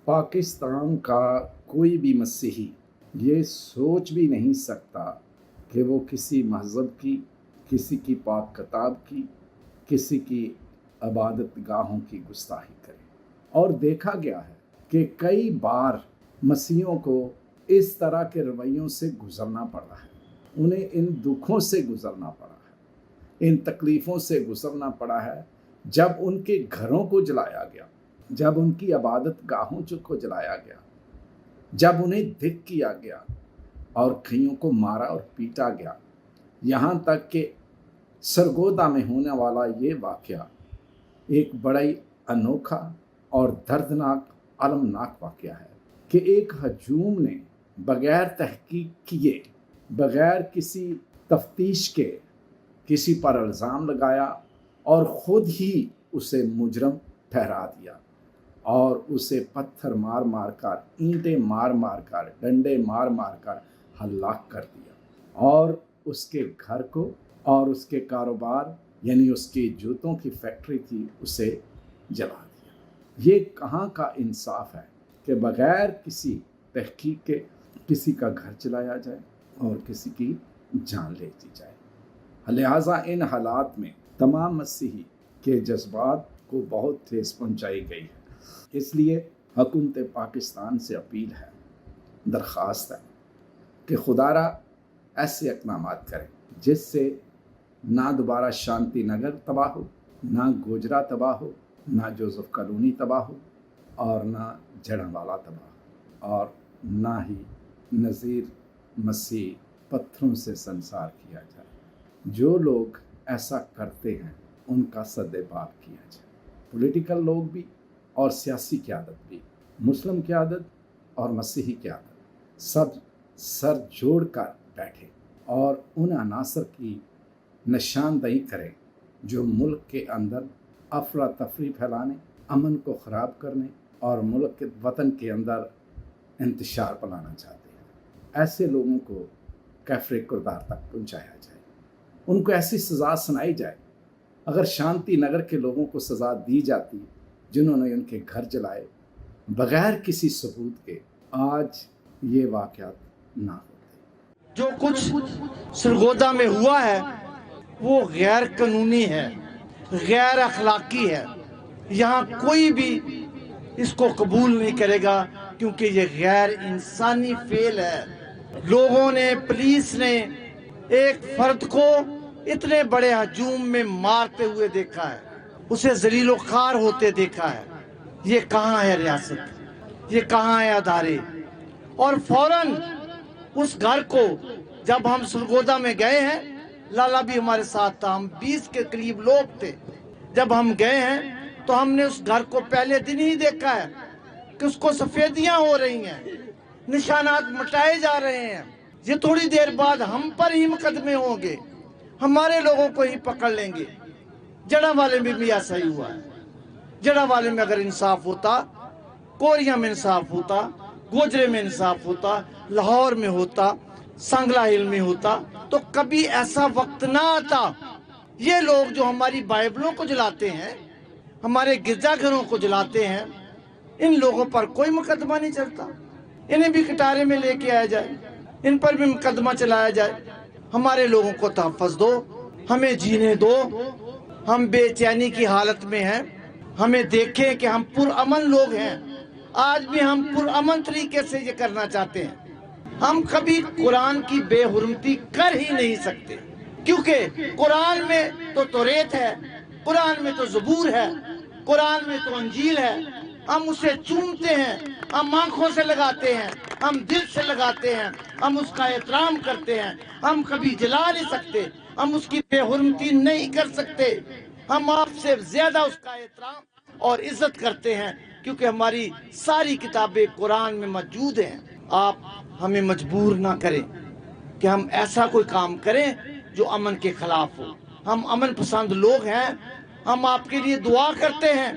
पाकिस्तान का कोई भी मसीही ये सोच भी नहीं सकता कि वो किसी मज़हब की, किसी की पाक किताब की, किसी की इबादत गाहों की गुस्ताखी करे। और देखा गया है कि कई बार मसीहों को इस तरह के रवैयों से गुज़रना पड़ा है, उन्हें इन दुखों से गुज़रना पड़ा है, इन तकलीफ़ों से गुज़रना पड़ा है। जब उनके घरों को जलाया गया, जब उनकी इबादत गाहों को जलाया गया, जब उन्हें धिक् किया गया और कईयों को मारा और पीटा गया, यहाँ तक कि सरगोदा में होने वाला ये वाक़या एक बड़ा ही अनोखा और दर्दनाक अलमनाक वाक़या है कि एक हजूम ने बग़ैर तहकीक किए, बग़ैर किसी तफ्तीश के किसी पर इल्ज़ाम लगाया और ख़ुद ही उसे मुजरम ठहरा दिया और उसे पत्थर मार मार कर, ईंटें मार मार कर, डंडे मार मार कर हलाक कर दिया और उसके घर को और उसके कारोबार यानी उसकी जूतों की फैक्ट्री थी उसे जला दिया। ये कहाँ का इंसाफ है कि बग़ैर किसी तहकीक के किसी का घर जलाया जाए और किसी की जान ले दी जाए। लिहाजा इन हालात में तमाम मसीही के जज्बात को बहुत ठेस पहुँचाई गई है। इसलिए हुकूमत पाकिस्तान से अपील है, दरख्वास्त है कि खुदारा ऐसे इक़दाम करें जिससे ना दोबारा शांति नगर तबाह हो, ना गोजरा तबाह हो, ना जोसेफ कॉलोनी तबाह हो और ना जड़ावाला तबाह हो और ना ही नज़ीर मसीह पत्थरों से संसार किया जाए। जो लोग ऐसा करते हैं उनका सद्देबाप किया जाए। पॉलिटिकल लोग भी और सियासी क़यादत भी, मुस्लिम क़यादत और मसीही क़यादत सब सर जोड़ कर बैठे और उन अनासर की निशानदेही करें जो मुल्क के अंदर अफरा तफरी फैलाने, अमन को ख़राब करने और मुल्क के वतन के अंदर इंतशार फैलाना चाहते हैं। ऐसे लोगों को कैफ़रे किरदार तक पहुँचाया जाए, उनको ऐसी सज़ा सुनाई जाए। अगर शांति नगर के लोगों को सज़ा दी जाती जिन्होंने उनके घर जलाए बग़ैर किसी सबूत के, आज ये वाक़यात ना होते। जो कुछ सरगोदा में हुआ है वो गैर कानूनी है, गैर अखलाकी है। यहाँ कोई भी इसको कबूल नहीं करेगा क्योंकि ये गैर इंसानी फेल है। लोगों ने, पुलिस ने एक फर्द को इतने बड़े हजूम में मारते हुए देखा है, उसे जलीलो खार होते देखा है। ये कहाँ है रियासत, ये कहाँ है अदारे? और फौरन उस घर को जब हम सरगोदा में गए हैं, लाला भी हमारे साथ था, हम 20 के करीब लोग थे। जब हम गए हैं तो हमने उस घर को पहले दिन ही देखा है कि उसको सफेदियां हो रही हैं, निशानात मिटाए जा रहे हैं। ये थोड़ी देर बाद हम पर ही मुकदमे होंगे, हमारे लोगों को ही पकड़ लेंगे। जड़ा वाले में भी ऐसा ही हुआ है। जड़ा वाले में अगर इंसाफ होता, कोरिया में इंसाफ होता, गोजरे में इंसाफ होता, लाहौर में होता, सांगला हिल में होता, तो कभी ऐसा वक्त ना आता। ये लोग जो हमारी बाइबलों को जलाते हैं, हमारे गिरजाघरों को जलाते हैं, इन लोगों पर कोई मुकदमा नहीं चलता। इन्हें भी कटारे में लेके आया जाए, इन पर भी मुकदमा चलाया जाए। हमारे लोगों को तहफ़्फ़ुज़ दो, हमें जीने दो। हम बेचैनी की हालत में हैं, हमें देखें कि हम पुरअमन लोग हैं। आज भी हम पुरअमन तरीके से ये करना चाहते हैं। हम कभी कुरान की बेहुरमती कर ही नहीं सकते क्योंकि कुरान में तो तौरेत है, कुरान में तो ज़बूर है, कुरान में तो अंजील है। हम उसे चूमते हैं, हम आंखों से लगाते हैं, हम दिल से लगाते हैं, हम उसका एहतराम करते हैं। हम कभी जला नहीं सकते, हम उसकी बेहुरमती नहीं कर सकते। हम आपसे ज्यादा उसका एहतराम और इज्जत करते हैं क्योंकि हमारी सारी किताबें कुरान में मौजूद हैं। आप हमें मजबूर ना करें कि हम ऐसा कोई काम करें जो अमन के खिलाफ हो। हम अमन पसंद लोग हैं, हम आपके लिए दुआ करते हैं,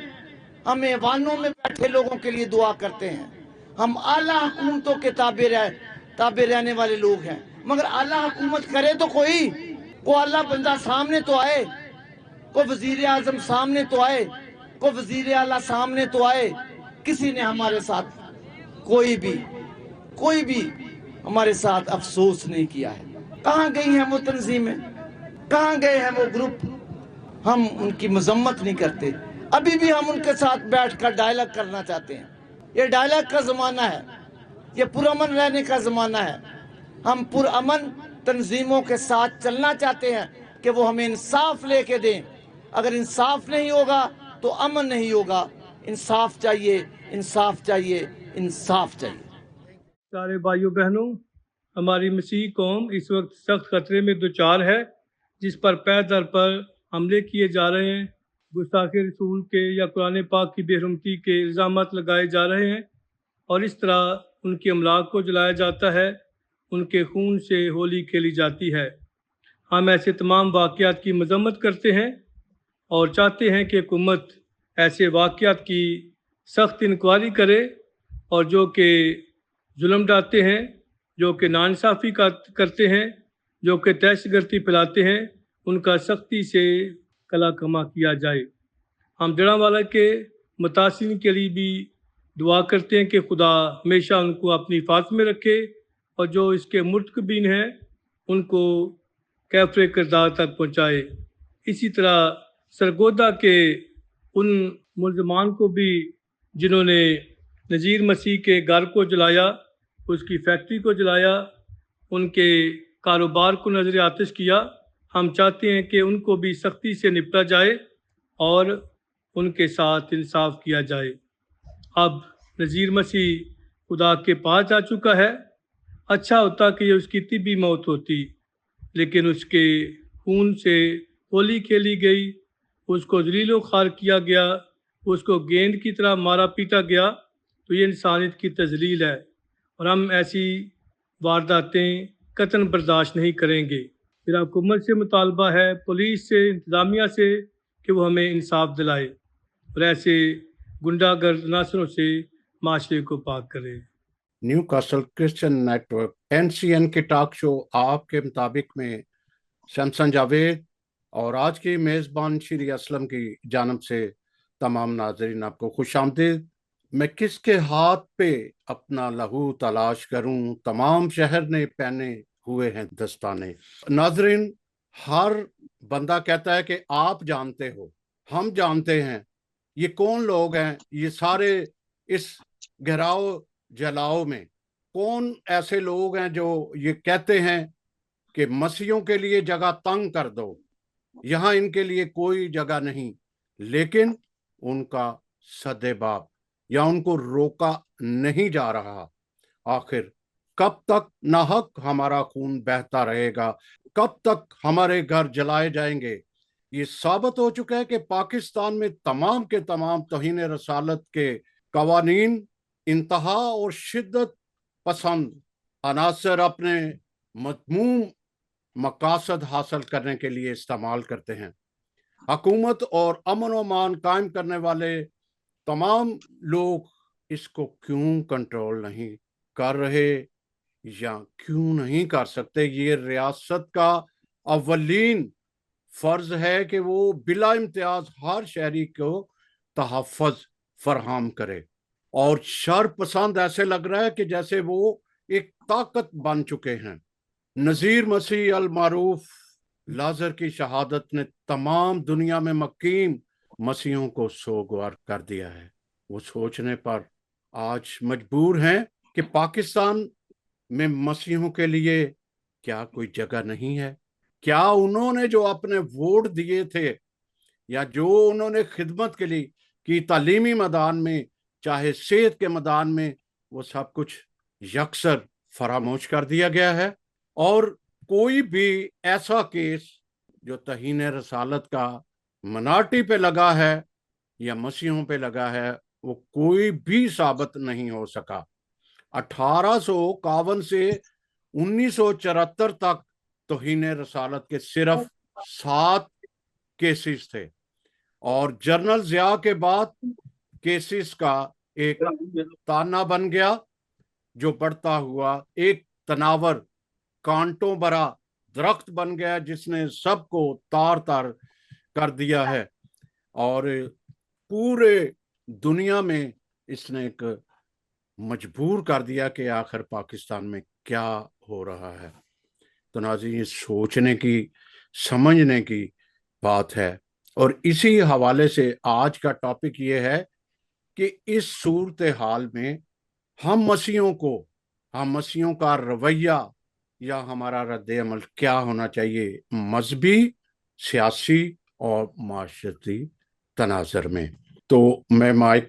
हम ऐवानों में बैठे लोगों के लिए दुआ करते हैं। हम आला हुकूमतों के ताबे रहने वाले लोग हैं, मगर आला हुकूमत करे तो कोई आला बंदा सामने तो आए, कोई वजीर आजम सामने तो आए, कोई वजीर आला सामने तो आए किसी ने हमारे साथ कोई भी हमारे साथ अफसोस नहीं किया है। कहाँ गई हैं वो तंजीमें, कहाँ गए हैं वो ग्रुप? हम उनकी मजम्मत नहीं करते। अभी भी हम उनके साथ बैठकर डायलॉग करना चाहते हैं। ये डायलॉग का जमाना है, ये पुरअमन रहने का जमाना है। हम पुरअमन तंजीमों के साथ चलना चाहते हैं कि वो हमें इंसाफ लेके दें। अगर इंसाफ नहीं होगा तो अमन नहीं होगा। इंसाफ चाहिए, इंसाफ चाहिए, इंसाफ चाहिए। सारे भाइयों बहनों, हमारी मसीह कौम इस वक्त सख्त खतरे में दुचार है, जिस पर पै दर पर हमले किए जा रहे हैं, गुस्ताखे रसूल के या कुरान पाक की बेहरमती के इल्ज़ामात लगाए जा रहे हैं और इस तरह उनके अमलाक को जलाया जाता है, उनके खून से होली खेली जाती है। हम ऐसे तमाम वाक़यात की मजम्मत करते हैं और चाहते हैं कि हुकूमत ऐसे वाक़यात की सख्त इंक्वायरी करे और जो कि जुल्म डालते हैं, जो कि नाइंसाफ़ी करते हैं, जो कि दहशतगर्दी फैलाते हैं, उनका सख्ती से कला कमा किया जाए। हम जड़ांवाला के मुतासिरीन के लिए भी दुआ करते हैं कि खुदा हमेशा उनको अपनी हिफाज़त में रखे और जो इसके मुर्तकबीन हैं उनको कैफ़रे किरदार तक पहुँचाए। इसी तरह सरगोदा के उन मुल्ज़मान को भी जिन्होंने नज़ीर मसीह के घर को जलाया, उसकी फैक्ट्री को जलाया, उनके कारोबार को नज़र आतिश किया, हम चाहते हैं कि उनको भी सख्ती से निपटा जाए और उनके साथ इंसाफ किया जाए। अब नज़ीर मसीह खुदा के पास जा चुका है। अच्छा होता कि उसकी तिब्बी मौत होती, लेकिन उसके खून से होली खेली गई, उसको जलीलो ख़ार किया गया, उसको गेंद की तरह मारा पीटा गया। तो ये इंसानियत की तजलील है और हम ऐसी वारदातें कतन बर्दाश्त नहीं करेंगे। मेरा हुकूमत से मुतालबा है, पुलिस से, इंतज़ामिया से, कि वो हमें इंसाफ दिलाए और ऐसे गुंडागर्द नासरों से माशरे को पाक करे। New castle Christian network NCN के टॉक शो आपके मुताबिक में शमसन जावेद और आज की मेज़बान श्री असलम की जानब से तमाम नाजरीन आपको खुशामदीद। मैं किसके हाथ पे अपना लहू तलाश करूं, तमाम शहर ने पहने हुए हैं दस्ताने। नाजरीन, हर बंदा कहता है कि आप जानते हो, हम जानते हैं, ये कौन लोग हैं, ये सारे इस घेराव जलाओ में कौन ऐसे लोग हैं जो ये कहते हैं कि मसीहों के लिए जगह तंग कर दो, यहाँ इनके लिए कोई जगह नहीं, लेकिन उनका सदेबाप या उनको रोका नहीं जा रहा। आखिर कब तक नाहक हमारा खून बहता रहेगा? कब तक हमारे घर जलाए जाएंगे? ये साबित हो चुका है कि पाकिस्तान में तमाम के तमाम तौहीन रसालत के कवानीन इंतहा और शिद्दत पसंद अनासर अपने मज़मूम मकासद हासिल करने के लिए इस्तेमाल करते हैं। हुकूमत और अमन व अमान कायम करने वाले तमाम लोग इसको क्यों कंट्रोल नहीं कर रहे या क्यों नहीं कर सकते? ये रियासत का अव्वलीन फर्ज है कि वो बिला इम्तियाज हर शहरी को तहफ़्फ़ुज़ फराहम करे। और शर पसंद ऐसे लग रहा है कि जैसे वो एक ताकत बन चुके हैं। नज़ीर मसीह अल मारूफ लाजर की शहादत ने तमाम दुनिया में मकीम मसीहों को सोगवार कर दिया है। वो सोचने पर आज मजबूर हैं कि पाकिस्तान में मसीहों के लिए क्या कोई जगह नहीं है? क्या उन्होंने जो अपने वोट दिए थे या जो उन्होंने खिदमत के लिए की तालीमी मैदान में, चाहे सेहत के मैदान में, वो सब कुछ यकसर फरामोश कर दिया गया है? और कोई भी ऐसा केस जो तहीन रसालत का मनाटी पे लगा है या मसीहों पे लगा है, वो कोई भी साबित नहीं हो सका। 1851 से 1974 तक तौहीन रसालत के सिर्फ 7 केसेस थे और जनरल ज़िया के बाद केसेस का एक ताना बन गया, जो बढ़ता हुआ एक तनावर कांटों भरा दरख्त बन गया, जिसने सबको तार तार कर दिया है और पूरे दुनिया में इसने एक मजबूर कर दिया कि आखिर पाकिस्तान में क्या हो रहा है। तो नाज़रीन, ये सोचने की, समझने की बात है। और इसी हवाले से आज का टॉपिक ये है कि इस सूरत हाल में हम मसीहों का रवैया या हमारा रद्द अमल क्या होना चाहिए मजहबी, सियासी और माशरती तनाजर में। तो मैं माइक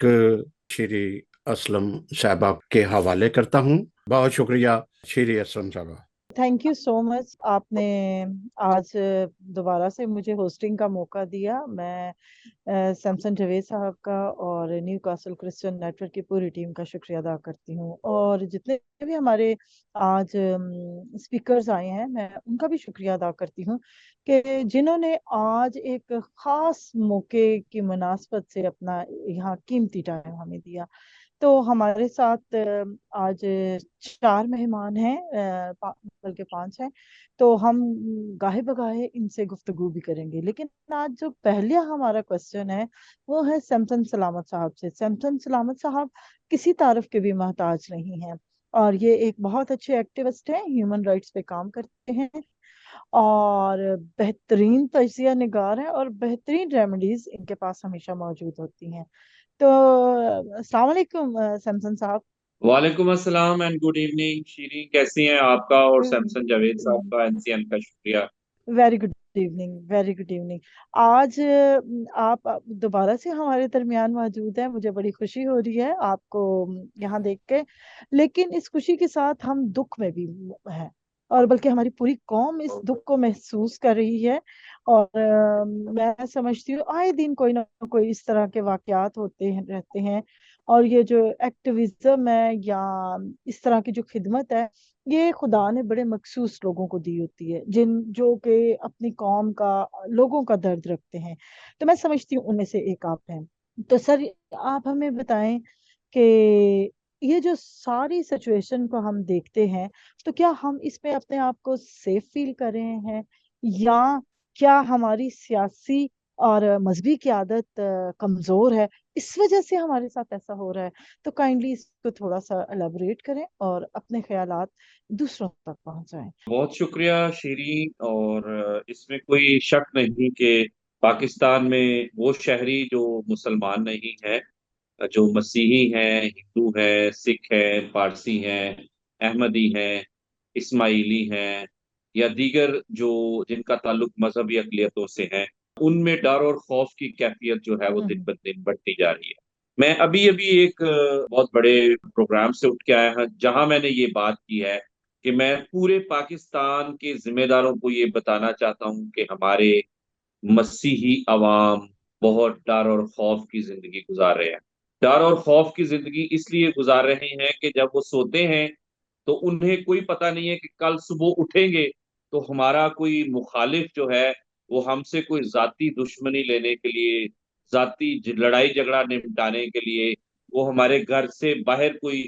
श्री असलम साहबा के हवाले करता हूँ। बहुत शुक्रिया श्री असलम साहबा। Thank you so much. आपने आज दोबारा से मुझे होस्टिंग का मौका दिया। मैं सैमसन जावेद साहब का और न्यू कासल क्रिश्चियन नेटवर्क की पूरी टीम का शुक्रिया अदा करती हूँ, और जितने भी हमारे आज स्पीकर्स आए हैं मैं उनका भी शुक्रिया अदा करती हूँ कि जिन्होंने आज एक खास मौके की मुनासबत से अपना यहाँ कीमती टाइम हमें दिया। तो हमारे साथ आज 4 मेहमान हैं, बल्कि 5 हैं। तो हम गाहे बगाहे इनसे गुफ्तगू भी करेंगे, लेकिन आज जो पहला हमारा क्वेश्चन है वो है सैमसन सलामत साहब से। सैमसन सलामत साहब किसी तारीफ के भी मोहताज नहीं हैं, और ये एक बहुत अच्छे एक्टिविस्ट हैं, ह्यूमन राइट्स पे काम करते हैं, और बेहतरीन तजिया निगार हैं, और बेहतरीन रेमेडीज इनके पास हमेशा मौजूद होती हैं। तो अस्सलाम वालेकुम सैमसन साहब। वालेकुम अस्सलाम एंड गुड इवनिंग शीरीन, कैसी हैं? आपका और सैमसन जावेद साहब का, एनसीएन का शुक्रिया। Very good evening, very good evening. आज आप दोबारा से हमारे दरमियान मौजूद हैं, मुझे बड़ी खुशी हो रही है आपको यहाँ देख के। लेकिन इस खुशी के साथ हम दुख में भी हैं, और बल्कि हमारी पूरी कौम इस दुख को महसूस कर रही है। और मैं समझती हूँ आए दिन कोई ना कोई इस तरह के वाकयात रहते हैं, और ये जो एक्टिविज्म है या इस तरह की जो खिदमत है, ये खुदा ने बड़े मखसूस लोगों को दी होती है, जिन जो कि अपनी कौम का, लोगों का दर्द रखते हैं। तो मैं समझती हूँ उनमें से एक आप हैं। तो सर, आप हमें बताएं कि ये जो सारी सिचुएशन को हम देखते हैं, तो क्या हम इसमें अपने आप को सेफ फील कर रहे हैं, या क्या हमारी सियासी और मजहबी क़यादत कमजोर है, इस वजह से हमारे साथ ऐसा हो रहा है? तो काइंडली इसको थोड़ा सा एलाबोरेट करें और अपने ख्यालात दूसरों तक पहुंचाएं। बहुत शुक्रिया शीरीन। और इसमें कोई शक नहीं कि पाकिस्तान में वो शहरी जो मुसलमान नहीं है, जो मसीही हैं, हिंदू हैं, सिख हैं, पारसी हैं, अहमदी हैं, इस्माइली हैं, या दीगर जो जिनका ताल्लुक मजहबी अक़लियतों से है, उनमें डर और खौफ की कैफियत जो है वो दिन ब दिन बढ़ती जा रही है। मैं अभी अभी एक बहुत बड़े प्रोग्राम से उठ के आया हूँ जहां मैंने ये बात की है कि मैं पूरे पाकिस्तान के जिम्मेदारों को ये बताना चाहता हूँ कि हमारे मसीही अवाम बहुत डर और खौफ की जिंदगी गुजार रहे हैं। डर और खौफ की जिंदगी इसलिए गुजार रहे हैं कि जब वो सोते हैं तो उन्हें कोई पता नहीं है कि कल सुबह उठेंगे तो हमारा कोई मुखालिफ जो है वो हमसे कोई जाती दुश्मनी लेने के लिए, जाती लड़ाई झगड़ा निपटाने के लिए, वो हमारे घर से बाहर कोई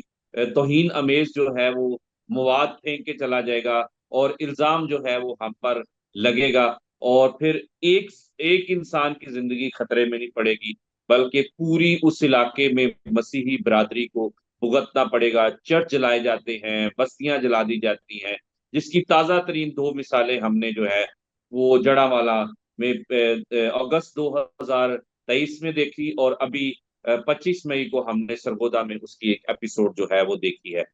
तौहीन अमेज जो है वो मवाद फेंक के चला जाएगा, और इल्जाम जो है वो हम पर लगेगा। और फिर एक एक इंसान की जिंदगी खतरे में नहीं पड़ेगी, बल्कि पूरी उस इलाके में मसीही बिरादरी को भुगतना पड़ेगा। चर्च जलाए जाते हैं, बस्तियां जला दी जाती हैं, जिसकी ताजा तरीन 2 मिसालें हमने जो है वो जड़ावाला में अगस्त 2023 में देखी, और अभी 25 मई को हमने सरगोदा में उसकी एक एपिसोड जो है वो देखी है।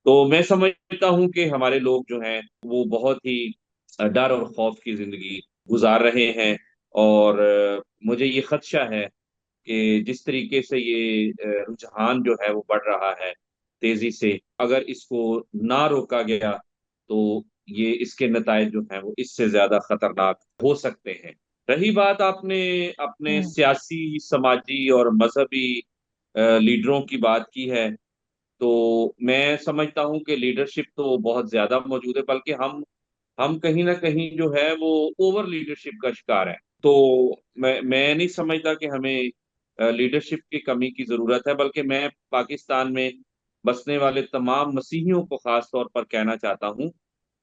तो मैं समझता हूँ कि हमारे लोग जो हैं वो बहुत ही डर और खौफ की जिंदगी गुजार रहे हैं। और मुझे ये खदशा है कि जिस तरीके से ये रुझान जो है वो बढ़ रहा है तेजी से, अगर इसको ना रोका गया तो ये इसके नतायज जो हैं वो इससे ज्यादा खतरनाक हो सकते हैं। रही बात आपने अपने सियासी, समाजी और मजहबी लीडरों की बात की है, तो मैं समझता हूँ कि लीडरशिप तो बहुत ज्यादा मौजूद है, बल्कि हम कहीं ना कहीं जो है वो ओवर लीडरशिप का शिकार है। तो मैं नहीं समझता कि हमें लीडरशिप की कमी की जरूरत है, बल्कि मैं पाकिस्तान में बसने वाले तमाम मसीहियों को खास तौर पर कहना चाहता हूँ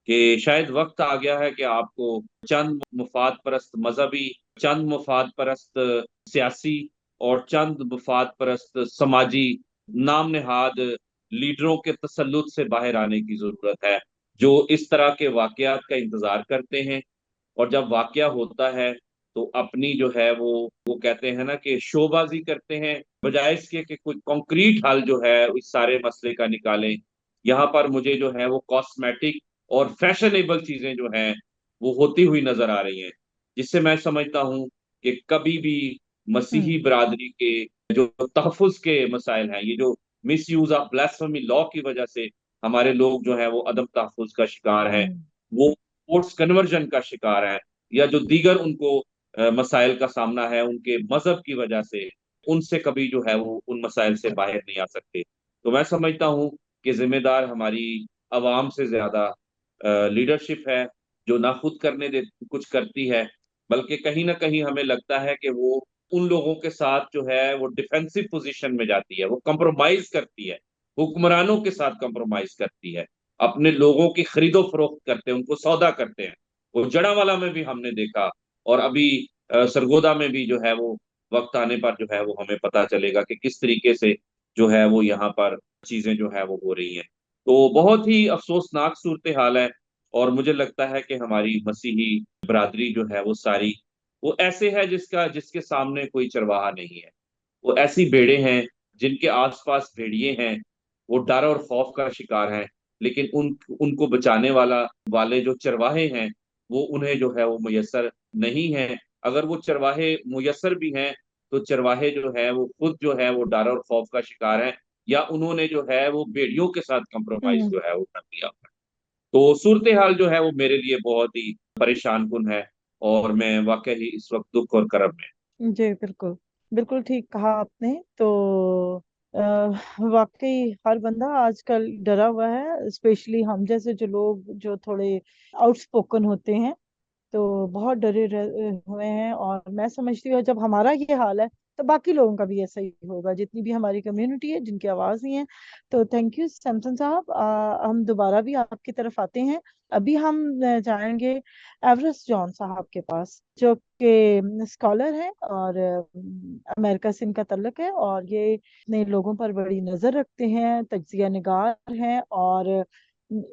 कि शायद वक्त आ गया है कि आपको चंद मुफाद परस्त मजहबी, चंद मुफाद परस्त सियासी और चंद मुफाद परस्त समाजी नाम नहाद लीडरों के तसल्लुत से बाहर आने की जरूरत है, जो इस तरह के वाकयात का इंतजार करते हैं, और जब वाकया होता है तो अपनी जो है वो कहते हैं ना कि शोबाजी करते हैं, बजाय इसके कि कोई कॉन्क्रीट हल जो है इस सारे मसले का निकालें। यहाँ पर मुझे जो है वो कॉस्मेटिक और फैशनेबल चीजें जो हैं वो होती हुई नजर आ रही हैं, जिससे मैं समझता हूँ कि कभी भी मसीही हम्म बिरादरी के जो तहफ़्फ़ुज़ के मसाइल हैं, ये जो miss use of blasphemy law की वजह से हमारे लोग जो हैं वो अदम तहफ़्फ़ुज़ का शिकार हैं, हम्म वो फोर्स कन्वर्जन का शिकार हैं, या जो दीगर उनको मसाइल का सामना है उनके मजहब की वजह से, उनसे कभी जो है वो उन मसाइल से बाहर नहीं आ सकते। तो मैं समझता हूँ कि जिम्मेदार हमारी आवाम से ज्यादा लीडरशिप है, जो ना खुद करने दे कुछ करती है, बल्कि कहीं ना कहीं हमें लगता है कि वो उन लोगों के साथ जो है वो डिफेंसिव पोजीशन में जाती है, वो कंप्रोमाइज करती है, हुक्मरानों के साथ कंप्रोमाइज करती है, अपने लोगों की खरीदो फरोख्त करते हैं, उनको सौदा करते हैं। वो जड़ावाला में भी हमने देखा, और अभी सरगोदा में भी जो है वो वक्त आने पर जो है वो हमें पता चलेगा कि किस तरीके से जो है वो यहाँ पर चीजें जो है वो हो रही हैं। तो बहुत ही अफसोसनाक सूरत हाल है, और मुझे लगता है कि हमारी मसीही बरादरी जो है वो सारी वो ऐसे है जिसका जिसके सामने कोई चरवाहा नहीं है। वो ऐसी भेड़ें हैं जिनके आसपास भेड़िए हैं, वो डर और खौफ का शिकार हैं, लेकिन उनको बचाने वाले जो चरवाहे हैं वो उन्हें जो है वो मुयस्सर नहीं है। अगर वो चरवाहे मुयस्सर भी हैं तो चरवाहे जो है वो खुद जो है वो डर और खौफ का शिकार हैं, या उन्होंने जो है वो भेड़ियों के साथ कंप्रोमाइज हम्म जो है वो कर दिया। तो सूरत हाल जो है वो मेरे लिए बहुत ही परेशान कुन है, और मैं वाकई ही इस वक्त दुख और करब में। जी बिल्कुल, बिल्कुल ठीक कहा आपने। तो वाकई हर बंदा आजकल डरा हुआ है, स्पेशली हम जैसे जो लोग जो थोड़े आउटस्पोकन होते हैं, तो बहुत हुए हैं। और मैं समझती हूँ जब हमारा ये हाल है तो बाकी लोगों का भी ऐसा ही होगा, जितनी भी हमारी कम्युनिटी है जिनकी आवाज नहीं है। तो थैंक यू सैमसन साहब, हम दोबारा भी आपकी तरफ आते हैं। अभी हम जाएंगे एवरेस्ट जॉन साहब के पास, जो कि स्कॉलर हैं और अमेरिका से इनका तल्लुक है, और ये अपने लोगों पर बड़ी नजर रखते हैं, तज्जिया निगार हैं, और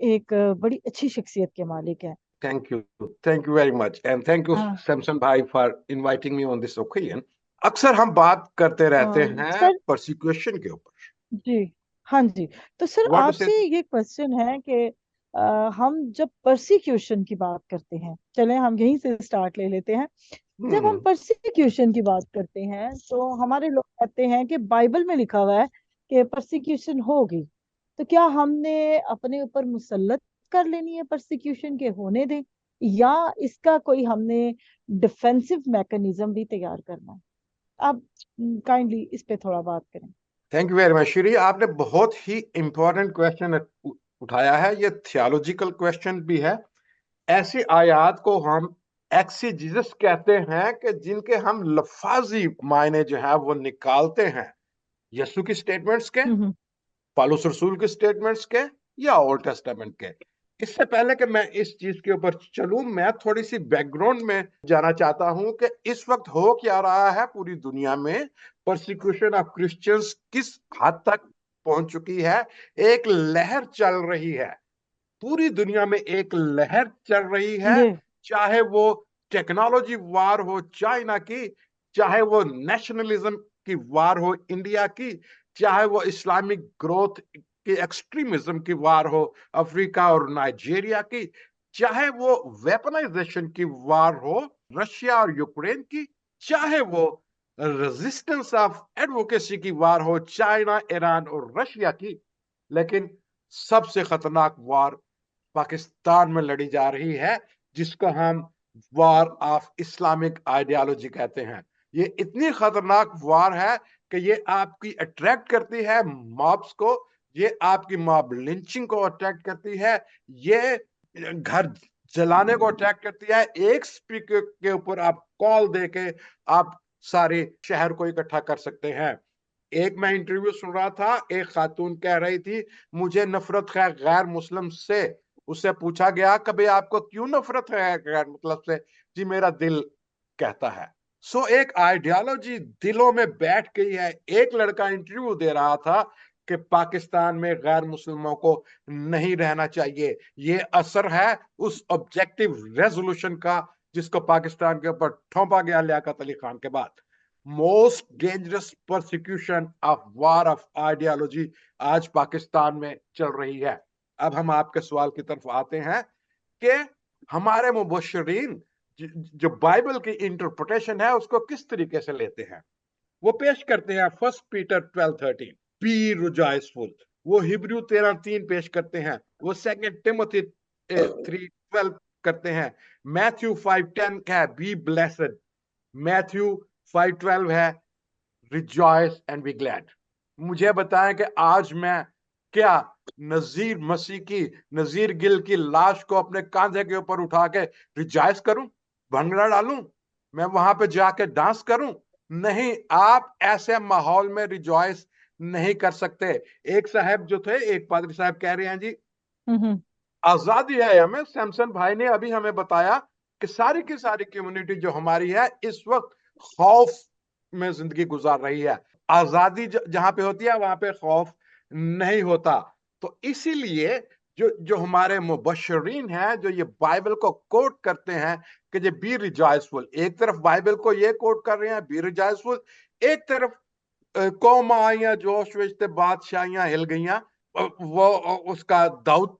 एक बड़ी अच्छी शख्सियत के मालिक हैं। Thank you. Thank you very much. And thank you, हाँ Samson भाई, for inviting me on this occasion. अक्सर हम बात करते रहते हैं सर, परसिक्यूशन के ऊपर। जी हाँ जी। तो सर What to say? आपसे ये क्वेश्चन है कि हम जब परसिक्यूशन की बात करते हैं, चले हम यहीं से स्टार्ट ले लेते हैं। जब हम हम्म परसिक्यूशन की बात करते हैं तो हमारे लोग कहते हैं कि बाइबल में लिखा हुआ है कि परसिक्यूशन होगी। तो क्या हमने अपने ऊपर मुसल्लत कर लेनी है परसिक्यूशन के होने दें, या इसका कोई हमने डिफेंसिव मैकेनिज्म भी तैयार करना है? आप काइंडली इस पे थोड़ा बात करें। Thank you very much Shri, आपने बहुत ही इंपॉर्टेंट क्वेश्चन उठाया है। ये थियोलॉजिकल क्वेश्चन भी है। ऐसी आयात को हम एक्सीजीजस कहते हैं कि जिनके हम लफाजी मायने जो है वो निकालते हैं यीशु की स्टेटमेंट्स के, हम्म पौलुस रसूल के स्टेटमेंट्स के, या ओल्ड टेस्टामेंट के। इससे पहले कि मैं इस चीज के ऊपर चलूं, मैं थोड़ी सी बैकग्राउंड में जाना चाहता हूं कि इस वक्त हो क्या रहा है पूरी दुनिया में। परसिक्यूशन ऑफ क्रिश्चियंस किस हद तक पहुंच चुकी है। एक लहर चल रही है, पूरी दुनिया में एक लहर चल रही है। जी चाहे वो टेक्नोलॉजी वार हो चाइना की, चाहे वो नेशनलिज्म की वार हो इंडिया की, चाहे वो इस्लामिक ग्रोथ की एक्सट्रीमिज्म की वार हो अफ्रीका और नाइजीरिया की, चाहे वो वेपनाइजेशन की वार हो रशिया और यूक्रेन की, चाहे वो रेजिस्टेंस ऑफ एडवोकेसी की वार हो चाइना ईरान और रशिया की। लेकिन सबसे खतरनाक वार पाकिस्तान में लड़ी जा रही है, जिसको हम वार ऑफ इस्लामिक आइडियोलॉजी कहते हैं। ये इतनी खतरनाक वार है कि ये आपकी अट्रैक्ट करती है मॉब्स को, ये आपकी मॉब लिंचिंग को अट्रैक्ट करती है, ये घर जलाने को अट्रैक्ट करती है। एक स्पीकर के ऊपर आप कॉल देके आप सारे शहर को इकट्ठा कर सकते हैं। एक मैं इंटरव्यू सुन रहा था, एक खातून कह रही थी मुझे नफरत है गैर मुस्लिम से। उससे पूछा गया कभी आपको क्यों नफरत है गैर मतलब से? जी मेरा दिल कहता है। सो एक आइडियोलॉजी दिलों में बैठ गई है। एक लड़का इंटरव्यू दे रहा था कि पाकिस्तान में गैर मुस्लिमों को नहीं रहना चाहिए। ये असर है उस ऑब्जेक्टिव रेजोल्यूशन का जिसको पाकिस्तान के ऊपर थोपा गया लियाकत अली खान के बाद। Most dangerous prosecution of war of ideology आज पाकिस्तान में चल रही है। अब हम आपके सवाल की तरफ आते हैं कि हमारे मुबश्शिरीन जो बाइबल की इंटरप्रिटेशन है उसको किस तरीके से लेते हैं। वो पेश करते हैं 1 पीटर 12:13 बी रिजॉयसफुल, वो हिब्रू 13:3 पेश करते हैं, वो 2 टिमोथी 3:12 करते हैं, मैथ्यू 5:10 है बी ब्लेसड, मैथ्यू 5:12 है रिजॉयस एंड बी ग्लैड। मुझे बताएं कि आज मैं क्या नजीर मसीह की, नजीर गिल की लाश को अपने कांधे के ऊपर उठा के रिजॉयस करूं, भंगड़ा डालूं, मैं वहां पे जाके डांस करूं? नहीं, आप ऐसे माहौल में रिजॉयस नहीं कर सकते। एक साहब जो थे, एक पादरी साहब कह रहे हैं जी आजादी है हमें। सैमसन भाई ने अभी हमें बताया कि सारी की सारी कम्युनिटी जो हमारी है इस वक्त खौफ में जिंदगी गुजार रही है। आजादी जहां पे होती है वहां पे खौफ नहीं होता। तो इसीलिए जो जो हमारे मुबश्शिरीन हैं जो ये बाइबल को कोट करते हैं कि ये बी रिजॉयसफुल, एक तरफ बाइबल को ये कोट कर रहे हैं बी रिजॉयसफुल, एक तरफ कौम आइयां जोश विच बादशाहियां हिल गईयां, वो उसका दाऊद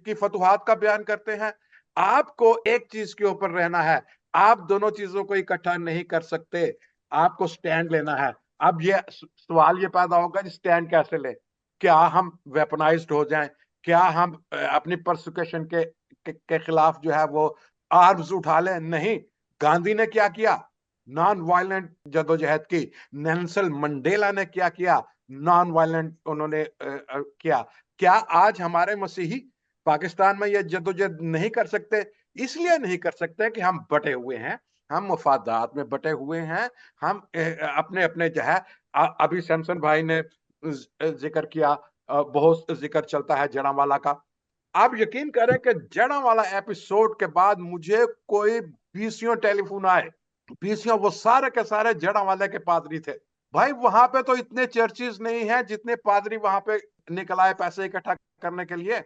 की फतुहात का बयान करते हैं। आपको एक चीज के ऊपर रहना है, आप दोनों चीजों को इकट्ठा नहीं कर सकते, आपको स्टैंड लेना है। अब ये सवाल ये पैदा होगा कि स्टैंड कैसे ले? क्या हम वेपनाइज्ड हो जाएं? क्या हम अपनी परसिक्यूशन के खिलाफ जो है वो आर्म्स उठा लें? नहीं। गांधी ने क्या किया? नॉन वायलेंट जदोजहद की। नेल्सन मंडेला ने क्या किया? नॉन वायलेंट उन्होंने किया। क्या आज हमारे मसीही पाकिस्तान में ये जदोजहद नहीं कर सकते? इसलिए नहीं कर सकते कि हम बटे हुए हैं, हम मफादात में बटे हुए हैं, हम अपने अपने जो है अभी सैमसन भाई ने जिक्र किया, बहुत जिक्र चलता है जड़ावाला का। आप यकीन करें कि जड़ावाला एपिसोड के बाद मुझे कोई 20 टेलीफोन आए, 20 वो सारे के सारे जड़ावाले के पादरी थे। भाई वहां पे तो इतने चर्चेस नहीं हैं जितने पादरी वहां पे निकल आए पैसे इकट्ठा करने के लिए।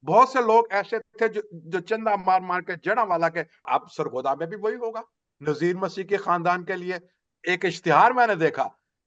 बहुत से लोग ऐसे थे जो चंदा मार मार के जड़ावाला के। अब सरगोदा में भी वही होगा। नजीर मसीह के खानदान के लिए एक इश्तिहार मैंने देखा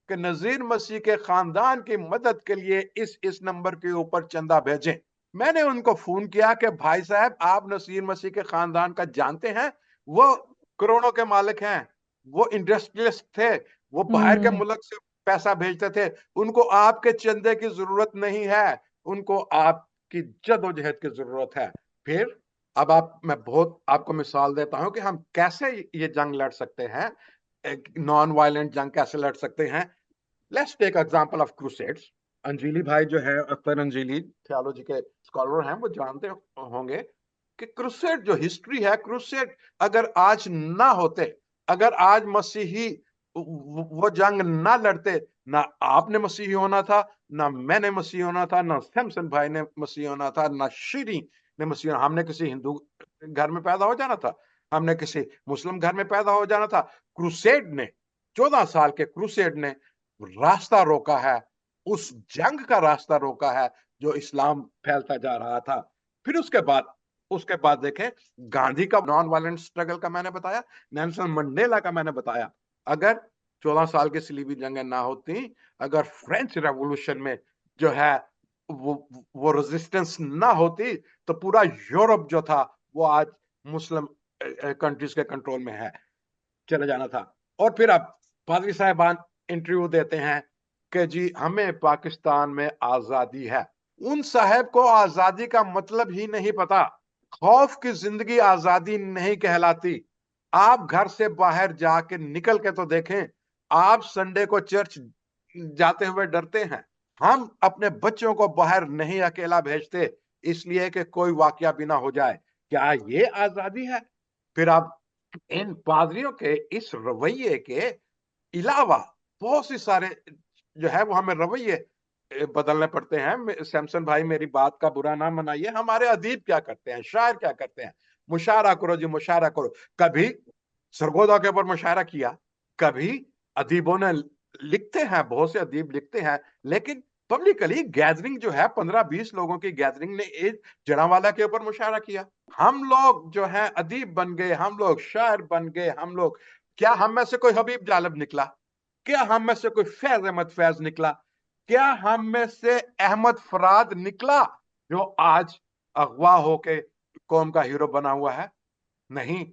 कि नजीर मसीह के खानदान की मदद के लिए इस नंबर के ऊपर चंदा भेजें। मैंने उनको फोन किया कि भाई साहब आप नसीर मसीह के खानदान का जानते हैं, वो करोड़ों के मालिक हैं, वो इंडस्ट्रियलिस्ट थे, वो बाहर के मुल्क से पैसा भेजते थे, उनको आपके चंदे की जरूरत नहीं है, उनको आपकी जदोजहद की जरूरत है। फिर अब मैं बहुत आपको मिसाल देता हूं कि हम कैसे ये जंग लड़ सकते हैं, नॉन वायलेंट जंग कैसे लड़ सकते हैं। Let's take example of crusades. Anjili भाई जो है, अख्तर अंजीली थियोलॉजी के स्कॉलर हैं, वो जानते होंगे कि क्रूसेड जो हिस्ट्री है, क्रूसेड अगर आज ना होते, अगर आज मसीही वो जंग ना लड़ते, ना आपने मसीही होना था, ना मैंने मसीही होना था, ना सैमसन भाई ने मसीही होना था, ना शीरी ने मसीही होना। हमने किसी हिंदू घर में पैदा हो जाना था, हमने किसी मुस्लिम घर में पैदा हो जाना था। क्रूसेड ने, 14 साल के क्रूसेड ने रास्ता रोका है, उस जंग का रास्ता रोका है जो इस्लाम फैलता जा रहा था। फिर उसके बाद देखें, गांधी का नॉन वायलेंट स्ट्रगल का मैंने बताया, नेल्सन मंडेला का मैंने बताया। अगर 14 साल की सलीबी जंगें ना होती, अगर फ्रेंच रेवोल्यूशन में जो है वो रेजिस्टेंस ना होती, तो पूरा यूरोप जो था वो आज मुस्लिम कंट्रीज के कंट्रोल में है, चले जाना था। और फिर अब पादरी साहबान इंटरव्यू देते हैं कि जी हमें पाकिस्तान में आजादी है। उन साहब को आजादी का मतलब ही नहीं पता। खौफ की जिंदगी आजादी नहीं कहलाती। आप घर से बाहर जाके निकल के तो देखें, आप संडे को चर्च जाते हुए डरते हैं। हम अपने बच्चों को बाहर नहीं अकेला भेजते, इसलिए कि कोई वाकया भी ना हो जाए। क्या ये आजादी है? फिर आप इन पादरियों के इस रवैये के अलावा बहुत सी सारे जो है वो हमें रवैये बदलने पड़ते हैं। सैमसन भाई मेरी बात का बुरा ना मनाइए, हमारे अदीब क्या करते हैं, शायर क्या करते हैं, मुशायरा करो जी, मुशायरा करो। कभी सरगोदा के ऊपर मुशायरा किया, कभी अदीबों ने लिखते हैं, बहुत से अदीब लिखते हैं, लेकिन पब्लिकली गैदरिंग जो है 15-20 लोगों की गैदरिंग ने एक जड़ावाला के ऊपर मुशायरा किया। हम लोग जो है अदीब बन गए, हम लोग शायर बन गए, हम लोग, क्या हम में से कोई हबीब जालब निकला? क्या हम में से कोई फैज अहमद फैज निकला? क्या हम में से अहमद फराद निकला जो आज अगवा होके कौम का हीरो बना हुआ है? नहीं,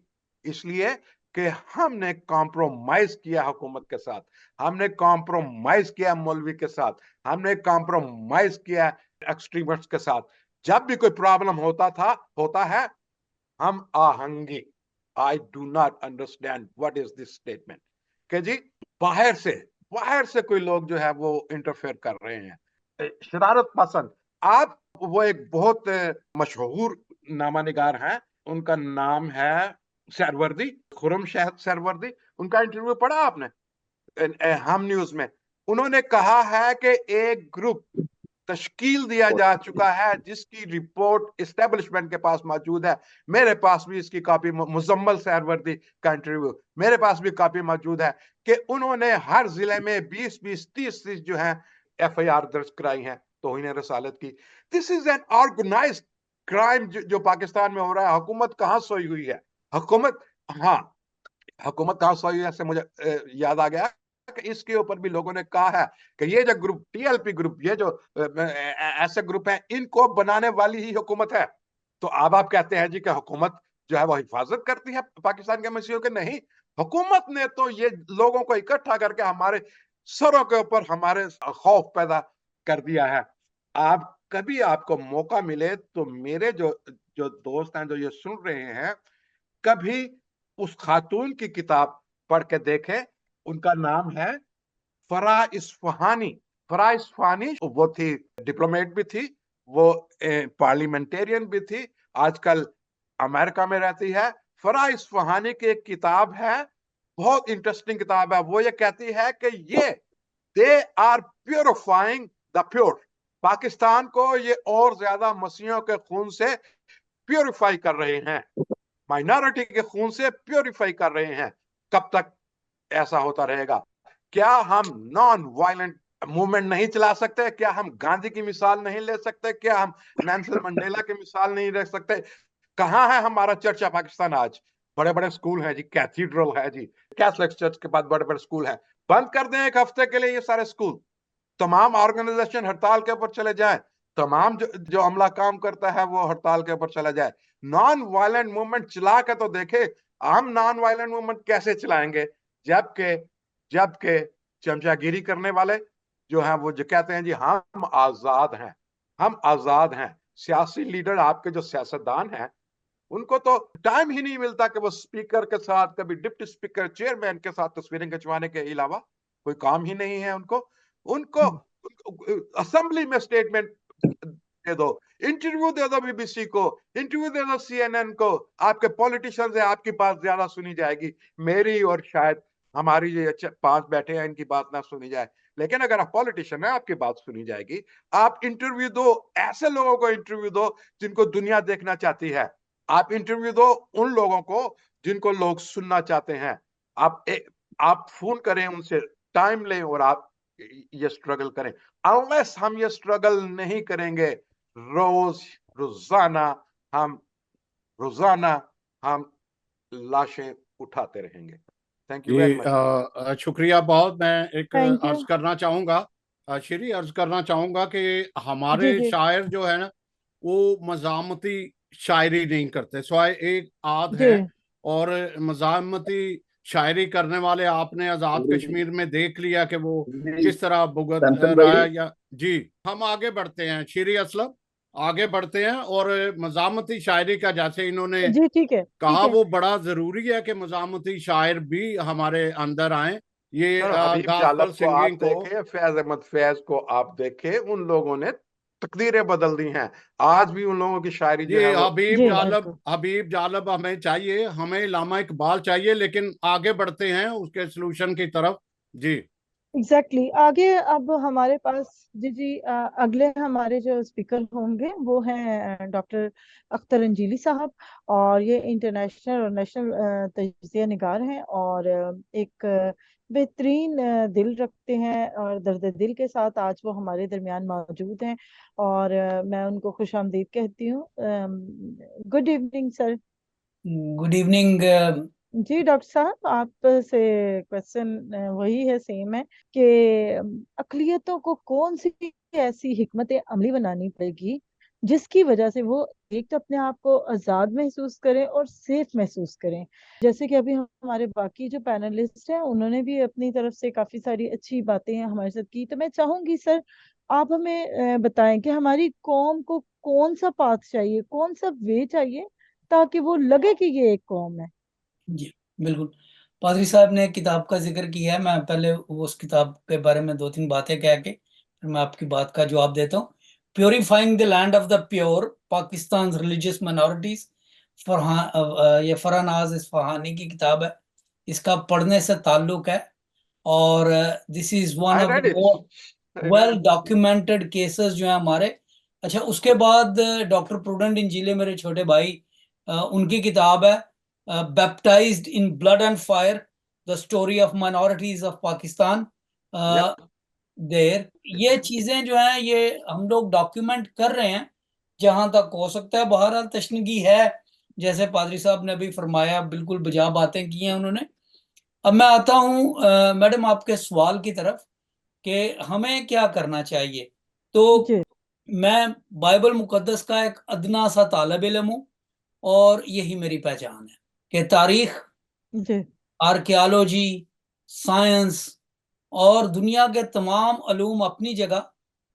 इसलिए कि हमने कॉम्प्रोमाइज किया हुकूमत के साथ, हमने कॉम्प्रोमाइज किया मौलवी के साथ, हमने कॉम्प्रोमाइज किया एक्सट्रीमिस्ट के साथ। जब भी कोई प्रॉब्लम होता है, हम आहंगी। I do not understand what is this statement कि जी बाहर से कोई लोग जो है वो इंटरफेयर कर रहे हैं, शरारत पसंद। आप, वो एक बहुत मशहूर नामानिगार हैं, उनका नाम है सरवर्दी, खुरम सरवर्दी। उनका इंटरव्यू पढ़ा आपने हम न्यूज में? उन्होंने कहा है कि एक ग्रुप तश्कील दिया जा चुका है जिसकी रिपोर्ट इस्टेब्लिशमेंट के पास मौजूद है। मेरे पास भी इसकी कॉपी, मुजम्मल सरवर्दी का इंटरव्यू मेरे पास भी कॉपी मौजूद है कि उन्होंने हर जिले में 20-20, 30-30 जो है FIR दर्ज कराई है तौहीन रसालत की। This is an organised crime जो पाकिस्तान में हो रहा है। हुकूमत कहाँ सोई हुई है? हुकूमत, हाँ, हुकूमत कहाँ सोई है से मुझे याद आ गया कि इसके ऊपर भी लोगों ने कहा है कि ये जो ग्रुप, TLP ग्रुप, ये जो ऐसे ग्रुप हैं, इनको बनाने वाली ही हुकूमत है। तो अब आप कहते हैं जी कि हुकूमत जो है वो हिफाजत करती है पाकिस्तान के मसीहों के? नहीं, हुकूमत ने तो ये लोगों को इकट्ठा करके हमारे सरों के ऊपर हमारे खौफ पैदा कर दिया है। आप कभी आपको मौका मिले तो मेरे जो जो दोस्त हैं जो ये सुन रहे हैं, कभी उस खातून की किताब पढ़ के देखें। उनका नाम है फराह इस्फहानी। फराह इस्फहानी वो थी, डिप्लोमेट भी थी, वो पार्लियामेंटेरियन भी थी, आजकल अमेरिका में रहती है। फराह इस्फहानी की एक किताब है, बहुत इंटरेस्टिंग किताब है। वो ये कहती है कि ये they are purifying the pure. Pakistan को ये और ज्यादा मसीहों के खून से प्योरीफाई कर रहे हैं, माइनॉरिटी के खून से प्योरीफाई कर रहे हैं। कब तक ऐसा होता रहेगा? क्या हम नॉन वायलेंट मूवमेंट नहीं चला सकते? क्या हम गांधी की मिसाल नहीं ले सकते? क्या हम नेल्सन मंडेला की मिसाल नहीं ले सकते? कहाँ है हमारा चर्चा पाकिस्तान आज? बड़े बड़े स्कूल हैं जी, कैथीड्रल है जी, कैथलिक चर्च के पास बड़े बड़े स्कूल हैं। बंद कर दें एक हफ्ते के लिए ये सारे स्कूल, तमाम ऑर्गेनाइजेशन हड़ताल के ऊपर चले जाए, तमाम जो अमला काम करता है वो हड़ताल के ऊपर चला जाए। नॉन वायलेंट मूवमेंट चला के तो देखे। हम नॉन वायलेंट मूवमेंट कैसे चलाएंगे जबकि जबकि चमचागिरी करने वाले जो हैं वो जो कहते हैं जी हम आजाद हैं, हम आजाद हैं। सियासी लीडर, आपके जो सियासतदान हैं, उनको तो टाइम ही नहीं मिलता कि वो स्पीकर के साथ, कभी डिप्टी स्पीकर, चेयरमैन के साथ तस्वीरें खिंचवाने के अलावा कोई काम ही नहीं है उनको। उनको असेंबली में स्टेटमेंट दे दो, इंटरव्यू दे दो BBC को, इंटरव्यू दे दो CNN को। आपके पॉलिटिशियंस है, आपकी बात ज्यादा सुनी जाएगी, मेरी और शायद हमारी जो 5 बैठे हैं इनकी बात ना सुनी जाए। लेकिन अगर आप पॉलिटिशियन है, आपकी बात सुनी जाएगी। आप इंटरव्यू दो, ऐसे लोगों को इंटरव्यू दो जिनको दुनिया देखना चाहती है। आप इंटरव्यू दो उन लोगों को जिनको लोग सुनना चाहते हैं। आप फोन करें उनसे, टाइम लें और आप ये स्ट्रगल करें। अनलेस हम ये स्ट्रगल नहीं करेंगे, रोजाना हम लाशें उठाते रहेंगे। थैंक यू वेरी जी मच। शुक्रिया बहुत। मैं एक थैंक अर्ज यू। करना चाहूंगा, श्री अर्ज करना चाहूंगा कि जी हमारे जी शायर जो है ना, वो मज़ामती शायरी नहीं करते, सिवाय एक आध जी है। और मज़ामती शायरी करने वाले आपने आज़ाद कश्मीर में देख लिया कि वो किस तरह भुगत रहा है। या जी, हम आगे बढ़ते हैं, श्री असलम आगे बढ़ते हैं। और मज़ामती शायरी का जैसे इन्होंने जी, ठीक है ठीक कहा, है। वो बड़ा जरूरी है कि मज़ामती शायर भी हमारे अंदर आए। ये सर, हबीब गास्पल जालब को आप सिंगिंग को, देखें, फैज अहमद फैज को आप देखें, उन लोगों ने तकदीरें बदल दी हैं। आज भी उन लोगों की शायरी जो ये है वो जी बिल्कुल। हबीब जालब हमें चाहिए, हमें लामा इकबाल चाहिए। लेकिन आगे बढ़ते हैं उसके सलूशन की तरफ। जी एग्जैक्टली exactly. आगे अब हमारे पास जी जी अगले हमारे जो स्पीकर होंगे वो हैं डॉक्टर अख्तर अंजीली साहब। और ये इंटरनेशनल और नेशनल तजिया निगार हैं और एक बेहतरीन दिल रखते हैं और दर्द दिल के साथ आज वो हमारे दरमियान मौजूद हैं, और मैं उनको खुशामदीद कहती हूँ। Good evening sir. Good evening. जी डॉक्टर साहब, आप से क्वेश्चन वही है, सेम है कि अक़लियतों को कौन सी ऐसी हिकमत अमली बनानी पड़ेगी जिसकी वजह से वो एक तो अपने आप को आज़ाद महसूस करें और सेफ महसूस करें। जैसे कि अभी हमारे बाकी जो पैनलिस्ट हैं उन्होंने भी अपनी तरफ से काफ़ी सारी अच्छी बातें हमारे साथ की, तो मैं चाहूंगी सर आप हमें बताएं कि हमारी कौम को कौन सा पाथ चाहिए, कौन सा वे चाहिए ताकि वो लगे कि ये एक कौम है। जी बिल्कुल, पादरी साहब ने किताब का जिक्र किया है। मैं पहले उस किताब के बारे में 2-3 बातें कह के फिर मैं आपकी बात का जवाब देता हूँ। Purifying the land of the pure, Pakistan religious minorities, ये फरहानाज इस्फहानी की किताब है। इसका पढ़ने से ताल्लुक है, और this is one I of the read it. More well documented cases जो है हमारे। अच्छा, उसके बाद डॉक्टर प्रूडेंट इंजीले, मेरे छोटे भाई, उनकी किताब है baptised in blood and fire, the story of minorities of Pakistan Yep. देर। ये चीजें जो हैं ये हम लोग डॉक्यूमेंट कर रहे हैं जहां तक हो सकता है। बहरहाल तशनगी है, जैसे पादरी साहब ने अभी फरमाया, बिल्कुल बजा बातें की हैं उन्होंने। अब मैं आता हूं मैडम आपके सवाल की तरफ कि हमें क्या करना चाहिए। तो जी मैं बाइबल मुकद्दस का एक अदना सा तालिब इल्म हूँ, और यही मेरी पहचान है कि तारीख, जी आर्कियोलॉजी, साइंस और दुनिया के तमाम अलूम अपनी जगह,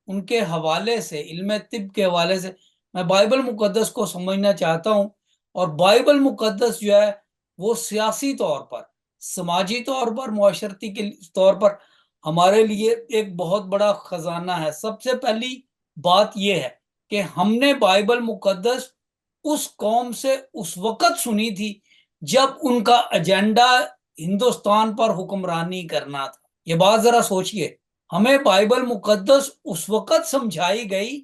उनके हवाले से, इल्म तिब के हवाले से मैं बाइबल मुकद्दस को समझना चाहता हूँ। और बाइबल मुकद्दस जो है वो सियासी तौर पर, समाजी तौर पर, मुआशरती के तौर पर हमारे लिए एक बहुत बड़ा खजाना है। सबसे पहली बात यह है कि हमने बाइबल मुकद्दस उस कौम से उस वक़्त सुनी थी जब उनका एजेंडा हिंदुस्तान पर हुक्मरानी करना था। ये बात जरा सोचिए, हमें बाइबल मुकद्दस उस वक़्त समझाई गई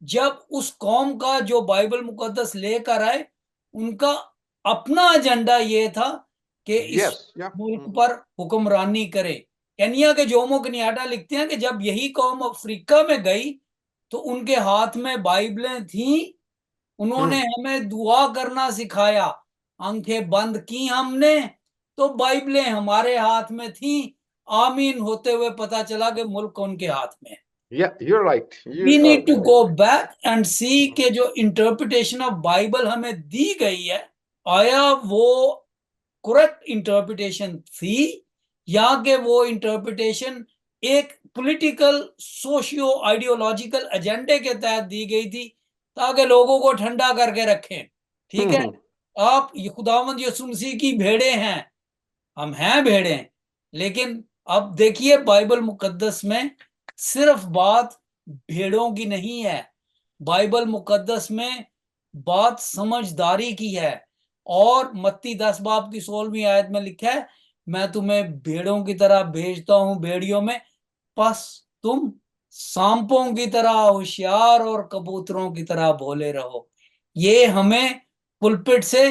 जब उस कौम का जो बाइबल मुकद्दस लेकर आए, उनका अपना एजेंडा ये था कि इस Yes. Yeah. मुल्क पर हुक्मरानी करे। केनिया के जोमो केनियाटा लिखते हैं कि जब यही कौम अफ्रीका में गई तो उनके हाथ में बाइबलें थीं, उन्होंने हमें दुआ करना सिखाया, आंखें बंद की हमने तो बाइबलें हमारे हाथ में थीं, आमीन होते हुए पता चला कि मुल्क उनके हाथ में है। Yeah, you're right. We You are need to right. go back and see कि जो इंटरप्रिटेशन ऑफ बाइबल हमें दी गई है, आया वो करेक्ट इंटरप्रिटेशन थी, या कि वो इंटरप्रिटेशन एक पॉलिटिकल सोशियो आइडियोलॉजिकल एजेंडे के तहत दी गई थी ताकि लोगों को ठंडा करके रखें। ठीक है, आप ये खुदावंद यीशु मसीह की भेड़े हैं, हम हैं भेड़े, लेकिन अब देखिए बाइबल मुकद्दस में सिर्फ बात भेड़ों की नहीं है, बाइबल मुकद्दस में बात समझदारी की है। और मत्ती 10 बाब की 16वीं आयत में लिखा है, मैं तुम्हें भेड़ों की तरह भेजता हूं भेड़ियों में, बस तुम सांपों की तरह होशियार और कबूतरों की तरह भोले रहो। ये हमें पुलपिट से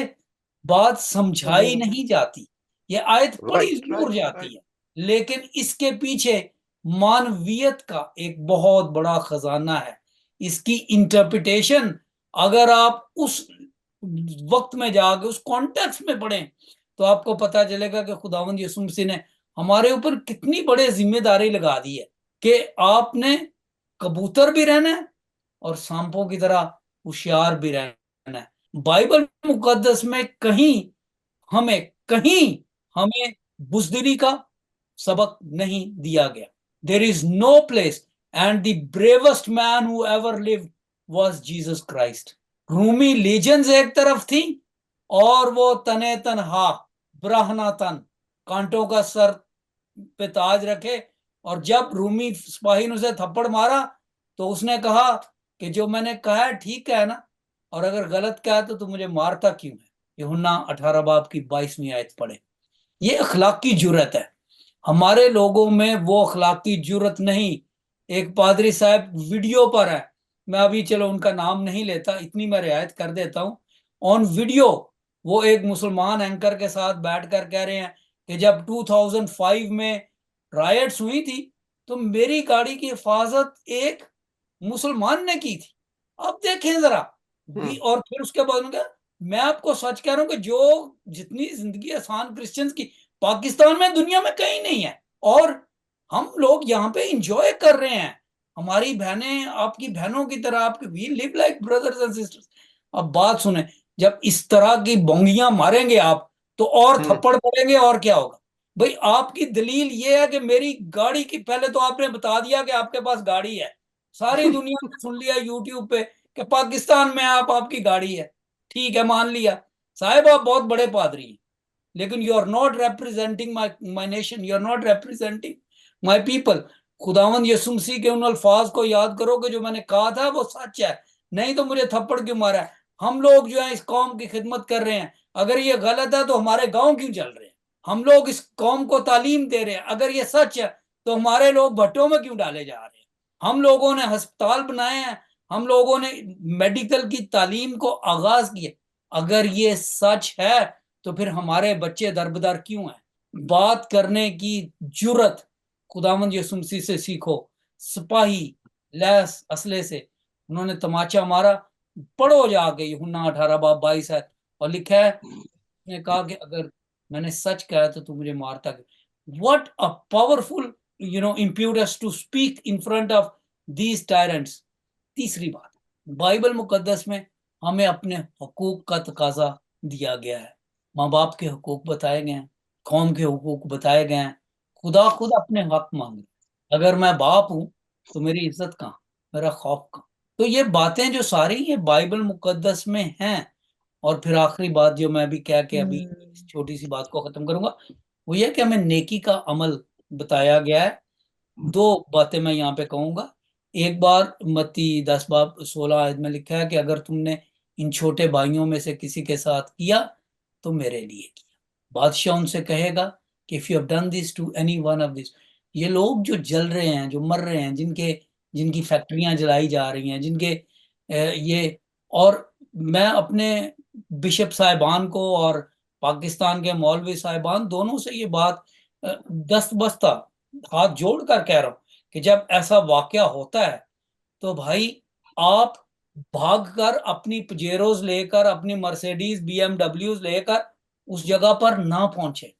बात समझाई नहीं जाती, ये आयत पढ़ी Right. जरूर Right. जाती Right. है, लेकिन इसके पीछे मानवियत का एक बहुत बड़ा खजाना है। इसकी इंटरप्रिटेशन अगर आप उस वक्त में जाके उस कॉन्टेक्स्ट में पढ़ें तो आपको पता चलेगा कि खुदावंद यीशु मसीह ने हमारे ऊपर कितनी बड़ी जिम्मेदारी लगा दी है कि आपने कबूतर भी रहना है और सांपों की तरह होशियार भी रहना है। बाइबल मुकद्दस में कहीं हमें बुजदिली का सबक नहीं दिया गया। There is no place, and the bravest man who ever lived was Jesus Christ. रूमी लीजेंस एक तरफ थी और वो तने तनहा ब्राह्मणा तन, कांटों का सर पे ताज रखे, और जब रूमी सिपाही ने उसे थप्पड़ मारा तो उसने कहा कि जो मैंने कहा है ठीक है ना, और अगर गलत कहा तो तू मुझे मारता क्यों है। यूहन्ना 18 बाब की 22वीं आयत पढ़े। ये अखलाकी जुर्रत है, हमारे लोगों में वो अखलाकी जुर्रत नहीं। एक पादरी साहब वीडियो पर है, मैं अभी चलो उनका नाम नहीं लेता, इतनी मैं रियायत कर देता हूँ। ऑन वीडियो वो एक मुसलमान एंकर के साथ बैठकर कह रहे हैं कि जब 2005 में रायट्स हुई थी तो मेरी गाड़ी की हिफाजत एक मुसलमान ने की थी। अब देखें जरा, और फिर उसके बाद उन्होंने कहा, मैं आपको सच कह रहा हूं कि जो जितनी जिंदगी आसान क्रिश्चियंस की पाकिस्तान में दुनिया में कहीं नहीं है, और हम लोग यहाँ पे इंजॉय कर रहे हैं। हमारी बहनें आपकी बहनों की तरह, आपके we live like brothers and sisters. अब बात सुने, जब इस तरह की बोंगियां मारेंगे आप तो और थप्पड़ पड़ेंगे, और क्या होगा भाई? आपकी दलील ये है कि मेरी गाड़ी की, पहले तो आपने बता दिया कि आपके पास गाड़ी है, सारी दुनिया ने सुन लिया यूट्यूब पे कि पाकिस्तान में आपकी गाड़ी है, ठीक है मान लिया। साहब आप बहुत बड़े पादरी हैं, लेकिन you are not representing my nation, you are not representing my people. खुदावंद यीशु मसीह के उन अल्फाज को याद करो कि जो मैंने कहा था वो सच है, नहीं तो मुझे थप्पड़ क्यों मारा है? हम लोग जो है इस कौम की खिदमत कर रहे हैं, अगर ये गलत है तो हमारे गांव क्यों चल रहे हैं? हम लोग इस कौम को तालीम दे रहे हैं, अगर ये सच है तो हमारे लोग भट्टों में क्यों डाले जा रहे हैं? हम लोगों ने अस्पताल बनाए हैं, हम लोगों ने मेडिकल की तालीम को आगाज किया, अगर ये सच है तो फिर हमारे बच्चे दरबदर क्यों हैं? बात करने की जुर्रत खुदावंद यीशु मसीह से सीखो। सिपाही लैस असले से उन्होंने तमाचा मारा। पढ़ो जाके यूहन्ना 18:22 है, और लिखा है, उसने कहा कि अगर मैंने सच कहा तो तू मुझे मारता क्यों? What a powerful impetus to speak in front of these tyrants. तीसरी बात, बाइबल मुकद्दस में हमें अपने हकूक का तकाजा दिया गया है। माँ बाप के हकूक बताए गए हैं, कौम के हकूक बताए गए हैं। खुदा खुद अपने हक मांग रहे। अगर मैं बाप हूं तो मेरी इज्जत कहाँ, मेरा खौफ कहाँ? तो ये बातें जो सारी ये बाइबल मुकद्दस में हैं। और फिर आखिरी बात जो मैं भी कह के अभी इस छोटी सी बात को खत्म करूंगा, वो ये कि हमें नेकी का अमल बताया गया है। दो बातें मैं यहाँ पे कहूंगा। एक बार मत्ती 10:16 में लिखा है कि अगर तुमने इन छोटे भाइयों में से किसी के साथ किया तो मेरे लिए किया। बादशाह उनसे कहेगा कि if you have done this to any one of this. ये लोग जो जल रहे हैं, जो मर रहे हैं, जिनकी फैक्ट्रियां जलाई जा रही हैं, जिनके ये, और मैं अपने बिशप साहिबान को और पाकिस्तान के मौलवी साहिबान दोनों से ये बात दस्त बस्ता हाथ जोड़ कर कह रहा हूं कि जब ऐसा वाकया होता है तो भाई आप भागकर अपनी पजेरोज लेकर, अपनी मर्सिडीज बीएमडब्ल्यूज लेकर उस जगह पर ना पहुंचे,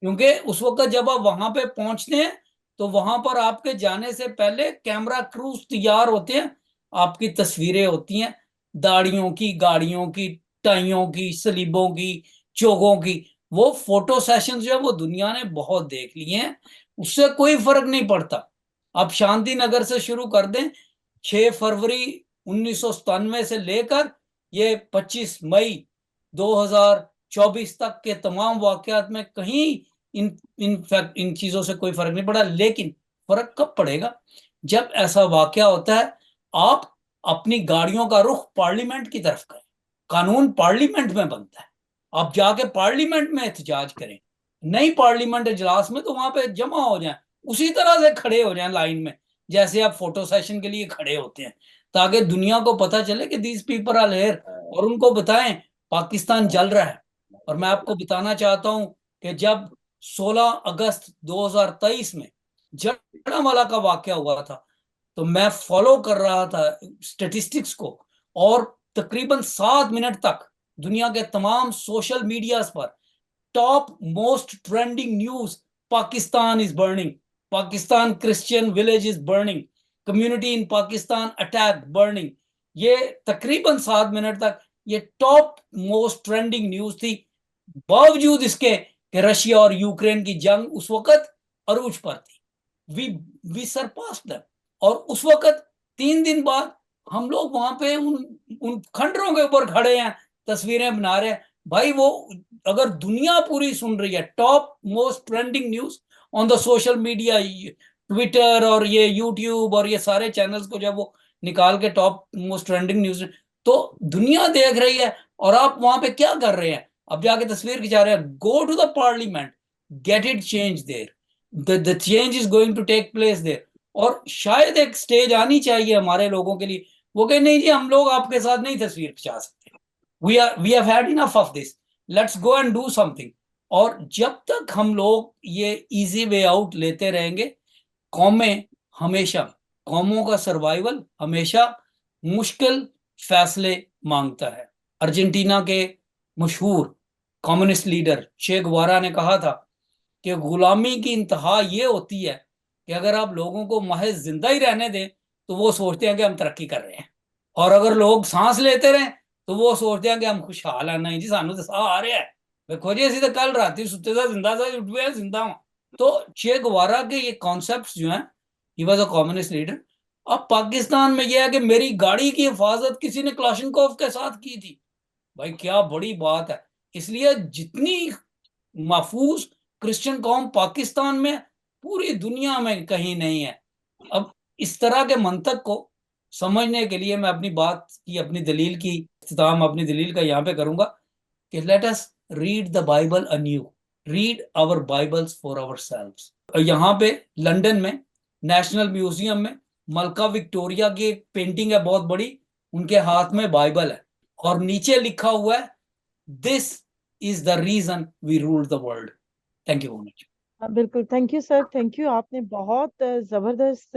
क्योंकि उस वक्त जब आप वहां पे पहुंचते हैं तो वहां पर आपके जाने से पहले कैमरा क्रूज तैयार होते हैं, आपकी तस्वीरें होती हैं, दाढ़ियों की, गाड़ियों की, टाइयों की, सलीबों की, चोगों की। वो फोटो सेशन जो है वो दुनिया ने बहुत देख लिए हैं, उससे कोई फर्क नहीं पड़ता। आप शांति नगर से शुरू कर दें, 6 फरवरी 1997 से लेकर ये 25 मई 2024 तक के तमाम वाकयात में कहीं इन चीजों से कोई फर्क नहीं पड़ा। लेकिन फर्क कब पड़ेगा? जब ऐसा वाकया होता है, आप अपनी गाड़ियों का रुख पार्लियामेंट की तरफ करें। कानून पार्लियामेंट में बनता है, आप जाके पार्लियामेंट में एहतजाज करें, नहीं पार्लियामेंट इजलास में तो वहां पे जमा हो जाए, उसी तरह से खड़े हो जाएं लाइन में जैसे आप फोटो सेशन के लिए खड़े होते हैं, ताकि दुनिया को पता चले कि दीज पीपल आर हियर, और उनको बताएं पाकिस्तान जल रहा है। और मैं आपको बताना चाहता हूं कि जब 16 अगस्त 2023 में जड़ावाला का वाकया हुआ था तो मैं फॉलो कर रहा था स्टेटिस्टिक्स को, और तकरीबन 7 मिनट तक दुनिया के तमाम सोशल मीडिया पर top most trending news, Pakistan is burning, Pakistan Christian village is burning, community in Pakistan attack burning. ये तकरीबन 7 मिनट तक ये टॉप मोस्ट ट्रेंडिंग न्यूज थी, बावजूद इसके कि रशिया और यूक्रेन की जंग उस वक्त अरूज पर थी। We surpassed them. और उस वक्त 3 दिन बाद हम लोग वहां पे उन खंडरों के ऊपर खड़े हैं, तस्वीरें बना रहे हैं। भाई वो अगर दुनिया पूरी सुन रही है, top most trending news on the social media, Twitter और ये यूट्यूब और ये सारे चैनल्स को जब वो निकाल के टॉप मोस्ट ट्रेंडिंग न्यूज, तो दुनिया देख रही है, और आप वहां पे क्या कर रहे हैं? अब जाके तस्वीर खिंचा रहे हैं। Go to the parliament, get it change there, the change is going to take place there. और शायद एक स्टेज आनी चाहिए हमारे लोगों के लिए, वो कहे नहीं जी हम लोग आपके साथ नहीं तस्वीर खिंचा सकते, we have had enough of this, let's go and do something। और जब तक हम लोग ये इजी वे आउट लेते रहेंगे, कौमों का सर्वाइवल हमेशा मुश्किल फैसले मांगता है। अर्जेंटीना के मशहूर कम्युनिस्ट लीडर चे गुवेरा ने कहा था कि गुलामी की इंतहा ये होती है कि अगर आप लोगों को महज जिंदा ही रहने दें तो वो सोचते हैं कि हम तरक्की कर रहे हैं, और अगर लोग सांस लेते रहें तो वो सोचते हैं कि हम खुशहाल है। नहीं जी, सानू तो साह आ रहा है, देखो जी असं तो कल रात सुते सा जिंदा सा उठ गया जिंदा हूं। तो चे गुवेरा के ये कॉन्सेप्ट जो हैं, he was a communist leader. अब पाकिस्तान में यह है कि मेरी गाड़ी की हिफाजत किसी ने क्लाशनकोव के साथ की थी, भाई क्या बड़ी बात है। इसलिए जितनी महफूज क्रिश्चियन कौम पाकिस्तान में पूरी दुनिया में कहीं नहीं है। अब इस तरह के मंतक को समझने के लिए मैं अपनी बात की, अपनी दलील की इख्तिताम अपनी दलील का यहाँ पे करूंगा कि let us read the Bible anew, read our Bibles for ourselves. यहाँ पे लंदन में नेशनल म्यूजियम में मलका विक्टोरिया की एक पेंटिंग है बहुत बड़ी, उनके हाथ में बाइबल है और नीचे लिखा हुआ है this is the reason we rule the world. Thank you very much. बिल्कुल, thank you sir, thank you. आपने बहुत ज़बरदस्त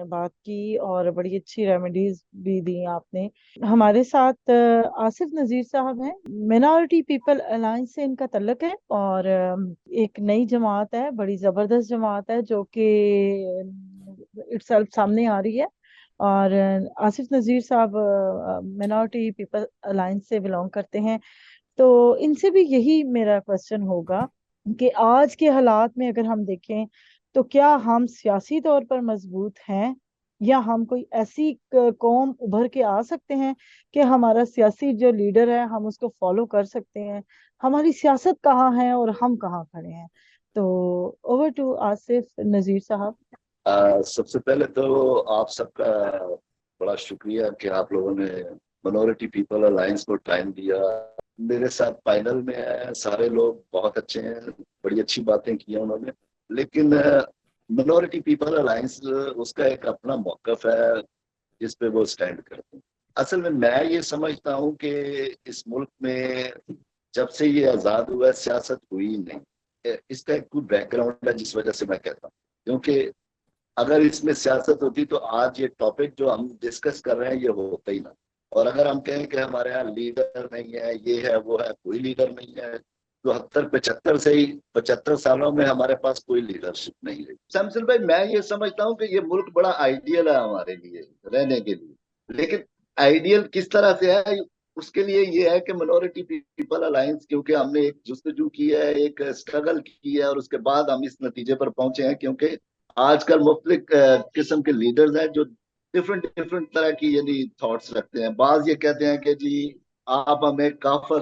बात की और बड़ी अच्छी रेमेडीज भी दी आपने। हमारे साथ आसिफ नज़ीर साहब हैं, मिनॉरिटी पीपल अलायंस से इनका तल्लक है और एक नई जमात है, बड़ी ज़बरदस्त जमात है जो कि इटसेल्फ सामने आ रही है। और आसिफ नज़ीर साहब मिनॉरिटी पीपल अलायंस से बिलोंग करते हैं। तो इनसे भी यही मेरा क्वेश्चन होगा कि आज के हालात में अगर हम देखें तो क्या हम सियासी तौर पर मजबूत हैं, या हम कोई ऐसी कौम उभर के आ सकते हैं कि हमारा सियासी जो लीडर है हम उसको फॉलो कर सकते हैं। हमारी सियासत कहाँ है और हम कहाँ खड़े हैं। तो ओवर टू आसिफ नज़ीर साहब। सबसे पहले तो आप सबका बड़ा शुक्रिया कि आप लोगों ने मिनॉरिटी पीपल अलायंस को टाइम दिया। मेरे साथ पैनल में है, सारे लोग बहुत अच्छे हैं, बड़ी अच्छी बातें की हैं उन्होंने, लेकिन मिनॉरिटी पीपल अलायंस उसका एक अपना मौकफ है जिस पे वो स्टैंड करते हैं। असल में मैं ये समझता हूँ कि इस मुल्क में जब से ये आज़ाद हुआ सियासत हुई नहीं। इसका एक कोई बैकग्राउंड है जिस वजह से मैं कहता हूँ, क्योंकि अगर इसमें सियासत होती तो आज ये टॉपिक जो हम डिस्कस कर रहे हैं ये होता ही ना। और अगर हम कहें कि हमारे यहाँ लीडर नहीं है, ये है वो है, कोई लीडर नहीं है, तो 75 सालों में हमारे पास कोई लीडरशिप नहीं है। शमसुल भाई, मैं ये समझता हूँ कि ये मुल्क बड़ा आइडियल है हमारे लिए रहने के लिए, लेकिन आइडियल किस तरह से है उसके लिए ये है कि मिनॉरिटी पीपल अलायंस, क्योंकि हमने एक जुस्तजू की है, एक स्ट्रगल की है और उसके बाद हम इस नतीजे पर पहुंचे हैं। क्योंकि आजकल मुख्तलिफ किस्म के लीडर्स हैं जो डिफरेंट डिफरेंट तरह की यानी थॉट्स रखते हैं। बाज ये कहते हैं कि जी आप हमें काफर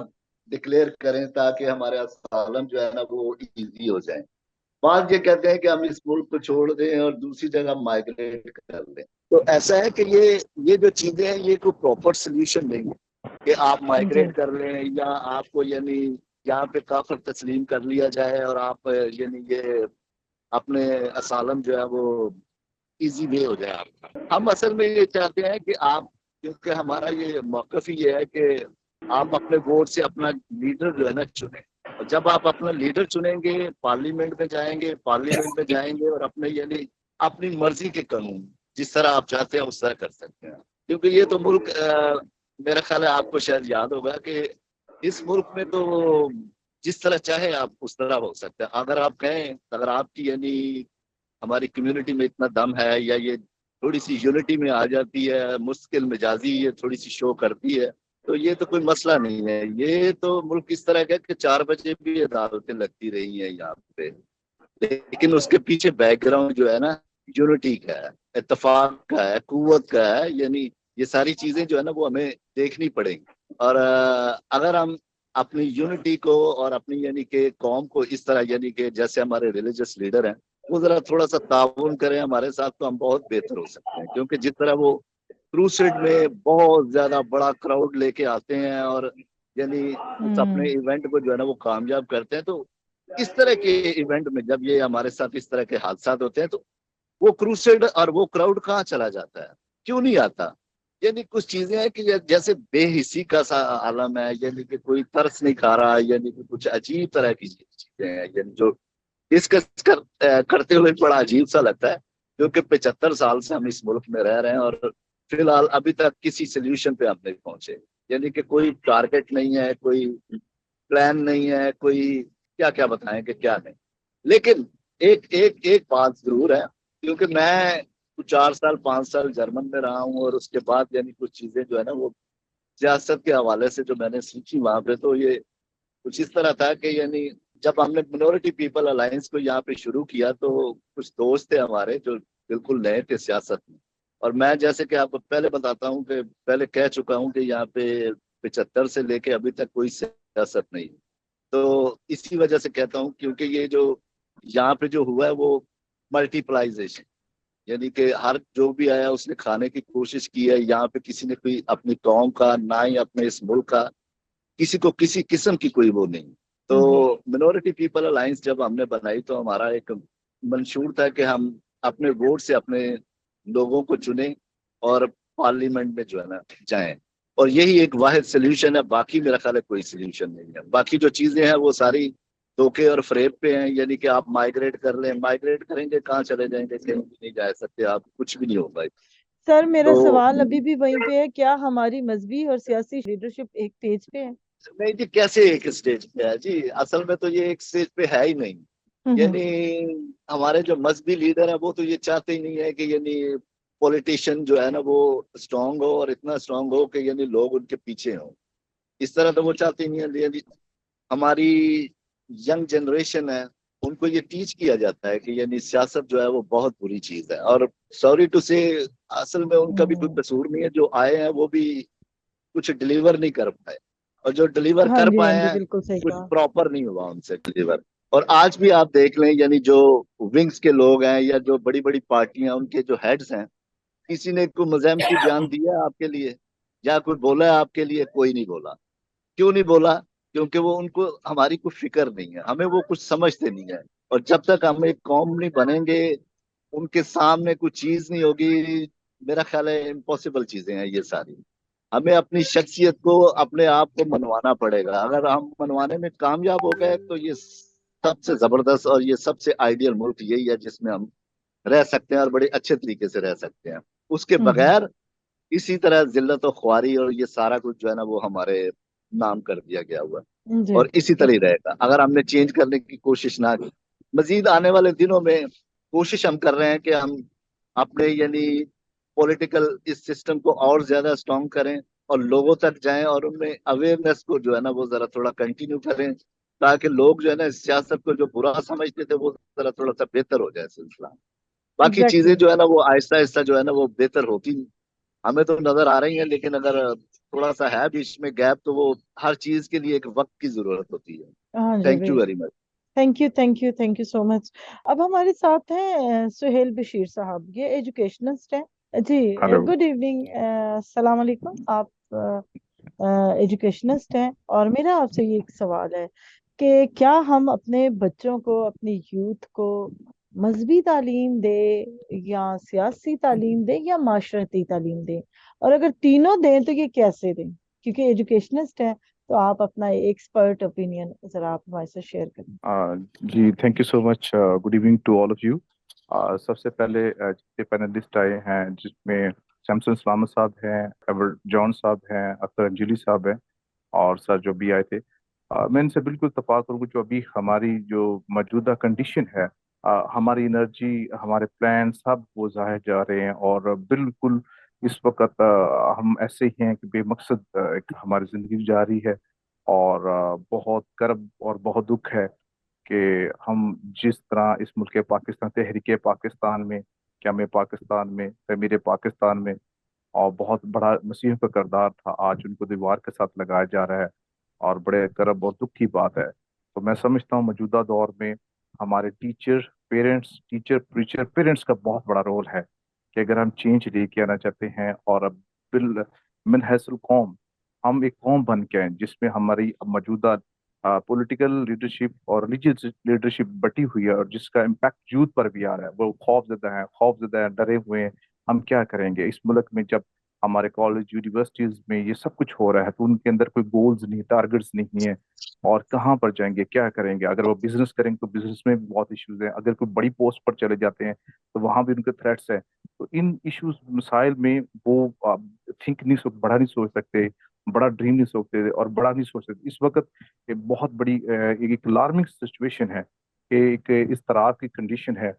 डिक्लेयर करें ताकि हमारे असालम जो है ना वो इजी हो जाए। बाज ये कहते हैं कि हम इस मुल्क को छोड़ दें और दूसरी जगह माइग्रेट कर लें। तो ऐसा है कि ये जो चीजें हैं ये कोई प्रॉपर सोल्यूशन नहीं है कि आप माइग्रेट कर लें या आपको यानी यहाँ पे काफर तस्लीम कर लिया जाए और आप यानी ये अपने असालम जो है वो इजी वे हो जाए आपका। हम असल में ये चाहते हैं कि आप, क्योंकि हमारा ये मौकफ ही ये है कि आप अपने वोट से अपना लीडर जो है ना चुने, और जब आप अपना लीडर चुनेंगे पार्लियामेंट में जाएंगे और अपने यानी अपनी मर्जी के कानून जिस तरह आप चाहते हैं उस तरह कर सकते हैं। क्योंकि ये तो मुल्क मेरा ख्याल है आपको शायद याद होगा कि इस मुल्क में तो जिस तरह चाहे आप उस तरह हो सकते हैं। अगर आप कहें, अगर आपकी यानी हमारी कम्युनिटी में इतना दम है या ये थोड़ी सी यूनिटी में आ जाती है, मुश्किल मिजाजी ये थोड़ी सी शो करती है, तो ये तो कोई मसला नहीं है। ये तो मुल्क इस तरह का कि 4 बजे भी अदालतें लगती रही हैं यहाँ पे, लेकिन उसके पीछे बैकग्राउंड जो है ना यूनिटी का है, इत्तेफाक का है, कुव्वत का है। यानी ये सारी चीजें जो है ना वो हमें देखनी पड़ेंगी। और अगर हम अपनी यूनिटी को और अपनी यानी कि कौम को इस तरह यानी कि जैसे हमारे रिलीजियस लीडर हैं वो जरा थोड़ा सा ताउन करें हमारे साथ तो हम बहुत बेहतर हो सकते हैं। क्योंकि जिस तरह वो क्रूसेड में बहुत ज्यादा बड़ा क्राउड लेके आते हैं और यानी उस अपने इवेंट को जो है ना वो कामयाब करते हैं, तो इस तरह के इवेंट में जब ये हमारे साथ इस तरह के हादसा होते हैं तो वो क्रूसेड और वो क्राउड कहाँ चला जाता है, क्यों नहीं आता? यानी कुछ चीजें हैं कि जैसे बेहिसी का सा आलम है, यानी कि कोई तरस नहीं खा रहा, यानी कि कुछ अजीब तरह की चीजें हैं, यानी जो डिस्कस करते हुए बड़ा अजीब सा लगता है, क्योंकि 75 साल से हम इस मुल्क में रह रहे हैं और फिलहाल अभी तक किसी सोल्यूशन पे हम नहीं पहुंचे। यानी कि कोई टारगेट नहीं है, कोई प्लान नहीं है, कोई क्या क्या बताएं कि क्या नहीं। लेकिन एक एक एक बात जरूर है, क्योंकि मैं कुछ 4 साल 5 साल जर्मन में रहा हूँ और उसके बाद यानी कुछ चीजें जो है ना वो सियासत के हवाले से जो मैंने सीखी वहां पे, तो ये कुछ इस तरह था कि यानी जब हमने मिनोरिटी पीपल अलायंस को यहाँ पे शुरू किया तो कुछ दोस्त थे हमारे जो बिल्कुल नए थे सियासत में। और मैं जैसे कि आपको पहले बताता हूँ कि पहले कह चुका हूँ कि यहाँ पे 75 से लेके अभी तक कोई सियासत नहीं। तो इसी वजह से कहता हूँ, क्योंकि ये जो यहाँ पे जो हुआ है वो मल्टीप्लाइजेशन, यानी कि हर जो भी आया उसने खाने की कोशिश की है। यहाँ पे किसी ने कोई अपनी कौम का, ना ही अपने इस मुल्क का किसी को किसी किस्म की कोई वो नहीं। तो मिनोरिटी पीपल अलायंस जब हमने बनाई तो हमारा एक मंशूर था कि हम अपने वोट से अपने लोगों को चुने और पार्लियामेंट में जो है ना जाएं। और यही एक वाहिद सोल्यूशन है, बाकी मेरा ख्याल है कोई सोल्यूशन नहीं है। बाकी जो चीजें हैं वो सारी धोखे और फ्रेब पे हैं, यानी कि आप माइग्रेट कर लें, माइग्रेट करेंगे कहाँ चले जाएंगे, कहीं भी नहीं जा सकते आप, कुछ भी नहीं होगा। सर मेरा तो सवाल अभी भी वहीं पे है, क्या हमारी मजहबी और सियासी लीडरशिप एक पेज पे है? नहीं जी, कैसे एक स्टेज पे है जी? असल में तो ये एक स्टेज पे है ही नहीं। हम्म। यानी हमारे जो मजहबी लीडर है वो तो ये चाहते ही नहीं है कि यानी पॉलिटिशियन जो है ना वो स्ट्रांग हो, और इतना स्ट्रांग हो कि यानी लोग उनके पीछे हों। इस तरह तो वो चाहते ही नहीं है। यानी हमारी यंग जनरेशन है, उनको ये टीच किया जाता है कि यानी सियासत जो है वो बहुत बुरी चीज है। और सॉरी टू से, असल में उनका भी कोई कसूर नहीं है, जो आए हैं वो भी कुछ डिलीवर नहीं कर पाए, और जो डिलीवर हाँ कर जी, हाँ पाए जी, हैं बिल्कुल सही कुछ कहा। प्रॉपर नहीं हुआ उनसे डिलीवर। और आज भी आप देख लें, यानी जो विंग्स के लोग हैं या जो बड़ी बड़ी पार्टियां उनके जो हेड्स हैं, किसी ने कोई मज़ामती बयान दिया है आपके लिए या कोई बोला है आपके लिए? कोई नहीं बोला। क्यों नहीं बोला? क्योंकि वो उनको हमारी कुछ फिक्र नहीं है, हमें वो कुछ समझते नहीं है। और जब तक हम एक कौम नहीं बनेंगे, उनके सामने कुछ चीज नहीं होगी, मेरा ख्याल है इम्पॉसिबल चीजें हैं ये सारी। हमें अपनी शख्सियत को, अपने आप को मनवाना पड़ेगा। अगर हम मनवाने में कामयाब हो गए तो ये सबसे जबरदस्त और ये सबसे आइडियल मुल्क यही है जिसमें हम रह सकते हैं और बड़े अच्छे तरीके से रह सकते हैं। उसके हम्म। बगैर इसी तरह जिल्लत और ख्वारी और ये सारा कुछ जो है ना वो हमारे नाम कर दिया गया हुआ है, जी। और इसी तरह ही रहेगा अगर हमने चेंज करने की कोशिश ना की। मजीद आने वाले दिनों में कोशिश हम कर रहे हैं कि हम अपने यानी पॉलिटिकल इस सिस्टम को और ज्यादा स्ट्रॉन्ग करें और लोगों तक जाएं, और उनमें अवेयरनेस को जो है ना वो जरा थोड़ा कंटिन्यू करें, ताकि लोग जो है ना इस सियासत को जो बुरा समझते थे वो जरा थोड़ा सा बेहतर हो जाए सिलसिला। बाकी चीजें एग्जैक्टली। जो है ना वो आहिस्ता आहिस्ता जो है ना वो बेहतर होती हमें तो नजर आ रही है। लेकिन अगर थोड़ा सा है बीच में गैप, तो वो हर चीज के लिए एक वक्त की जरूरत होती है। हाँ जी थैंक भाई। You very much. Thank you, thank you, thank you so much. अब हमारे साथ हैं सुहेल बशीर साहब, ये एजुकेशनिस्ट हैं जी। हेलो। गुड इवनिंग, सलाम अलैकुम। आप एजुकेशनिस्ट हैं और मेरा आपसे ये एक सवाल है कि क्या हम अपने बच्चों को, अपनी यूथ को मजहबी तालीम दें या सियासी तालीम दें या माशरती तालीम दें, और अगर तीनों दें तो ये कैसे दें? क्योंकि एजुकेशनिस्ट हैं, तो आप अपना एक्सपर्ट ओपिनियन जरा आप हमारे साथ शेयर करें। जी, thank you so much. Good evening to all of you. सबसे पहले जितने पैनलिस्ट आए हैं, जिसमें सैमसन सलामत साहब हैं, एवर जॉन साहब हैं, अख्तर अंजली साहब हैं, और सर जो भी आए थे, मैं इनसे बिल्कुल इत्तेफाक करूँगा। जो अभी हमारी जो मौजूदा कंडीशन है, हमारी एनर्जी, हमारे प्लान सब वो ज़ाहिर जा रहे हैं, और बिल्कुल इस वक्त हम ऐसे ही हैं कि बेमकसद एक हमारी ज़िंदगी गुजारी है। और बहुत गर्व और बहुत दुख है कि हम जिस तरह इस मुल्क पाकिस्तान, तहरीक पाकिस्तान में, क्या पाकिस्तान में, तमीर पाकिस्तान में, और बहुत बड़ा मसीह का किरदार था, आज उनको दीवार के साथ लगाया जा रहा है, और बड़े गर्व और दुख की बात है। तो मैं समझता हूँ मौजूदा दौर में हमारे टीचर प्रीचर पेरेंट्स का बहुत बड़ा रोल है कि अगर हम चेंज लेके आना चाहते हैं, और अब बिल मिन हैसल कौम, हम एक कौम बन के आए जिसमें हमारी मौजूदा पॉलिटिकल लीडरशिप और रिलीजियस लीडरशिप बटी हुई है, और जिसका इम्पैक्ट यूथ पर भी आ रहा है। वो खौफजदा है, डरे हुए हैं। हम क्या करेंगे इस मुल्क में जब हमारे कॉलेज यूनिवर्सिटीज में ये सब कुछ हो रहा है, तो उनके अंदर कोई गोल्स नहीं, टारगेट्स नहीं है, और कहाँ पर जाएंगे, क्या करेंगे। अगर वो बिजनेस करेंगे तो बिजनेस में भी बहुत इश्यूज हैं, अगर कोई बड़ी पोस्ट पर चले जाते हैं तो वहां भी उनके थ्रेट्स हैं। तो इन इश्यूज मसाइल में वो थिंक नहीं सोच बड़ा नहीं सोच सकते, बड़ा ड्रीम नहीं सोचते और बड़ा नहीं सोच सकते। इस वक्त एक बहुत बड़ी एक अलार्मिंग सिचुएशन है कि एक इस तरह की कंडीशन है।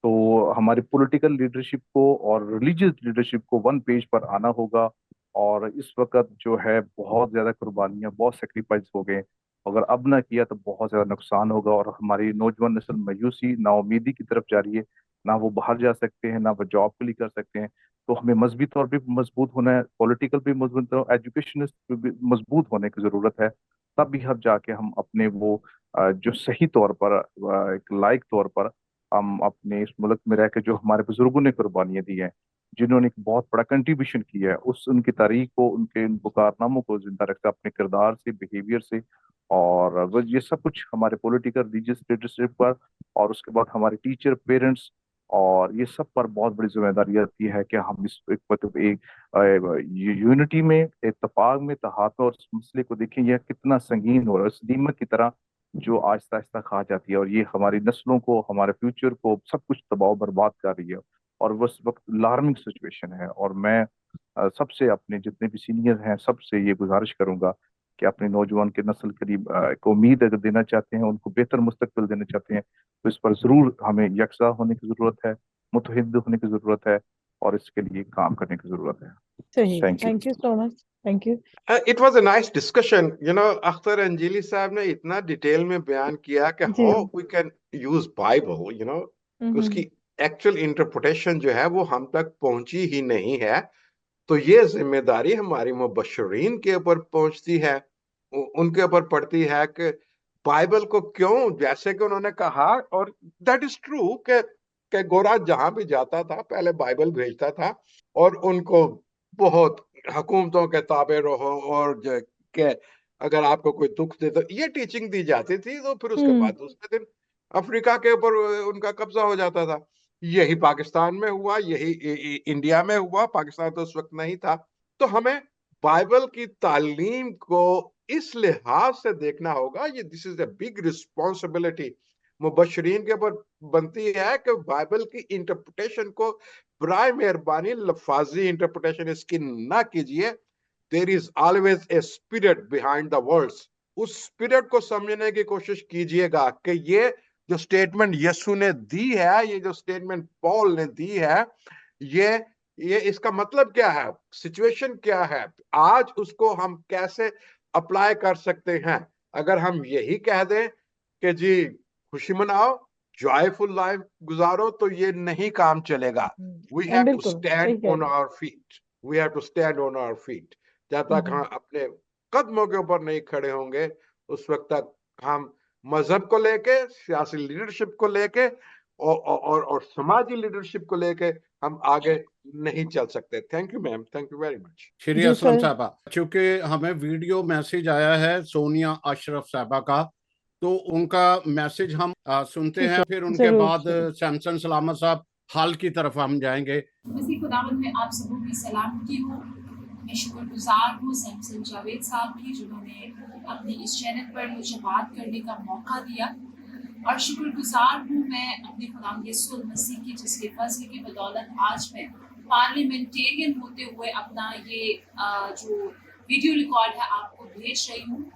तो हमारी पॉलिटिकल लीडरशिप को और रिलीजियस लीडरशिप को वन पेज पर आना होगा। और इस वक्त जो है बहुत ज्यादा कुर्बानियां, बहुत सेक्रीफाइस हो गए। अगर अब ना किया तो बहुत ज्यादा नुकसान होगा, और हमारी नौजवान नस्ल मायूसी, नाउमीदी की तरफ जा रही है। ना वो बाहर जा सकते हैं, ना वो जॉब के लिए कर सकते हैं। तो हमें मजहबी तौर पे मजबूत होना है, पॉलिटिकल भी मजबूत होना, एजुकेशन भी मजबूत होने की जरूरत है। तब भी हम जाके हम अपने वो जो सही तौर पर एक लायक तौर पर हम अपने इस मुल्क में रह के जो हमारे बुजुर्गों ने कुर्बानियां दी हैं, जिन्होंने एक बहुत बड़ा कंट्रीब्यूशन किया है, उस उनकी तारीख को, उनके उन कारनामों को जिंदा रखते अपने किरदार से, बिहेवियर से। और ये सब कुछ हमारे पॉलिटिकल रिलीजियस लीडरशिप पर, और उसके बाद हमारे टीचर, पेरेंट्स, और ये सब पर बहुत बड़ी जिम्मेदारी आती है कि हम इस एक मतलब एक यूनिटी में, इत्तेफाक में, तहात और इस मसले को देखें। यह कितना संगीन हो रहा है, इस दीमक की तरह जो आहिस्ता आहिस्ता खा जाती है, और ये हमारी नस्लों को, हमारे फ्यूचर को सब कुछ तबाह बर्बाद कर रही है। और वो इस वक्त अलार्मिंग सिचुएशन है। और मैं सबसे, अपने जितने भी सीनियर हैं सबसे ये गुजारिश करूंगा कि अपने नौजवान के नस्ल के लिए एक उम्मीद अगर देना चाहते हैं, उनको बेहतर मुस्तकबिल देना चाहते हैं, तो इस पर जरूर हमें यकसा होने की जरूरत है, मुतहिद होने की जरूरत है, और इसके लिए काम करने की जरूरत है। सही, thank you. Thank you so much, thank you. It was a nice discussion. Akhtar Anjali साहब ने इतना डिटेल में बयान किया कि जी। How we can use Bible, उसकी एक्चुअल इंटरप्रिटेशन जो है वो हम तक पहुंची ही नहीं है। तो ये जिम्मेदारी हमारी मुबशरीन के ऊपर पहुंचती है, उनके ऊपर पड़ती है कि बाइबल को क्यों, जैसे कि उन्होंने कहा, और दैट इज ट्रू कि गोरा जहां भी जाता था पहले बाइबल भेजता था, और उनको बहुत हुकूमतों के ताबे रहो, और के अगर आपको कोई दुख दे तो ये टीचिंग दी जाती थी। तो फिर उसके बाद दूसरे दिन अफ्रीका के ऊपर उनका कब्जा हो जाता था। यही पाकिस्तान में हुआ, यही इंडिया में हुआ, पाकिस्तान तो उस वक्त नहीं था। तो हमें बाइबल की तालीम को इस लिहाज से देखना होगा, ये this is a big responsibility मुबशरीन के ऊपर बनती है कि बाइबल की इंटरप्रिटेशन को बराए मेहरबानी लफाजी इंटरप्रिटेशन इसकी ना कीजिए। There is always a spirit behind the words. उस स्पिरिट को समझने की कोशिश कीजिएगा कि ये जो स्टेटमेंट यीशु ने दी है, ये जो स्टेटमेंट पॉल ने दी है, ये इसका मतलब क्या है, सिचुएशन क्या है, आज उसको हम कैसे अप्लाई कर सकते हैं। अगर हम यही कह दें कि जी खुशी मनाओ, जॉयफुल लाइफ गुजारो, तो ये नहीं काम चलेगा। वी हैव टू बिल्कुल स्टैंड सही कह ऑन रहे our feet, we have to stand on our feet. जब तक हम अपने कदमों के ऊपर नहीं खड़े होंगे, उस वक्त तक हम मजहब को लेके, सियासी लीडरशिप को लेके, और समाजी लीडरशिप को लेके हम आगे नहीं चल सकते। Thank you ma'am, thank you very much. Shri ji Aslam sir. साहबा, चूंकि हमें वीडियो मैसेज आया है सोनिया अशरफ साहबा का, तो उनका मैसेज हम सुनते ठीक हैं, है, फिर उनके जरूर बाद जरूर। सैमसन सलामत साहब हाल की तरफ हम जाएंगे। मसीह खुदावंद में आप सबों की सलामती हो। मैं शुक्रगुजार हूँ सैमसन जावेद साहब की, जिन्होंने अपने इस चैनल पर मुझे बात करने का मौका दिया, और शुक्रगुजार हूँ मैं अपने खुदावंद यीशु मसीह की, जिसके फजल की बदौलत आज मैं पार्लियामेंटेरियन होते हुए अपना ये जो वीडियो रिकॉर्ड है आपको भेज रही हूँ।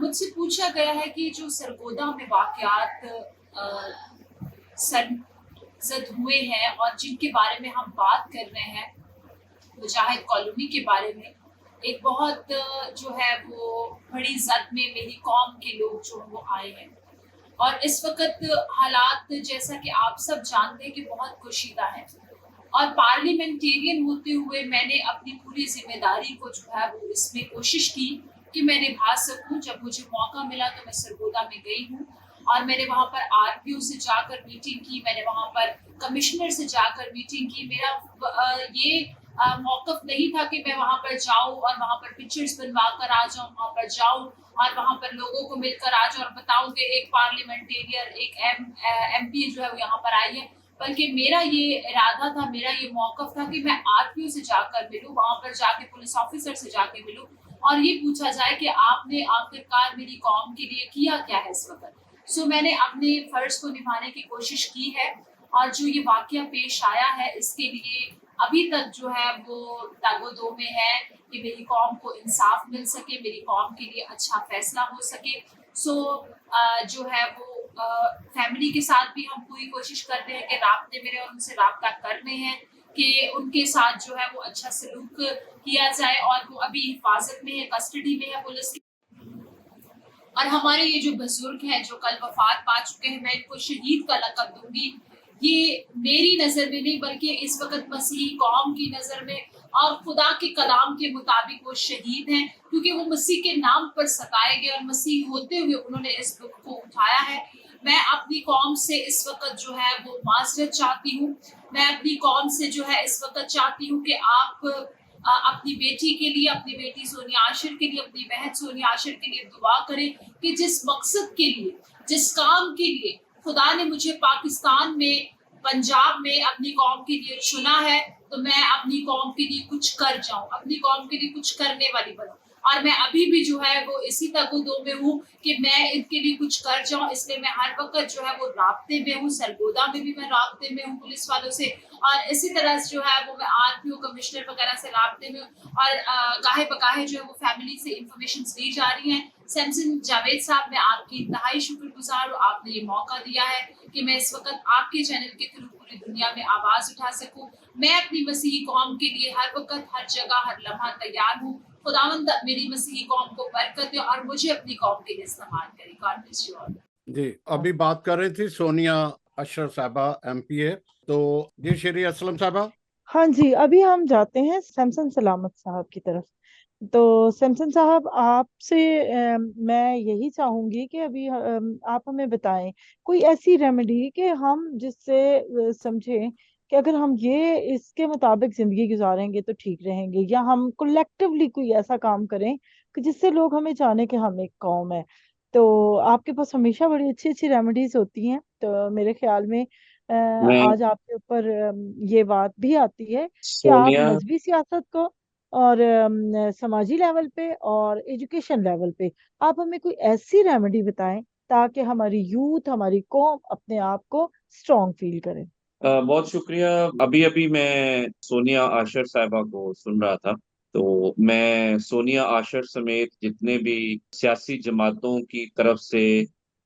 मुझसे पूछा गया है कि जो सरगोदा में वाकयात सरजद हुए हैं और जिनके बारे में हम बात कर रहे हैं, मुजाहिद कॉलोनी के बारे में, एक बहुत जो है वो बड़ी जद में मेरी कौम के लोग जो वो आए हैं, और इस वक्त हालात जैसा कि आप सब जानते हैं कि बहुत कुशीदा है, और पार्लियामेंटेरियन होते हुए मैंने अपनी पूरी जिम्मेदारी को जो है वो इसमें कोशिश की कि मैं निभा सकूं। जब मुझे मौका मिला तो मैं सरगोदा में गई हूँ, और मैंने वहाँ पर आरपीओ से जाकर मीटिंग की, मैंने वहाँ पर कमिश्नर से जाकर मीटिंग की। मेरा ये मौकफ नहीं था कि मैं वहाँ पर जाऊँ और वहाँ पर पिक्चर्स बनवा कर आ जाऊँ, वहाँ पर जाऊँ और वहाँ पर लोगों को मिलकर आ जाऊँ और बताऊँ कि एक पार्लियामेंटेरियन, एक एमपी जो है वो यहाँ पर आई है, बल्कि मेरा ये इरादा था, मेरा ये मौक़िफ़ था कि मैं आरटीओ से जाकर मिलूँ, वहाँ पर जाके पुलिस ऑफिसर से जाके मिलूँ और ये पूछा जाए कि आपने आखिरकार मेरी कौम के लिए किया क्या है इस वक़्त। सो मैंने अपने फ़र्ज़ को निभाने की कोशिश की है और जो ये वाक़या पेश आया है इसके लिए अभी तक जो है वो दागो-दो में है कि मेरी कौम को इंसाफ़ मिल सके, मेरी कौम के लिए अच्छा फ़ैसला हो सके। सो जो है वो फैमिली के साथ भी हम पूरी कोशिश करते हैं कि राब्ते में रहें और उनसे राब्ता कर रहे हैं कि उनके साथ जो है वो अच्छा सलूक किया जाए और वो अभी हिफाजत में है, कस्टडी में है पुलिस की। और हमारे ये जो बुजुर्ग हैं जो कल वफात पा चुके हैं, मैं इनको शहीद का लक़ब दूंगी। ये मेरी नज़र में नहीं बल्कि इस वक्त मसीही कौम की नज़र में और खुदा के कलाम के मुताबिक वो शहीद हैं, क्योंकि वो मसीह के नाम पर सताए गए और मसीह होते हुए उन्होंने इस दुख को उठाया है। मैं अपनी कौम से इस वक्त जो है वो माज़रत चाहती हूँ। मैं अपनी कौम से जो है इस वक्त चाहती हूँ कि आप अपनी बेटी के लिए, अपनी बेटी सोनिया आशिर के लिए, अपनी बहन सोनिया आशिर के लिए दुआ करें कि जिस मकसद के लिए, जिस काम के लिए खुदा ने मुझे पाकिस्तान में, पंजाब में अपनी कौम के लिए चुना है, तो मैं अपनी कौम के लिए कुछ कर जाऊं, अपनी कौम के लिए कुछ करने वाली बनूं। और मैं अभी भी जो है वो इसी तगो-दो में हूँ कि मैं इनके लिए कुछ कर जाऊं, इसलिए मैं हर वक्त जो है वो राब्ते में हूँ। सरगोदा में भी मैं राब्ते में हूँ पुलिस वालों से और इसी तरह से जो है वो मैं आरटीओ कमिश्नर वगैरह से राब्ते में हूँ और गाहे बगाहे जो है वो फैमिली से इंफॉर्मेशन ली जा रही हैं। सैमसन जावेद साहब, मैं आपकी इंतहाई शुक्रगुजार हूँ, आपने ये मौका दिया है कि मैं इस वक्त आपके चैनल के थ्रू पूरी दुनिया में आवाज़ उठा सकूँ। मैं अपनी मसीही कौम के लिए हर वक्त, हर जगह, हर लम्हा तैयार हूँ। खुदावंद मेरी मसीही कौम को बरकत दे और मुझे अपनी कौम के लिए इस्तेमाल करे। God bless you all. जी, अभी बात कर रही थी सोनिया अशरफ साहबा एमपीए। तो जी श्री असलम साहबा। हाँ जी, अभी हम जाते हैं सैमसन सलामत साहब की तरफ। तो सैमसन साहब, आपसे मैं यही चाहूंगी कि अभी आप हमें बताएं कोई ऐसी रेमेडी कि हम जिससे समझें कि अगर हम ये इसके मुताबिक जिंदगी गुजारेंगे तो ठीक रहेंगे, या हम कलेक्टिवली कोई ऐसा काम करें कि जिससे लोग हमें जाने कि हम एक कौम है। तो आपके पास हमेशा बड़ी अच्छी अच्छी रेमेडीज होती हैं, तो मेरे ख्याल में मैं आज आपके ऊपर ये बात भी आती है कि आप सोनिया मजहबी सियासत को और समाजी लेवल पे और एजुकेशन लेवल पे आप हमें कोई ऐसी रेमेडी बताएं ताकि हमारी यूथ, हमारी कौम अपने आप को स्ट्रॉन्ग फील करे। बहुत शुक्रिया। अभी अभी मैं सोनिया आशर साहिबा को सुन रहा था, तो मैं सोनिया आशर समेत जितने भी सियासी जमातों की तरफ से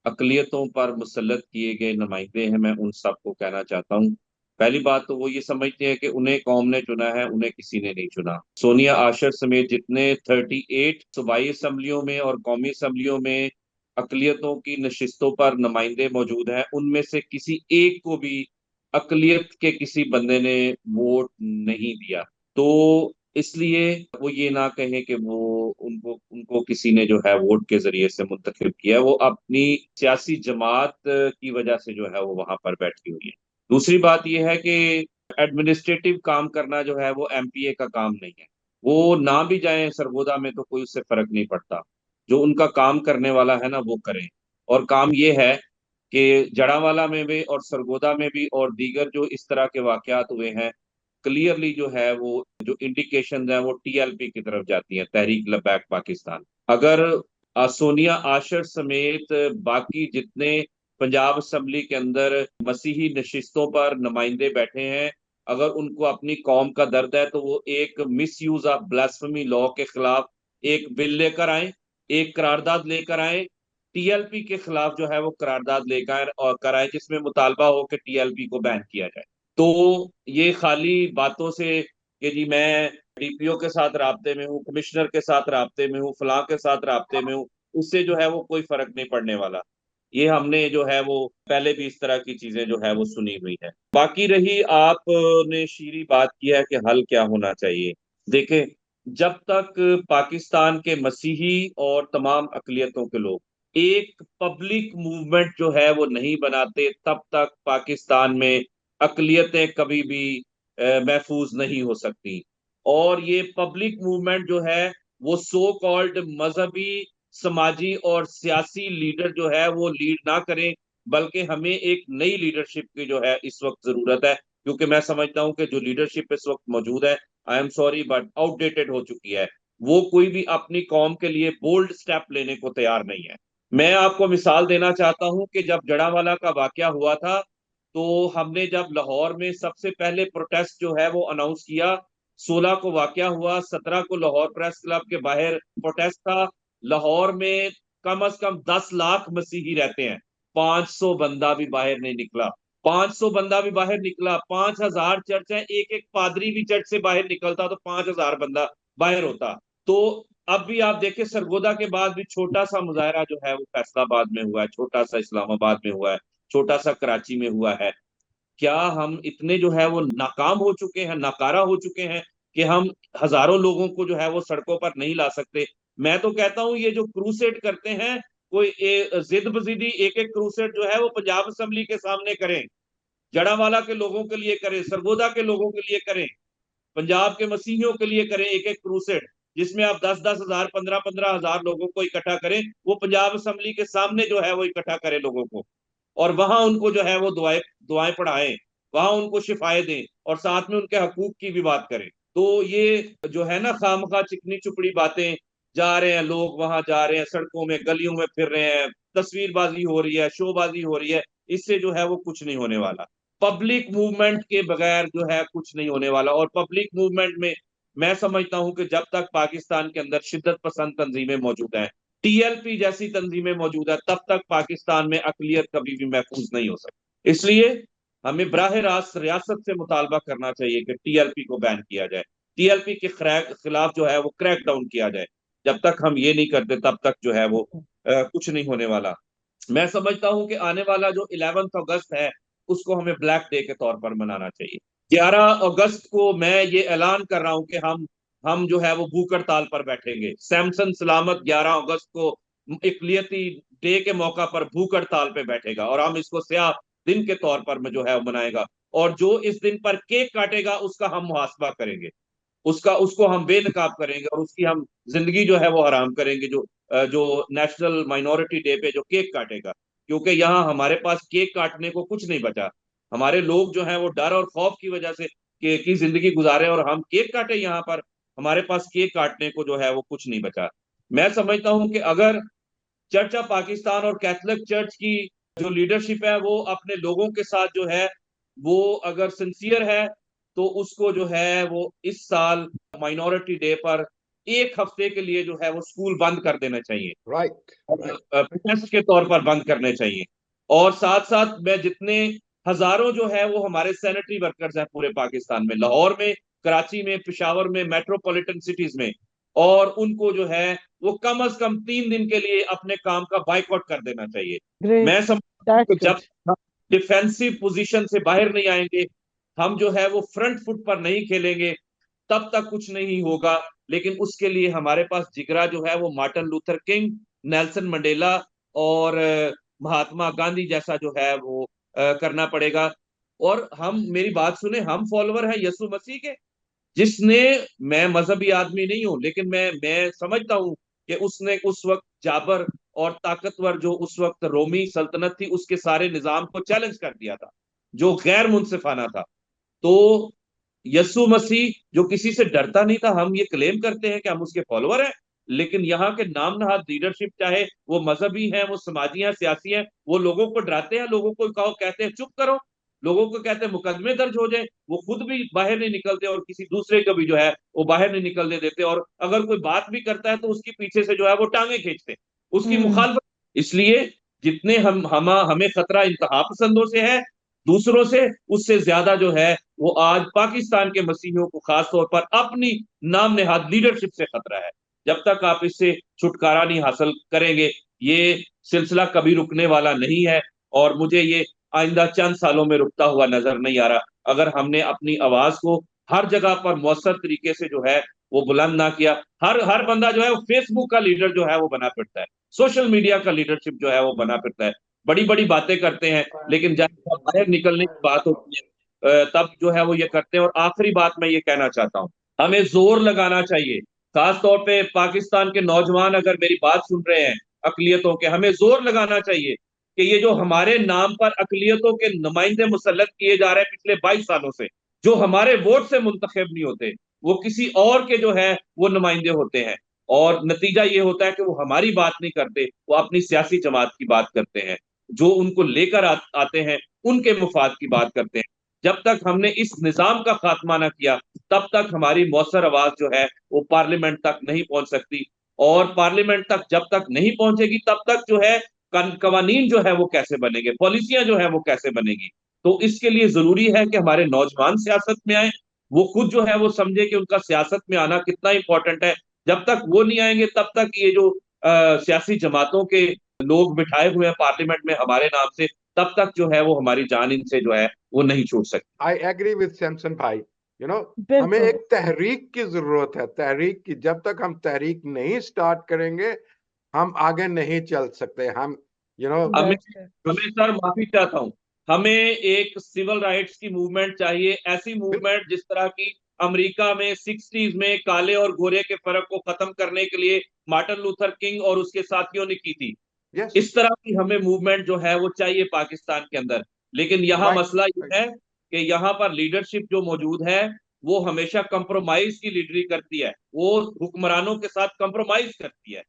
अकलियतों पर मुसल्लत किए गए नुमाइंदे हैं, मैं उन सबको कहना चाहता हूँ। पहली बात तो वो ये समझते हैं कि उन्हें कौम ने चुना है, उन्हें किसी ने नहीं चुना। सोनिया आशर समेत जितने 38 सूबाई असम्बलियों में और कौमी असम्बलियों में अकलियतों की नशिस्तों पर नुमाइंदे मौजूद हैं, उनमें से किसी एक को भी अकलियत के किसी बंदे ने वोट नहीं दिया। तो इसलिए वो ये ना कहें कि वो उनको उनको किसी ने जो है वोट के जरिए से मुंतखब किया, वो अपनी सियासी जमात की वजह से जो है वो वहां पर बैठी हुई है। दूसरी बात यह है कि एडमिनिस्ट्रेटिव काम करना जो है वो एमपीए का काम नहीं है। वो ना भी जाए सरगोदा में तो कोई उससे फर्क नहीं पड़ता। जो उनका काम करने वाला है ना वो करें। और काम ये है कि जड़ावाला में भी और सरगोदा में भी और दीगर जो इस तरह के वाकयात हुए हैं, क्लियरली जो है वो जो इंडिकेशन है वो टीएलपी की तरफ जाती है, तहरीक लबैक पाकिस्तान। अगर सोनिया आशर समेत बाकी जितने पंजाब असम्बली के अंदर मसीही नशिस्तों पर नुमाइंदे बैठे हैं, अगर उनको अपनी कौम का दर्द है तो वो एक miss use of blasphemy law के खिलाफ एक बिल लेकर आए, एक करारदाद लेकर आए, टीएलपी के खिलाफ जो है वो करारदाद लेकर और कराए जिसमें मुतालबा हो कि टीएलपी को बैन किया जाए। तो ये खाली बातों से कि जी मैं डीपीओ के साथ राब्ते में हूँ, कमिश्नर के साथ राब्ते में हूँ, फलां के साथ राब्ते में हूँ, उससे जो है वो कोई फर्क नहीं पड़ने वाला। ये हमने जो है वो पहले भी इस तरह की चीजें जो है वो सुनी हुई है। बाकी रही आपने शीरी बात की है कि हल क्या होना चाहिए। देखें, जब तक पाकिस्तान के मसीही और तमाम अकलियतों के लोग एक पब्लिक मूवमेंट जो है वो नहीं बनाते, तब तक पाकिस्तान में अकलियतें कभी भी महफूज नहीं हो सकती। और ये पब्लिक मूवमेंट जो है वो सो कॉल्ड मजहबी, समाजी और सियासी लीडर जो है वो लीड ना करें, बल्कि हमें एक नई लीडरशिप की जो है इस वक्त जरूरत है, क्योंकि मैं समझता हूं कि जो लीडरशिप इस वक्त मौजूद है, I am sorry but outdated हो चुकी है। वो कोई भी अपनी कौम के लिए बोल्ड स्टेप लेने को तैयार नहीं है। मैं आपको मिसाल देना चाहता हूं कि जब जड़ावाला का वाकया हुआ था, तो हमने जब लाहौर में सबसे पहले प्रोटेस्ट जो है वो अनाउंस किया, 16 को वाकया हुआ, 17 को लाहौर प्रेस क्लब के बाहर प्रोटेस्ट था। लाहौर में कम से कम 10 लाख मसीही रहते हैं, 500 बंदा भी बाहर नहीं निकला। 500 बंदा भी बाहर निकला, 5000 चर्च है, एक एक पादरी भी चर्च से बाहर निकलता तो 5000 बंदा बाहर होता। तो अब भी आप देखें, सरगोदा के बाद भी छोटा सा मुजाहरा जो है वो फैसलाबाद में हुआ है, छोटा सा इस्लामाबाद में हुआ है, छोटा सा कराची में हुआ है। क्या हम इतने जो है वो नाकाम हो चुके हैं, नाकारा हो चुके हैं कि हम हजारों लोगों को जो है वो सड़कों पर नहीं ला सकते? मैं तो कहता हूं ये जो क्रूसेड करते हैं, कोई जिद बजीदी एक एक क्रूसेड जो है वो पंजाब असेंबली के सामने करें, जड़ावाला के लोगों के लिए करें, सरगोदा के लोगों के लिए करें, पंजाब के मसीहियों के लिए करें एक एक क्रूसेड, जिसमें आप 10-10 हजार, 15-15 हजार लोगों को इकट्ठा करें। वो पंजाब असेंबली के सामने जो है वो इकट्ठा करें लोगों को, और वहां उनको जो है वो दुआएं दुआएं पढ़ाएं, वहां उनको शिफाएं दें, और साथ में उनके हकूक की भी बात करें। तो ये जो है ना खामखा चिकनी चुपड़ी बातें, जा रहे हैं लोग, वहां जा रहे हैं, सड़कों में गलियों में फिर रहे हैं, तस्वीरबाजी हो रही है, शोबाजी हो रही है, इससे जो है वो कुछ नहीं होने वाला। पब्लिक मूवमेंट के बगैर जो है कुछ नहीं होने वाला। और पब्लिक मूवमेंट में मैं समझता हूं कि जब तक पाकिस्तान के अंदर शिद्दत पसंद तंजीमें मौजूद हैं, टीएलपी जैसी तंजीमें मौजूद है, तब तक पाकिस्तान में अकलियत कभी भी महफूज नहीं हो सकती। इसलिए हमें बराह रास्त रियासत से मुतालबा करना चाहिए कि टीएलपी को बैन किया जाए, टीएलपी के खिलाफ जो है वो क्रैक डाउन किया जाए। जब तक हम ये नहीं करते तब तक जो है वो कुछ नहीं होने वाला। मैं समझता हूं कि आने वाला जो 11 अगस्त है उसको हमें ब्लैक डे के तौर पर मनाना चाहिए। 11 अगस्त को मैं ये ऐलान कर रहा हूं कि हम जो है वो भूख हड़ताल पर बैठेंगे। सैमसन सलामत 11 अगस्त को इकलियती डे के मौका पर भूख हड़ताल पे बैठेगा, और हम इसको स्याह दिन के तौर पर जो है मनाएगा। और जो इस दिन पर केक काटेगा उसका हम मुहासबा करेंगे, उसको हम बेनकाब करेंगे, और उसकी हम जिंदगी जो है वो हराम करेंगे, जो नेशनल माइनॉरिटी डे पे जो केक काटेगा। क्योंकि यहाँ हमारे पास केक काटने को कुछ नहीं बचा। हमारे लोग जो हैं वो डर और खौफ की वजह से की जिंदगी गुजारे, और हम केक काटे यहाँ पर, हमारे पास केक काटने को जो है वो कुछ नहीं बचा। मैं समझता हूं कि अगर चर्च ऑफ पाकिस्तान और कैथोलिक चर्च की जो लीडरशिप है वो अपने लोगों के साथ जो है वो अगर सिंसियर है, तो उसको जो है वो इस साल माइनॉरिटी डे पर एक हफ्ते के लिए जो है वो स्कूल बंद कर देना चाहिए, प्रोटेस्ट के तौर पर बंद करने चाहिए। और साथ साथ मैं जितने हजारों जो है वो हमारे सैनिटरी वर्कर्स हैं पूरे पाकिस्तान में, लाहौर में, कराची में, पेशावर में, मेट्रोपॉलिटन सिटीज में, और उनको जो है वो कम से कम 3 दिन के लिए अपने काम का बाइकआउट कर देना चाहिए। मैं समझता हूं कि जब डिफेंसिव पोजीशन से बाहर नहीं आएंगे, हम जो है वो फ्रंट फुट पर नहीं खेलेंगे, तब तक कुछ नहीं होगा। लेकिन उसके लिए हमारे पास जिगरा जो है वो Martin Luther king, Nelson Mandela और महात्मा गांधी जैसा जो है वो करना पड़ेगा। और हम, मेरी बात सुने, हम फॉलोवर हैं यीशु मसीह के, जिसने, मैं मजहबी आदमी नहीं हूं, लेकिन मैं समझता हूं कि उसने उस वक्त जाबर और ताकतवर जो उस वक्त रोमी सल्तनत थी उसके सारे निजाम को चैलेंज कर दिया था, जो गैर मुनसिफाना था। तो यीशु मसीह जो किसी से डरता नहीं था, हम ये क्लेम करते हैं कि हम उसके फॉलोअर हैं, लेकिन यहाँ के नाम नहाद लीडरशिप, चाहे वो मजहबी हैं, वो समाजी हैं, सियासी हैं, वो लोगों को डराते हैं, लोगों को कहते हैं चुप करो, लोगों को कहते हैं मुकदमे दर्ज हो जाए, वो खुद भी बाहर नहीं निकलते और किसी दूसरे को भी जो है वो बाहर नहीं निकलने देते, और अगर कोई बात भी करता है तो उसके पीछे से जो है वो टांगे खींचते, उसकी मुखालफत। इसलिए जितने हमें खतरा इंतहा पसंदों से है, दूसरों से, उससे ज्यादा जो है वो आज पाकिस्तान के मसीहियों को खासतौर पर अपनी नाम नेहाद लीडरशिप से खतरा है। जब तक आप इससे छुटकारा नहीं हासिल करेंगे, ये सिलसिला कभी रुकने वाला नहीं है, और मुझे ये आइंदा चंद सालों में रुकता हुआ नजर नहीं आ रहा। अगर हमने अपनी आवाज को हर जगह पर मौसर तरीके से जो है वो बुलंद ना किया, हर बंदा जो है वो फेसबुक का लीडर जो है वो बना फिरता है, सोशल मीडिया का लीडरशिप जो है वो बना फिरता है, बड़ी बड़ी बातें करते हैं, लेकिन जब बाहर निकलने की बात होती है तब जो है वो ये करते हैं। और आखिरी बात मैं ये कहना चाहता हूँ, हमें जोर लगाना चाहिए, खास तौर पे पाकिस्तान के नौजवान अगर मेरी बात सुन रहे हैं अकलियतों के, हमें जोर लगाना चाहिए कि ये जो हमारे नाम पर अकलियतों के नुमाइंदे मुसल्लत किए जा रहे हैं पिछले 22 सालों से, जो हमारे वोट से मुंतखब नहीं होते, वो किसी और के जो है वो नुमाइंदे होते हैं, और नतीजा ये होता है कि वो हमारी बात नहीं करते, वो अपनी सियासी जमात की बात करते हैं, जो उनको लेकर आते हैं उनके मुफाद की बात करते हैं। जब तक हमने इस निजाम का खात्मा ना किया, तब तक हमारी मौसर आवाज जो है वो पार्लियामेंट तक नहीं पहुंच सकती, और पार्लियामेंट तक जब तक नहीं पहुंचेगी तब तक जो है कवानीन जो है वो कैसे बनेंगे, पॉलिसियां जो है वो कैसे बनेगी। तो इसके लिए जरूरी है कि हमारे नौजवान सियासत में आए, वो खुद जो है वो समझे कि उनका सियासत में आना कितना इंपॉर्टेंट है। जब तक वो नहीं आएंगे तब तक ये जो सियासी जमातों के लोग बिठाए हुए हैं पार्लियामेंट में हमारे नाम से, तब तक जो है वो हमारी जान इनसे जो है वो नहीं छूट सकती। आई एग्री विद सैमसन भाई, हमें बिल्कुल एक तहरीक की जरूरत है, तहरीक की। जब तक हम तहरीक नहीं स्टार्ट करेंगे हम आगे नहीं चल सकते। हम हमें दैट्स इट। हमें सर माफी चाहता हूँ, हमें एक सिविल राइट्स की मूवमेंट चाहिए, ऐसी मूवमेंट जिस तरह की अमेरिका में 60s में काले और गोरे के फर्क को खत्म करने के लिए मार्टिन लूथर किंग और उसके साथियों ने की थी। यस इस तरह की हमें मूवमेंट जो है वो चाहिए पाकिस्तान के अंदर। लेकिन यहाँ राइट मसला ये है कि यहाँ पर लीडरशिप जो मौजूद है वो हमेशा कंप्रोमाइज की लीडरी करती है, वो हुक्मरानों के साथ कंप्रोमाइज करती है,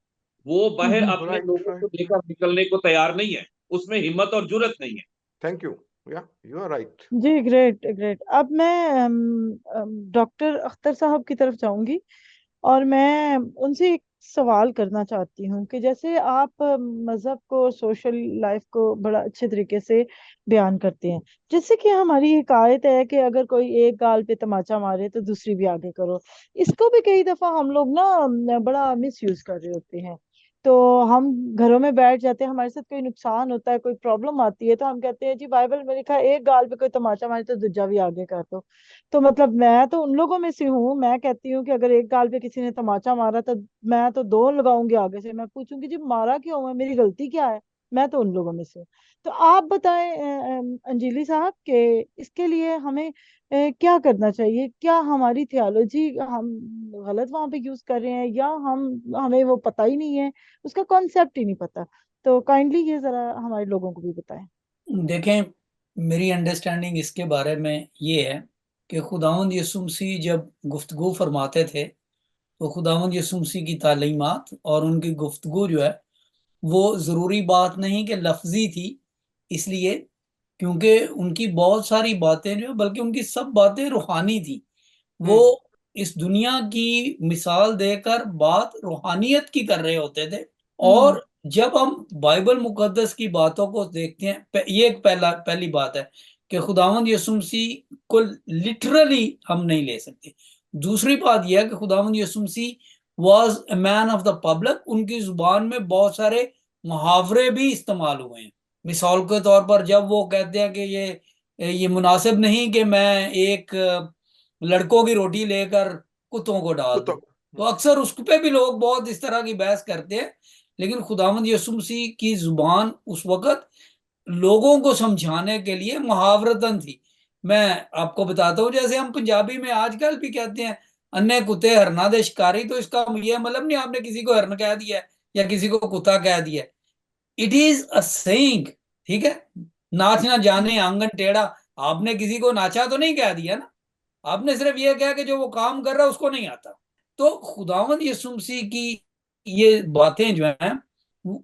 वो बाहर अपने राइट लोगों को राइट लेकर निकलने को तैयार नहीं है, उसमें हिम्मत और जुर्रत नहीं है। थैंक यू, या यू आर राइट। जी ग्रेट ग्रेट। अब मैं डॉक्टर अख्तर साहब की तरफ जाऊंगी और मैं उनसे एक सवाल करना चाहती हूँ कि जैसे आप मजहब को, सोशल लाइफ को बड़ा अच्छे तरीके से बयान करते हैं। जैसे कि हमारी एक आयत है कि अगर कोई एक गाल पे तमाचा मारे तो दूसरी भी आगे करो। इसको भी कई दफा हम लोग ना बड़ा मिस यूज कर रहे होते हैं। तो हम घरों में बैठ जाते हैं, हमारे साथ कोई नुकसान होता है, कोई प्रॉब्लम आती है, तो हम कहते हैं जी बाइबल में लिखा है एक गाल पे कोई तमाचा मारे तो दूसरा भी आगे कर दो। तो मतलब मैं तो उन लोगों में से हूँ, मैं कहती हूँ कि अगर एक गाल पे किसी ने तमाचा मारा तो मैं तो दो लगाऊंगी आगे से। मैं पूछूंगी जी मारा क्यों है, मेरी गलती क्या है। मैं तो उन लोगों में से हूँ। तो आप बताएं अंजलि साहब के इसके लिए हमें क्या करना चाहिए। क्या हमारी थियोलॉजी हम गलत वहां पे यूज कर रहे हैं, या हमें वो पता ही नहीं है, उसका कॉन्सेप्ट ही नहीं पता। तो काइंडली ये जरा हमारे लोगों को भी बताएं। देखें, मेरी अंडरस्टैंडिंग इसके बारे में ये है कि खुदावंद यीशु मसीह जब गुफ्तगू फरमाते थे तो खुदावंद यीशु मसीह की तालीमात और उनकी गुफ्तगू जो है वो ज़रूरी बात नहीं कि लफ्जी थी, इसलिए क्योंकि उनकी बहुत सारी बातें जो, बल्कि उनकी सब बातें रूहानी थी। वो इस दुनिया की मिसाल देकर बात रूहानियत की कर रहे होते थे। और जब हम बाइबल मुकद्दस की बातों को देखते हैं, ये एक पहली बात है कि खुदावंद यीशु मसीह को लिटरली हम नहीं ले सकते। दूसरी बात यह है कि खुदावंद यीशु मसीह was a man of the public. उनकी जुबान में बहुत सारे मुहावरे भी इस्तेमाल हुए हैं। मिसाल के तौर पर जब वो कहते हैं कि ये मुनासिब नहीं कि मैं एक लड़कों की रोटी लेकर कुत्तों को डाल दूं, तो अक्सर उस पे भी लोग बहुत इस तरह की बहस करते हैं। लेकिन खुदावंद यीशु मसीह की जुबान उस वक्त लोगों को समझाने के लिए मुहावरतन थी। मैं आपको बताता हूँ, जैसे हम पंजाबी में आजकल भी कहते हैं अन्य कुत्ते हरना दे शिकारी, तो इसका यह मतलब नहीं आपने किसी को हरन कह दिया या किसी को कुत्ता कह दिया। इट इज अ सेइंग, ठीक है। नाच ना जाने आंगन टेढ़ा, आपने किसी को नाचा तो नहीं कह दिया ना, आपने सिर्फ ये कहा कि जो वो काम कर रहा है उसको नहीं आता। तो खुदावंद यीशु मसीह की ये बातें जो हैं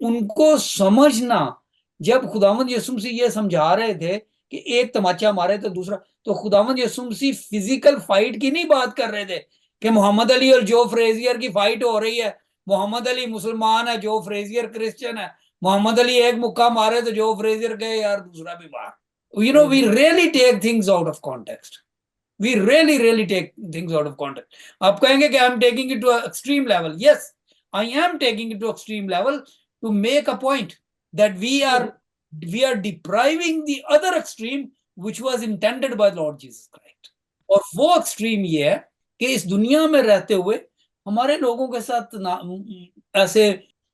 उनको समझना, जब खुदावंद यीशु मसीह ये समझा रहे थे कि एक तमाचा मारे तो दूसरा, तो खुदावंद यीशु मसीह फिजिकल फाइट की नहीं बात कर रहे थे कि मोहम्मद अली और जो फ्रेजियर की फाइट हो रही है, मोहम्मद अली मुसलमान है, जो फ्रेजियर क्रिश्चियन है, मोहम्मद अली एक मुक्का मारे तो जो फ्रेजियर गए यार दूसरा भी मार। You know, we really take things out of context. We really take things out of context. आप कहेंगे कि I'm taking it to an extreme level. Yes, I am taking it to extreme level to make a point that we are depriving the other extreme which was intended by Lord Jesus Christ. और वो extreme ये है कि इस दुनिया में रहते हुए हमारे लोगों के साथ ऐसे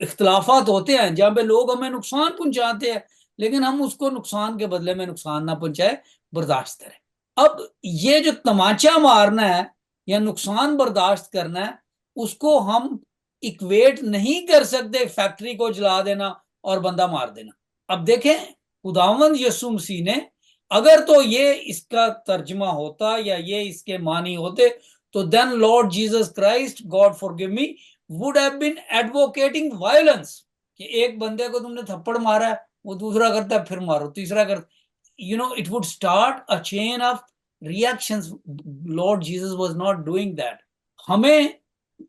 इख्तलाफात होते हैं जहाँ पे लोग हमें नुकसान पहुंचाते हैं, लेकिन हम उसको नुकसान के बदले में नुकसान ना पहुंचाए, बर्दाश्त करें। अब ये जो तमाचा मारना है या नुकसान बर्दाश्त करना है, उसको हम इक्वेट नहीं कर सकते फैक्ट्री को जला देना और बंदा मार देना। अब देखें खुदावंद यीशु मसीह ने, अगर तो ये इसका तर्जमा होता या ये इसके मानी होते, तो then Lord Jesus Christ, God forgive me, would have been advocating violence, कि एक बंदे को तुमने थप्पड़ मारा है, वो दूसरा करता है, फिर मारो, तीसरा करता, you know, it would start a chain of reactions. Lord Jesus was not doing that. हमें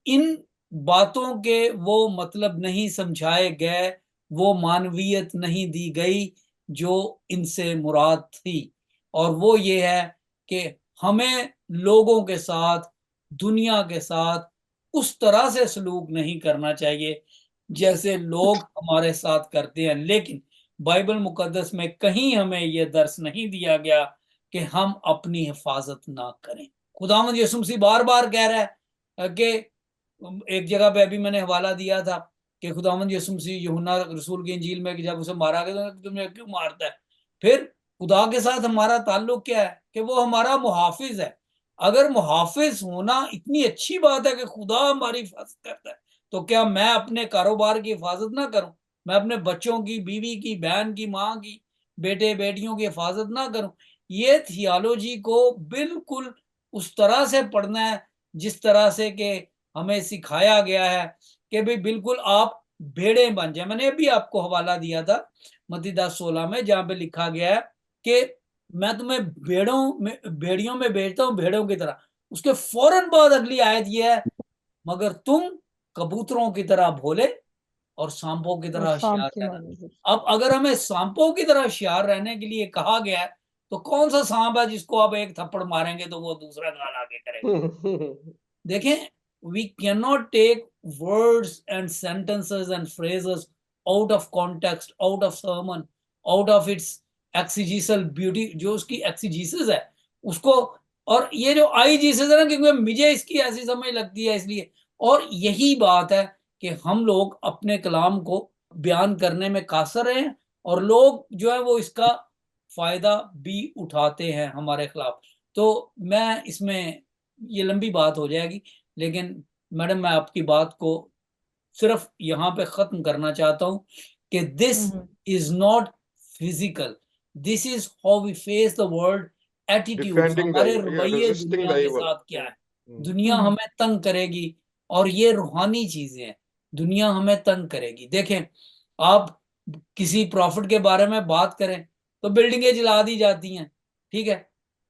इन बातों के वो मतलब नहीं समझाए गए, वो मानवीयत नहीं दी गई जो इनसे मुराद थी, और वो ये है कि हमें लोगों के साथ, दुनिया के साथ उस तरह से सलूक नहीं करना चाहिए जैसे लोग हमारे साथ करते हैं। लेकिन बाइबल मुकद्दस में कहीं हमें यह दर्श नहीं दिया गया कि हम अपनी हिफाजत ना करें। खुदावंद यीशु मसीह बार बार कह रहा है कि एक जगह पे अभी मैंने हवाला दिया था कि खुदावंद यीशु मसीह यूहन्ना रसूल की इंजील में कि जब उसे मारा गया तो तुम्हें क्यों मारता है। फिर खुदा के साथ हमारा ताल्लुक क्या है कि वो हमारा मुहाफिज है। अगर मुहाफिज होना इतनी अच्छी बात है कि खुदा हमारी हिफाजत करता है, तो क्या मैं अपने कारोबार की हिफाजत ना करूं, मैं अपने बच्चों की, बीवी की, बहन की, माँ की, बेटे बेटियों की हिफाजत ना करूं। ये थियोलॉजी को बिल्कुल उस तरह से पढ़ना है जिस तरह से कि हमें सिखाया गया है कि भाई बिल्कुल आप भेड़े बन जाए। मैंने अभी आपको हवाला दिया था मत्ती 10:16 में, जहां पे लिखा गया है कि मैं तुम्हें भेड़ियों में भेजता हूं, भेड़ों की तरह। उसके फौरन बाद अगली आयत ये है, मगर तुम कबूतरों की तरह भोले और सांपों की तरह और शाम होशियार की रहना। मानी अब अगर हमें सांपों की तरह होशियार रहने के लिए कहा गया है, तो कौन सा सांप है जिसको आप एक थप्पड़ मारेंगे तो वो दूसरा गाल आगे करेगा। देखें, we cannot take words and sentences and phrases out of context, out of sermon, out of its exegetical beauty, जो उसकी exegesis है उसको, और ये जो आई जीसस है ना, क्योंकि मुझे इसकी ऐसी समझ लगती है इसलिए, और यही बात है कि हम लोग अपने कलाम को बयान करने में कासर हैं, और लोग जो है वो इसका फायदा भी उठाते हैं हमारे खिलाफ। तो मैं इसमें, ये लंबी बात हो जाएगी, लेकिन मैडम मैं आपकी बात को सिर्फ यहाँ पे खत्म करना चाहता हूँ कि this is not physical, this is how we face the world, attitude, Defending the हमारे evil, yeah, रवैये resisting दुनिया the के evil. साथ क्या है। दुनिया हमें तंग करेगी, और ये रूहानी चीजें हैं, दुनिया हमें तंग करेगी। देखें, आप किसी प्रॉफिट के बारे में बात करें तो बिल्डिंगें जला दी जाती हैं, ठीक है,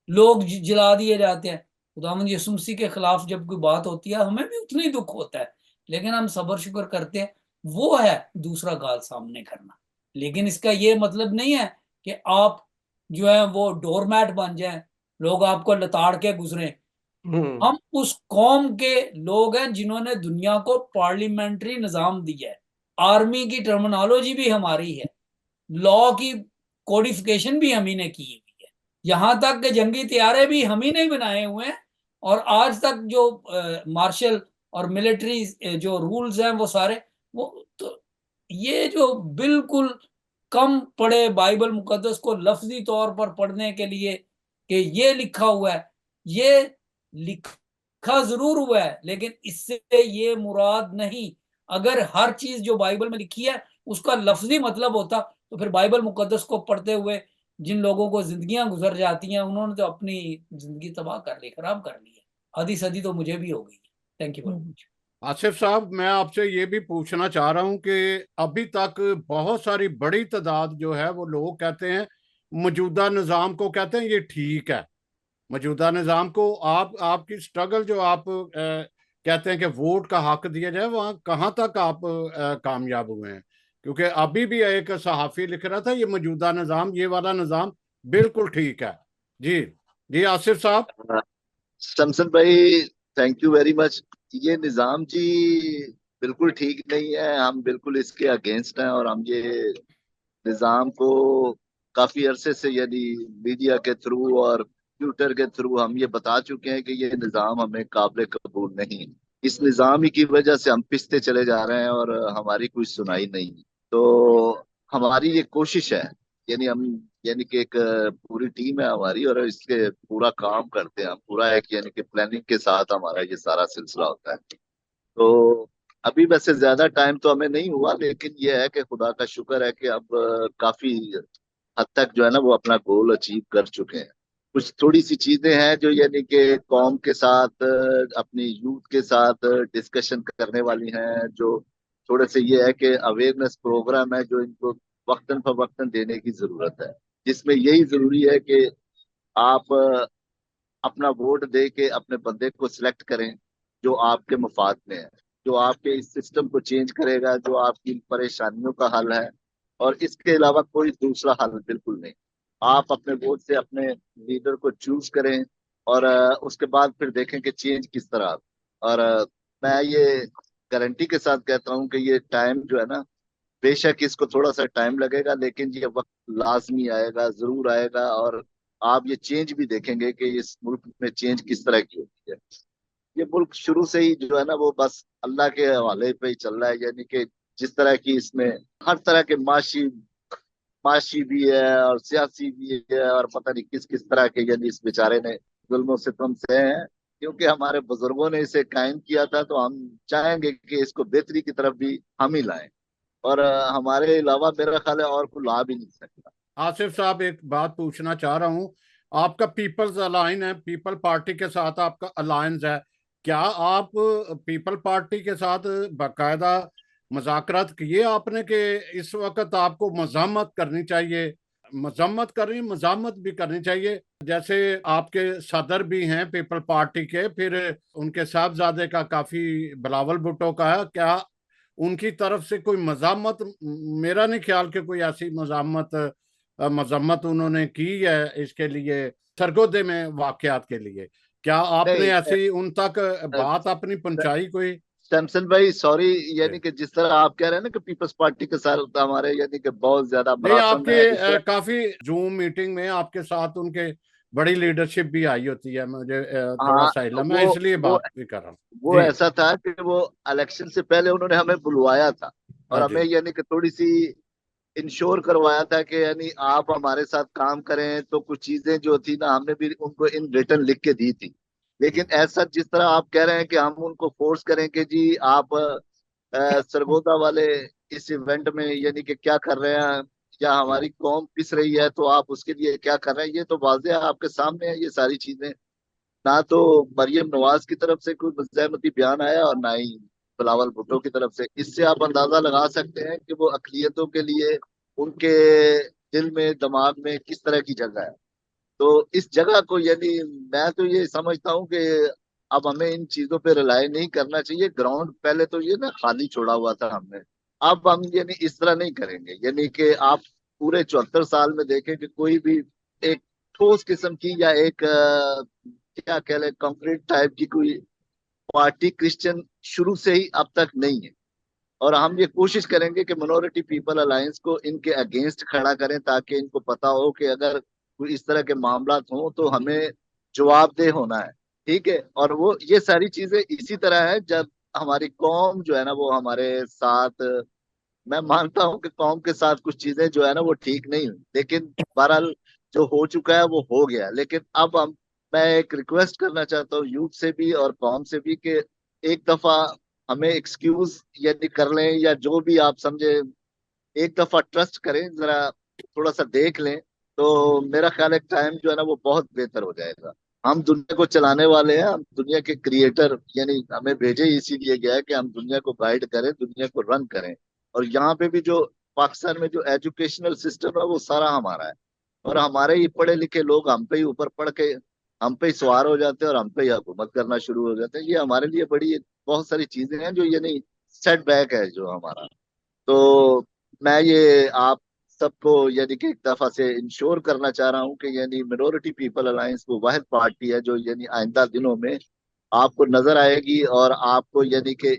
लोग जला दिए जाते हैं। खुदावंद यीशु मसीह के खिलाफ जब कोई बात होती है हमें भी उतना ही दुख होता है, लेकिन हम सब्र शुक्र करते हैं। वो है दूसरा गाल सामने करना। लेकिन इसका ये मतलब नहीं है कि आप जो है वो डोरमैट बन जाएं, लोग आपको लताड़ के गुजरे। हम उस कौम के लोग हैं जिन्होंने दुनिया को पार्लियामेंट्री निजाम दिया है, आर्मी की टर्मिनोलॉजी भी हमारी है, लॉ की कोडिफिकेशन भी हम ही ने की हुई है, यहाँ तक कि जंगी तैयारे भी हम ही नहीं बनाए हुए हैं। और आज तक जो मार्शल और मिलिट्री जो रूल्स हैं वो सारे, वो तो ये जो बिल्कुल कम पढ़े बाइबल मुकद्दस को लफ्जी तौर पर पढ़ने के लिए कि ये लिखा हुआ है, ये लिखा जरूर हुआ है, लेकिन इससे ये मुराद नहीं। अगर हर चीज जो बाइबल में लिखी है उसका लफ्जी मतलब होता, तो फिर बाइबल मुकद्दस को पढ़ते हुए जिन लोगों को जिंदगियां गुजर जाती हैं, उन्होंने तो अपनी जिंदगी तबाह कर ली, खराब कर ली है। आधी सदी तो मुझे भी हो गई है। Thank you very much. Asif साहब, मैं आपसे ये भी पूछना चाह रहा हूं कि अभी तक बहुत सारी बड़ी तादाद जो है वो लोग कहते हैं मौजूदा निज़ाम को, कहते हैं ये ठीक है, मौजूदा निज़ाम को आपकी स्ट्रगल जो आप कहते हैं कि वोट का हक दिया जाए, वहाँ कहाँ तक आप कामयाब हुए हैं? क्योंकि अभी भी एक सहाफ़ी लिख रहा था ये मौजूदा निज़ाम, ये वाला निज़ाम बिल्कुल ठीक है। जी जी आसिफ साहब। शमसन भाई, थैंक यू वेरी मच। ये निज़ाम जी बिल्कुल ठीक नहीं है, हम बिल्कुल इसके अगेंस्ट हैं, और हम ये निज़ाम को काफी अरसे से, यानी मीडिया के थ्रू और ट्विटर के थ्रू हम ये बता चुके हैं कि ये निज़ाम हमें काबिल कबूल नहीं। इस निज़ाम ही की वजह से हम पिसते चले जा रहे हैं और हमारी कोई सुनाई नहीं। तो हमारी ये कोशिश है, यानी हम, यानी कि एक पूरी टीम है हमारी, और इसके पूरा काम करते हैं हम, पूरा एक यानी कि प्लानिंग के साथ हमारा ये सारा सिलसिला होता है। तो अभी वैसे ज्यादा टाइम तो हमें नहीं हुआ, लेकिन ये है कि खुदा का शुक्र है कि अब काफी हद तक जो है ना वो अपना गोल अचीव कर चुके हैं। कुछ थोड़ी सी चीजें हैं जो यानी कि कौम के साथ अपनी यूथ के साथ डिस्कशन करने वाली हैं, जो थोड़े से ये है कि अवेयरनेस प्रोग्राम है जो इनको वक्तन फवक्तन देने की जरूरत है, जिसमें यही जरूरी है कि आप अपना वोट दे के अपने बंदे को सिलेक्ट करें जो आपके मफाद में है, जो आपके इस सिस्टम को चेंज करेगा, जो आपकी परेशानियों का हल है। और इसके अलावा कोई दूसरा हल बिल्कुल नहीं। आप अपने वोट से अपने लीडर को चूज करें और उसके बाद फिर देखें कि चेंज किस तरह। और मैं ये गारंटी के साथ कहता हूँ कि ये टाइम जो है ना, बेशक इसको थोड़ा सा टाइम लगेगा, लेकिन ये वक्त लाजमी आएगा, जरूर आएगा। और आप ये चेंज भी देखेंगे कि इस मुल्क में चेंज किस तरह की होती है। ये मुल्क शुरू से ही जो है ना वो बस अल्लाह के हवाले पे ही चल रहा है, यानी कि जिस तरह की इसमें हर तरह के माशी माशी भी है और सियासी भी है, और पता नहीं किस किस तरह के यानी इस बेचारे ने जुल्म सितम से हैं। क्योंकि हमारे बुजुर्गों ने इसे कायम किया था, तो हम चाहेंगे कि इसको बेहतरी की तरफ भी हम ही लाएं। और हमारे अलावा मेरा ख्याल है और कोई ला भी नहीं सकता। आसिफ साहब, एक बात पूछना चाह रहा हूँ। आपका पीपल्स अलायंस है, पीपल पार्टी के साथ आपका अलायंस है, क्या आप पीपल पार्टी के साथ बाकायदा मुज़ाकरात किए आपने कि इस वक्त आपको मज़ामत करनी चाहिए, मज़म्मत करनी, मज़ामत भी करनी चाहिए? जैसे आपके सदर भी हैं पीपल पार्टी के, फिर उनके साहबजादे का काफी बिलावल भुट्टो का है, क्या उनकी तरफ से कोई मज़ामत? मेरा नहीं ख्याल कि कोई ऐसी मजम्मत उन्होंने की है इसके लिए, सरगोदे में वाकयात के लिए। क्या आपने नहीं ऐसी उन तक बात अपनी पहुंचाई कोई? सैमसन भाई सॉरी, जी। यानी कि जिस तरह आप कह रहे हैं ना कि पीपल्स पार्टी के साथ हमारे यानी कि बहुत ज्यादा नहीं, मरासम आपके है इस तरह। काफी जूम मीटिंग में आपके साथ उनके बड़ी लीडरशिप भी आई होती है, मुझे थोड़ा हाँ, सा इल्म है, वो इसलिए वो बात भी कर रहा हूँ। वो जी। ऐसा था कि वो इलेक्शन से पहले उन्होंने हमें बुलवाया था और हाँ हमें जी। यानी कि थोड़ी सी इंश्योर करवाया था कि यानी आप हमारे साथ काम करें। तो कुछ चीजें जो थी ना हमने भी उनको इन रिटर्न लिख के दी थी। लेकिन ऐसा जिस तरह आप कह रहे हैं कि हम उनको फोर्स करें कि जी आप सरगोदा वाले इस इवेंट में यानी कि क्या कर रहे हैं, या हमारी कौम पिस रही है तो आप उसके लिए क्या कर रहे हैं, ये तो वाज़ेह आपके सामने है ये सारी चीजें। ना तो मरियम नवाज की तरफ से कोई मज़ाहमती बयान आया और ना ही बिलावल भुट्टो की तरफ से। इससे आप अंदाजा लगा सकते हैं कि वो अकलियतों के लिए उनके दिल में दिमाग में किस तरह की जगह है। तो इस जगह को यानी मैं तो ये समझता हूँ कि अब हमें इन चीजों पे रिलाय नहीं करना चाहिए। ग्राउंड पहले तो ये ना खाली छोड़ा हुआ था हमने, अब हम यानी इस तरह नहीं करेंगे। यानी कि आप पूरे 74 साल में देखें कि कोई भी एक ठोस किस्म की या एक क्या कह लें कंक्रीट टाइप की कोई पार्टी क्रिश्चियन शुरू से ही अब तक नहीं है। और हम ये कोशिश करेंगे कि मिनोरिटी पीपल अलायंस को इनके अगेंस्ट खड़ा करें, ताकि इनको पता हो कि अगर कोई इस तरह के मामला हों तो हमें जवाबदेह होना है। ठीक है, और वो ये सारी चीजें इसी तरह है जब हमारी कौम जो है ना वो हमारे साथ, मैं मानता हूँ कि कौम के साथ कुछ चीजें जो है ना वो ठीक नहीं हुई, लेकिन बहरहाल जो हो चुका है वो हो गया। लेकिन अब हम मैं एक रिक्वेस्ट करना चाहता हूँ यूथ से भी और कौम से भी कि एक दफा हमें एक्सक्यूज यदि कर लें या जो भी आप समझे, एक दफा ट्रस्ट करें जरा, थोड़ा सा देख लें, तो मेरा ख्याल है टाइम जो है ना वो बहुत बेहतर हो जाएगा। हम दुनिया को चलाने वाले हैं, हम दुनिया के क्रिएटर, यानी हमें भेजे ही इसीलिए गया है कि हम दुनिया को गाइड करें, दुनिया को रन करें। और यहाँ पे भी जो पाकिस्तान में जो एजुकेशनल सिस्टम है वो सारा हमारा है, और हमारे ही पढ़े लिखे लोग हम पे ही ऊपर पढ़ के हम पे ही सवार हो जाते हैं और हम पे ही हुकूमत करना शुरू हो जाते हैं। ये हमारे लिए बड़ी बहुत सारी चीजें हैं जो ये नहीं सेट बैक है जो हमारा। तो मैं ये आप सबको यानी कि एक दफा से इंश्योर करना चाह रहा हूँ कि यानी मिनोरिटी पीपल अलायंस वो वाहिद पार्टी है जो यानी आइंदा दिनों में आपको नजर आएगी और आपको यानी कि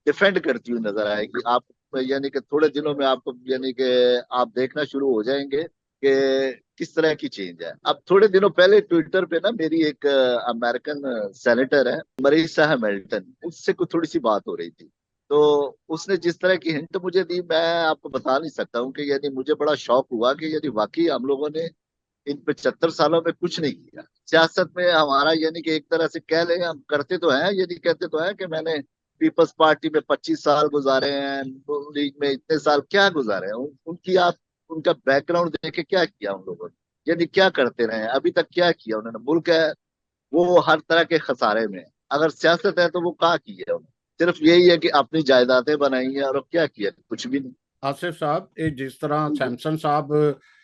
डिफेंड करती हुई नजर आएगी। आप यानी कि थोड़े दिनों में आपको यानी कि आप देखना शुरू हो जाएंगे कि किस तरह की चेंज है। अब थोड़े दिनों पहले ट्विटर पे ना मेरी एक अमेरिकन सेनेटर है मरीसा हैमिल्टन, उससे कुछ थोड़ी सी बात हो रही थी। तो उसने जिस तरह की हिंट मुझे दी मैं आपको बता नहीं सकता हूँ कि यानी मुझे बड़ा शौक हुआ कि यानी वाकई हम लोगों ने इन 75 सालों में कुछ नहीं किया सियासत में। हमारा यानी कि एक तरह से कह लें हम करते तो हैं, यदि कहते तो हैं कि मैंने पीपल्स पार्टी में 25 साल गुजारे हैं, नून लीग में इतने साल क्या गुजारे हैं, उनकी आप उनका बैकग्राउंड देखे क्या किया उन लोगों ने, यानी क्या करते रहे, अभी तक क्या किया उन्होंने। मुल्क है वो हर तरह के खसारे में है। अगर सियासत है तो वो क्या की है उन्होंने, सिर्फ यही है कि अपनी जायदादें बनाई है और क्या किया, कुछ भी नहीं। आसिफ साहब, ये जिस तरह सैमसन साहब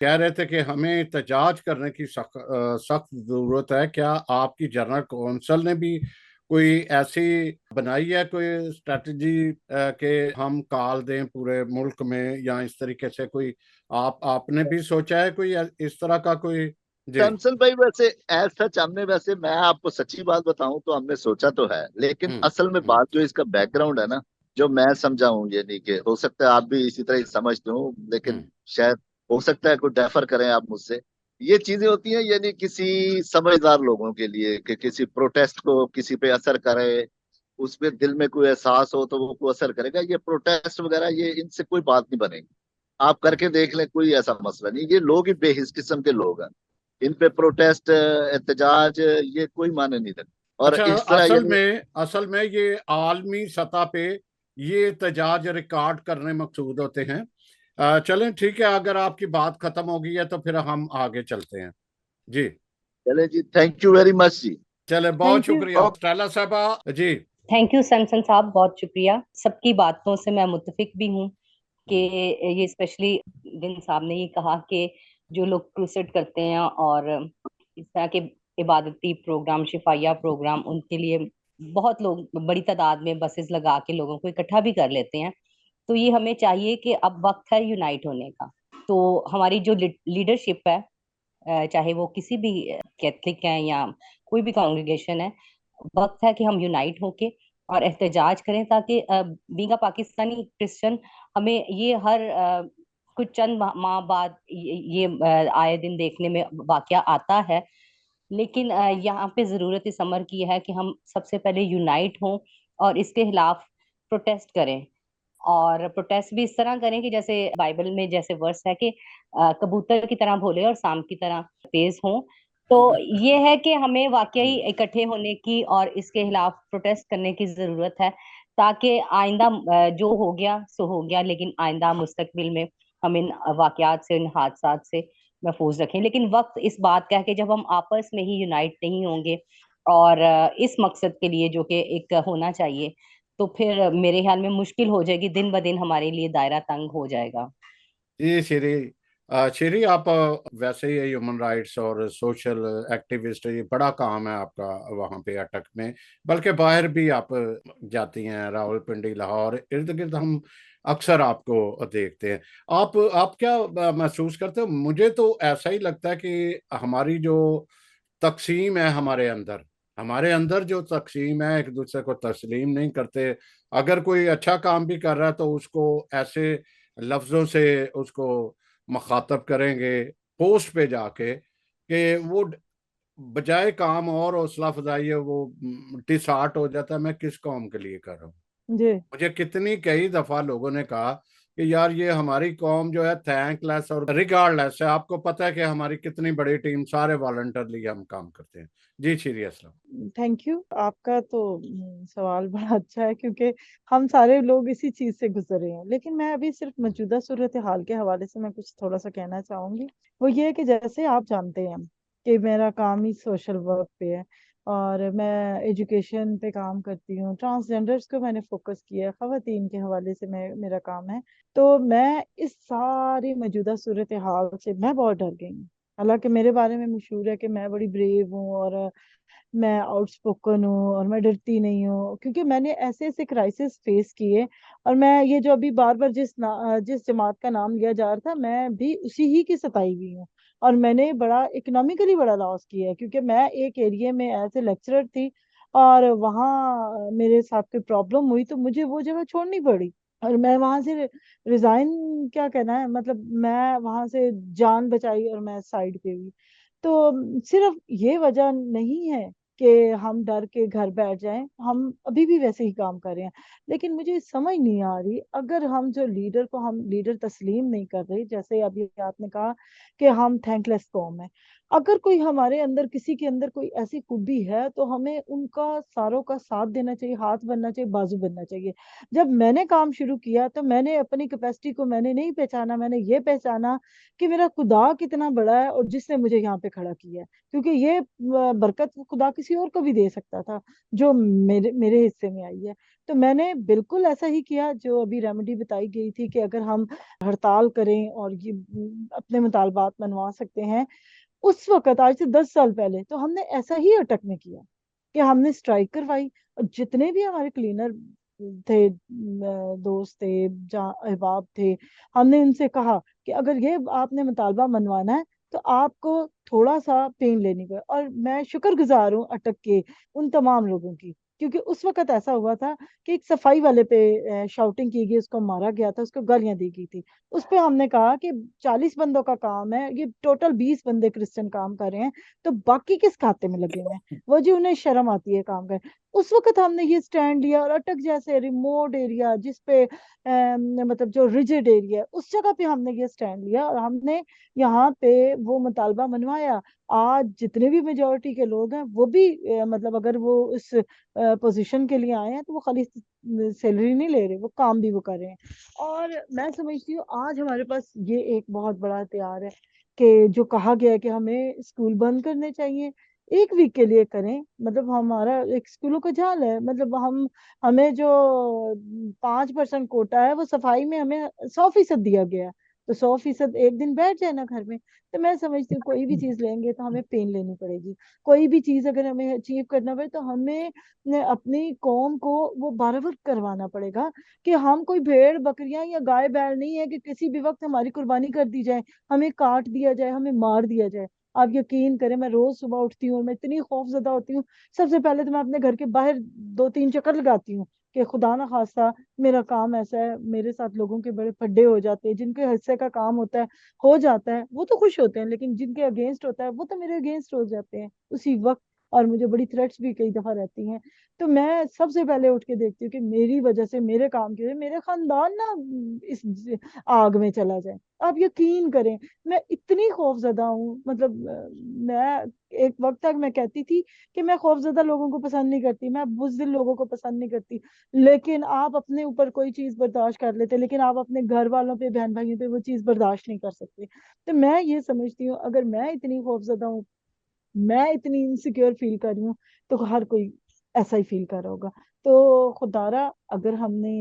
कह रहे थे कि हमें एहतजाज करने की सख्त जरूरत है, क्या आपकी जनरल कौंसिल ने भी कोई ऐसी बनाई है कोई स्ट्रेटजी कि हम कॉल दें पूरे मुल्क में, या इस तरीके से कोई आपने भी सोचा है कोई इस तरह का कोई? जी। सैमसन भाई वैसे एज सच हमने, वैसे मैं आपको सच्ची बात बताऊं तो हमने सोचा तो है, लेकिन असल में बात जो इसका बैकग्राउंड है ना, जो मैं समझाऊं, यानी कि हो सकता है आप भी इसी तरह ही समझते हो, लेकिन शायद हो सकता है कोई डेफर करें आप मुझसे। ये चीजें होती हैं यानी किसी समझदार लोगों के लिए कि किसी प्रोटेस्ट को किसी पे असर करे, उसमें दिल में कोई एहसास हो तो वो को असर करेगा। ये प्रोटेस्ट वगैरह ये इनसे कोई बात नहीं बनेगी, आप करके देख लें, कोई ऐसा मसला नहीं। ये लोग ही बेहिस किस्म के लोग हैं, इन पे प्रोटेस्ट एहतजाज ये कोई माने नहीं रखते। और अच्छा, इस तरह यानी असल में ये आलमी सतह पे ये एहतजाज रिकॉर्ड करने मकसूद होते हैं। चलें ठीक है, अगर आपकी बात खत्म हो गई है तो फिर हम आगे चलते हैं। जी चले जी, थैंक यू वेरी मच जी। चले, बहुत शुक्रिया स्टेला साहबा जी। थैंक यू सैमसन साहब, बहुत शुक्रिया। सबकी बातों से मैं मुत्तफिक भी हूँ कि ये स्पेशली दिन साहब ने ये कहा कि जो लोग क्रूसेड करते हैं और इस तरह के इबादती प्रोग्राम, शिफाया प्रोग्राम, उनके लिए बहुत लोग बड़ी तादाद में बसेस लगा के लोगों को इकट्ठा भी कर लेते हैं। तो ये हमें चाहिए कि अब वक्त है यूनाइट होने का। तो हमारी जो लीडरशिप है, चाहे वो किसी भी कैथलिक है या कोई भी कांग्रेगेशन है, वक्त है कि हम यूनाइट होके और एहतजाज करें, ताकि बींगा पाकिस्तानी क्रिश्चियन हमें ये हर कुछ चंद माह बाद ये आए दिन देखने में वाकया आता है। लेकिन यहाँ पे जरूरत इस अमर की है कि हम सबसे पहले यूनाइट हों और इसके खिलाफ प्रोटेस्ट करें। और प्रोटेस्ट भी इस तरह करें कि जैसे बाइबल में जैसे वर्स है कि कबूतर की तरह भोले और सांप की तरह तेज हों। तो ये है कि हमें वाकई इकट्ठे होने की और इसके खिलाफ प्रोटेस्ट करने की जरूरत है, ताकि आइंदा जो हो गया सो हो गया, लेकिन आइंदा मुस्तकबिल में हम इन वाकयात से, इन हादसात से महफूज रखें। लेकिन वक्त इस बात का है कि जब हम आपस में ही यूनाइट नहीं होंगे और इस मकसद के लिए जो कि एक होना चाहिए, तो फिर मेरे ख्याल में मुश्किल हो जाएगी, दिन ब दिन हमारे लिए दायरा तंग हो जाएगा। जी श्री आप वैसे ही ह्यूमन राइट्स और सोशल एक्टिविस्ट, ये बड़ा काम है आपका वहाँ पे अटक में, बल्कि बाहर भी आप जाती हैं, रावलपिंडी, लाहौर, इर्द गिर्द हम अक्सर आपको देखते हैं। आप क्या महसूस करते हो? मुझे तो ऐसा ही लगता है कि हमारी जो तकसीम है हमारे अंदर जो तकसीम है, एक दूसरे को तस्लीम नहीं करते। अगर कोई अच्छा काम भी कर रहा है तो उसको ऐसे लफ्जों से उसको मुखातब करेंगे पोस्ट पे जाके कि वो बजाय काम और हौसला अफजाई है वो डिसहार्ट हो जाता है, मैं किस कौम के लिए कर रहा हूँ। जी मुझे कई दफा लोगों ने कहा कि यार ये हमारी कौम जो है थैंकलेस और रिगार्डलेस है। आपको पता है कि हमारी कितनी बड़ी टीम, सारे वॉलंटियरली हम काम करते हैं। जी श्री असलम। Thank you. आपका तो सवाल बड़ा अच्छा है, क्योंकि हम सारे लोग इसी चीज से गुजर रहे हैं। लेकिन मैं अभी सिर्फ मौजूदा सूरत हाल के हवाले से मैं कुछ थोड़ा सा कहना चाहूंगी। वो ये है कि जैसे आप जानते हैं कि मेरा काम ही सोशल वर्क पे है, और मैं एजुकेशन पे काम करती हूँ। ट्रांसजेंडर्स को मैंने फोकस किया है, खवातीन के हवाले से मेरा काम है। तो मैं इस सारी मौजूदा सूरत हाल से मैं बहुत डर गई हूँ। हालांकि मेरे बारे में मशहूर है कि मैं बड़ी ब्रेव हूँ और मैं आउटस्पोकन हूँ और मैं डरती नहीं हूँ, क्योंकि मैंने ऐसे ऐसे क्राइसिस फेस किए। और मैं ये जो अभी बार बार जिस जमात का नाम लिया जा रहा था, मैं भी उसी ही की सताई हुई हूँ। और मैंने बड़ा इकोनॉमिकली बड़ा लॉस किया है, क्योंकि मैं एक एरिया में एज ए लेक्चरर थी, और वहाँ मेरे साथ कोई प्रॉब्लम हुई तो मुझे वो जगह छोड़नी पड़ी। और मैं वहां से रिजाइन, क्या कहना है, मतलब मैं वहां से जान बचाई और मैं साइड पे हुई। तो सिर्फ ये वजह नहीं है कि हम डर के घर बैठ जाएं, हम अभी भी वैसे ही काम कर रहे हैं। लेकिन मुझे समझ नहीं आ रही, अगर हम जो लीडर को हम लीडर तस्लीम नहीं कर रहे, जैसे अभी आपने कहा कि हम थैंकलेस कौम है, अगर कोई हमारे अंदर, किसी के अंदर कोई ऐसी खूबी है तो हमें उनका सारों का साथ देना चाहिए, हाथ बनना चाहिए, बाजू बनना चाहिए। जब मैंने काम शुरू किया तो मैंने अपनी कैपेसिटी को मैंने नहीं पहचाना, मैंने ये पहचाना कि मेरा खुदा कितना बड़ा है और जिसने मुझे यहाँ पे खड़ा किया है। क्योंकि ये बरकत खुदा किसी और को भी दे सकता था जो मेरे मेरे हिस्से में आई है। तो मैंने बिल्कुल ऐसा ही किया जो अभी रेमेडी बताई गई थी कि अगर हम हड़ताल करें और ये अपने मुतालबात मनवा सकते हैं। उस वक्त आज से 10 साल पहले तो हमने ऐसा ही अटक में किया कि हमने स्ट्राइक करवाई। और जितने भी हमारे क्लीनर थे, दोस्त थे, अहबाब थे, हमने उनसे कहा कि अगर ये आपने मुतालबा मनवाना है तो आपको थोड़ा सा पेन लेनी पड़े। और मैं शुक्रगुजार हूँ अटक के उन तमाम लोगों की, क्योंकि उस वक्त ऐसा हुआ था कि एक सफाई वाले पे शाउटिंग की गई, उसको मारा गया था, उसको गालियां दी गई थी। उस पे हमने कहा कि 40 बंदों का काम है, ये टोटल 20 बंदे क्रिश्चियन काम कर रहे हैं, तो बाकी किस खाते में लगे हुए हैं? वो जी उन्हें शर्म आती है काम कर। उस वक्त हमने ये स्टैंड लिया और अटक जैसे रिमोट एरिया जिसपे मतलब जो रिजिड एरिया है उस जगह पे हमने ये स्टैंड लिया और हमने यहाँ पे वो मुतालबा मनवाया। आज जितने भी मेजोरिटी के लोग हैं वो भी मतलब अगर वो इस पोजीशन के लिए आए हैं तो वो खाली सैलरी नहीं ले रहे, वो काम भी वो कर रहे हैं। और मैं समझती हूँ आज हमारे पास ये एक बहुत बड़ा हथियार है कि जो कहा गया है कि हमें स्कूल बंद करने चाहिए, 1 वीक के लिए करें। मतलब हमारा एक स्कूलों का जाल है, मतलब हमें जो 5% कोटा है वो सफाई में हमें 100% दिया गया है। तो 100% एक दिन बैठ जाए ना घर में। तो मैं समझती हूँ कोई भी चीज लेंगे तो हमें पेन लेनी पड़ेगी। कोई भी चीज अगर हमें अचीव करना पड़े तो हमें अपनी कौम को वो बराबर करवाना पड़ेगा कि हम कोई भेड़ बकरियां या गाय बैल नहीं है कि किसी भी वक्त हमारी कुर्बानी कर दी जाए, हमें काट दिया जाए, हमें मार दिया जाए। आप यकीन करें, मैं रोज सुबह उठती हूँ और मैं इतनी खौफजदा होती हूँ। सबसे पहले तो मैं अपने घर के बाहर 2-3 चक्कर लगाती हूँ कि खुदा ना खास्ता मेरा काम ऐसा है, मेरे साथ लोगों के बड़े फड्डे हो जाते हैं, जिनके हिस्से का काम होता है हो जाता है वो तो खुश होते हैं, लेकिन जिनके अगेंस्ट होता है वो तो मेरे अगेंस्ट हो जाते हैं उसी वक्त। और मुझे बड़ी थ्रेट्स भी कई दफा रहती हैं। तो मैं सबसे पहले उठ के देखती हूँ कि मेरी वजह से, मेरे काम की वजह से मेरे खानदान ना इस आग में चला जाए। आप यकीन करें, मैं इतनी खौफजदा हूँ। मतलब मैं एक वक्त तक मैं कहती थी कि मैं खौफजदा लोगों को पसंद नहीं करती, मैं बुज़दिल लोगों को पसंद नहीं करती। लेकिन आप अपने ऊपर कोई चीज बर्दाश्त कर लेते, लेकिन आप अपने घर वालों पे, बहन भाइयों पे वो चीज बर्दाश्त नहीं कर सकते। तो मैं ये समझती हूँ अगर मैं इतनी खौफजदा हूँ, मैं इतनी इनसिक्योर फील कर रही हूँ, तो हर कोई ऐसा ही फील कर रहा होगा। तो खुदारा अगर हमने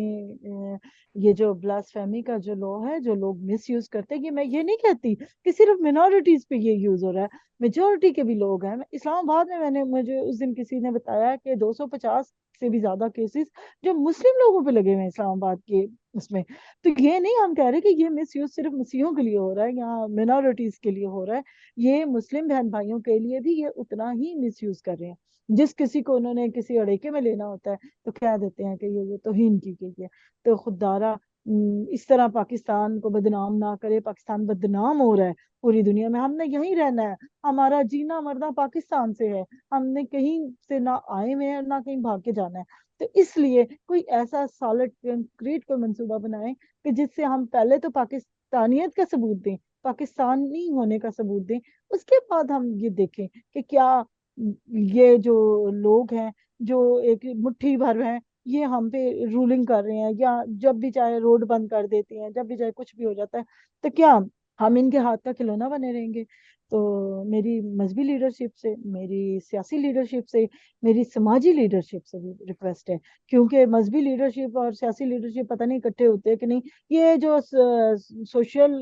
ये जो ब्लास्फेमी का जो लॉ है, जो लोग मिस यूज करते हैं, ये मैं ये नहीं कहती कि सिर्फ मिनोरिटीज पे ये यूज हो रहा है, मेजोरिटी के भी लोग हैं। इस्लामाबाद में मुझे उस दिन किसी ने बताया कि 250 से भी ज्यादा केसेस जो मुस्लिम लोगों पे लगे हुए हैं इस्लामाबाद के उसमें। तो ये नहीं हम कह रहे कि ये मिस यूज सिर्फ मसीहों के लिए हो रहा है या मिनोरिटीज के लिए हो रहा है, ये मुस्लिम बहन भाइयों के लिए भी ये उतना ही मिस यूज कर रहे हैं। जिस किसी को उन्होंने किसी अड़ेके में लेना होता है तो कह देते हैं कि ये तौहीन की गई है। तो खुदारा इस तरह पाकिस्तान को बदनाम ना करे। पाकिस्तान बदनाम हो रहा है पूरी दुनिया में, हमने यहीं रहना है, हमारा जीना मरना पाकिस्तान से है, हमने कहीं से ना आए हुए हैं ना कहीं भाग के जाना है। तो इसलिए कोई ऐसा सॉलिड कंक्रीट कोई मंसूबा बनाए कि जिससे हम पहले तो पाकिस्तानियत का सबूत दें, पाकिस्तानी होने का सबूत दें, उसके बाद हम ये देखें कि क्या ये जो लोग हैं, जो एक मुट्ठी भर हैं, ये हम पे रूलिंग कर रहे हैं, या जब भी चाहे रोड बंद कर देते हैं, जब भी चाहे कुछ भी हो जाता है, तो क्या हम इनके हाथ का खिलौना बने रहेंगे? तो मेरी मजहबी लीडरशिप से, मेरी सियासी लीडरशिप से, मेरी समाजी लीडरशिप से भी रिक्वेस्ट है, क्योंकि मजहबी लीडरशिप और सियासी लीडरशिप पता नहीं इकट्ठे होते हैं कि नहीं। ये जो सोशल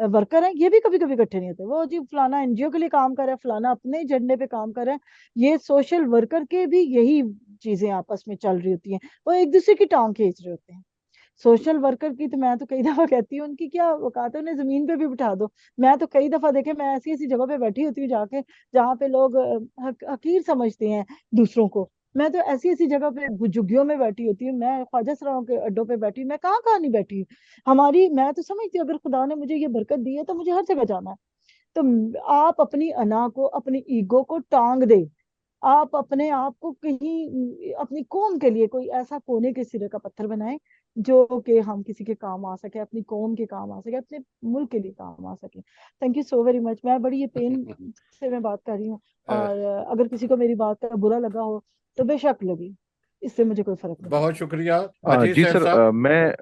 वर्कर हैं ये भी कभी कभी इकट्ठे नहीं होते। वो जी फलाना एनजीओ के लिए काम कर रहा है, फलाना अपने एजेंडे पे काम कर रहा है, ये सोशल वर्कर के भी यही चीजें आपस में चल रही होती हैं, वो एक दूसरे की टांग खींच रहे होते हैं। सोशल वर्कर की तो मैं तो कई दफा कहती हूँ उनकी क्या औकात है, उन्हें जमीन पे भी बिठा दो। मैं तो कई दफा देखे, मैं ऐसी ऐसी जगह पे बैठी होती हूँ जाके जहाँ पे लोग हकीर समझते हैं दूसरों को। मैं तो ऐसी ऐसी जगह पे झुग्गियों में बैठी होती हूँ, मैं ख्वाजा सराओं के अड्डों पे बैठी हूँ, मैं कहाँ कहाँ नहीं बैठी हूँ। मैं तो समझती हूँ अगर खुदा ने मुझे ये बरकत दी है तो मुझे हर जगह जाना है। तो आप अपनी अना को, अपनी ईगो को टांग दे, आप अपने आप को कहीं अपनी कौम के लिए कोई ऐसा कोने के सिरे का पत्थर बनाएं जो कि हम किसी के काम आ सके, अपनी कौम के काम आ सके, अपने मुल्क के लिए काम आ सके। Thank you so very much. मैं बड़ी ये पेन से मैं बात कर रही हूँ, और अगर किसी को मेरी बात का बुरा लगा हो तो बेशक लगी, इससे मुझे कोई फर्क नहीं बहुत पड़ता। शुक्रिया जी अजीज सर, साहब। मैं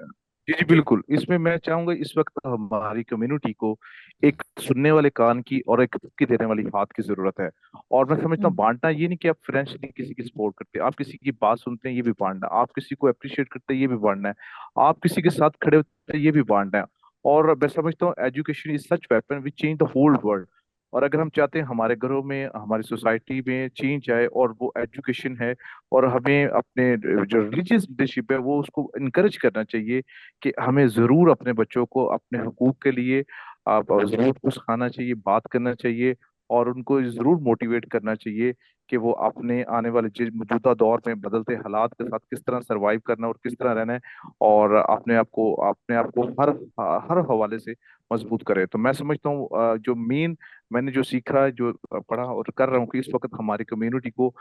जी जी जी बिल्कुल, इसमें मैं चाहूंगा इस वक्त हमारी कम्युनिटी को एक सुनने वाले कान की और एक की देने वाली हाथ की जरूरत है। और मैं समझता हूँ बांटना ये नहीं कि आप फाइनेंशियली किसी की सपोर्ट करते हैं, आप किसी की बात सुनते हैं ये भी बांटना है, आप किसी को अप्रिशिएट करते हैं ये भी बांटना है, आप किसी के साथ खड़े होते हैं ये भी बांटना है। और मैं समझता हूँ education is such weapon which change the whole world. और अगर हम चाहते हैं हमारे घरों में हमारी सोसाइटी में चेंज आए, और वो एजुकेशन है, और हमें अपने जो रिलीजियस लीडरशिप है वो उसको इनकरेज करना चाहिए कि हमें जरूर अपने बच्चों को अपने हुकूक के लिए आप जरूर कुछ सिखाना चाहिए, बात करना चाहिए, और उनको जरूर मोटिवेट करना चाहिए कि वो अपने आने वाले मौजूदा दौर में बदलते हालात के साथ किस तरह सरवाइव करना और किस तरह रहना है, और अपने आप को हर हर हवाले से मजबूत करे। तो मैं समझता हूँ जो मेन मैंने जो सीखा, जो पढ़ा और कर रहा हूँ कि इस वक्त हमारी कम्युनिटी को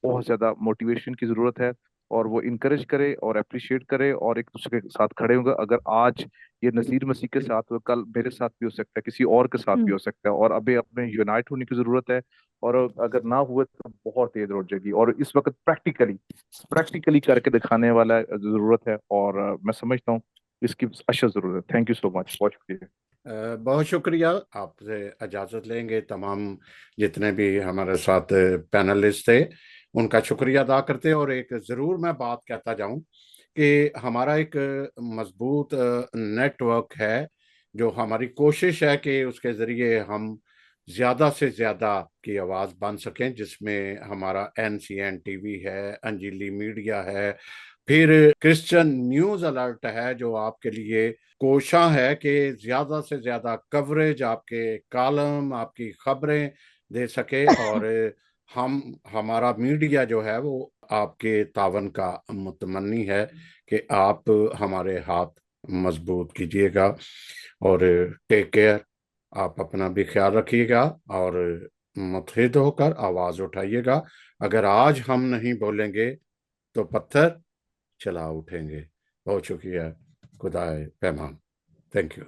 बहुत ज्यादा मोटिवेशन की जरूरत है, और वो इनकरेज करे और अप्रिशिएट करे और एक दूसरे के साथ खड़े होंगे। अगर आज ये नसीर मसीह के साथ हुआ, कल मेरे साथ भी हो सकता है, किसी और के साथ भी हो सकता है, और अभी अपने यूनाइट होने की जरूरत है। और अगर ना हुए तो बहुत देर हो जाएगी, और इस वक्त प्रैक्टिकली करके दिखाने वाला जरूरत है, और मैं समझता हूँ इसकी अशद जरूरत है। थैंक यू सो मच, बहुत शुक्रिया। बहुत शुक्रिया। आपसे इजाज़त लेंगे, तमाम जितने भी हमारे साथ पैनलिस्ट थे उनका शुक्रिया अदा करते, और एक ज़रूर मैं बात कहता जाऊं कि हमारा एक मजबूत नेटवर्क है, जो हमारी कोशिश है कि उसके ज़रिए हम ज़्यादा से ज़्यादा की आवाज़ बन सकें, जिसमें हमारा NCN TV है, अंजलि मीडिया है, फिर क्रिश्चियन न्यूज़ अलर्ट है, जो आपके लिए कोशिश है कि ज्यादा से ज्यादा कवरेज, आपके कॉलम, आपकी खबरें दे सके, और हमारा मीडिया जो है वो आपके तावन का मुतमन्नी है कि आप हमारे हाथ मजबूत कीजिएगा। और टेक केयर, आप अपना भी ख्याल रखिएगा, और मुत्तहिद होकर आवाज उठाइएगा। अगर आज हम नहीं बोलेंगे तो पत्थर चला उठेंगे। बहुत शुक्रिया। खुदाए पैमान। Thank you.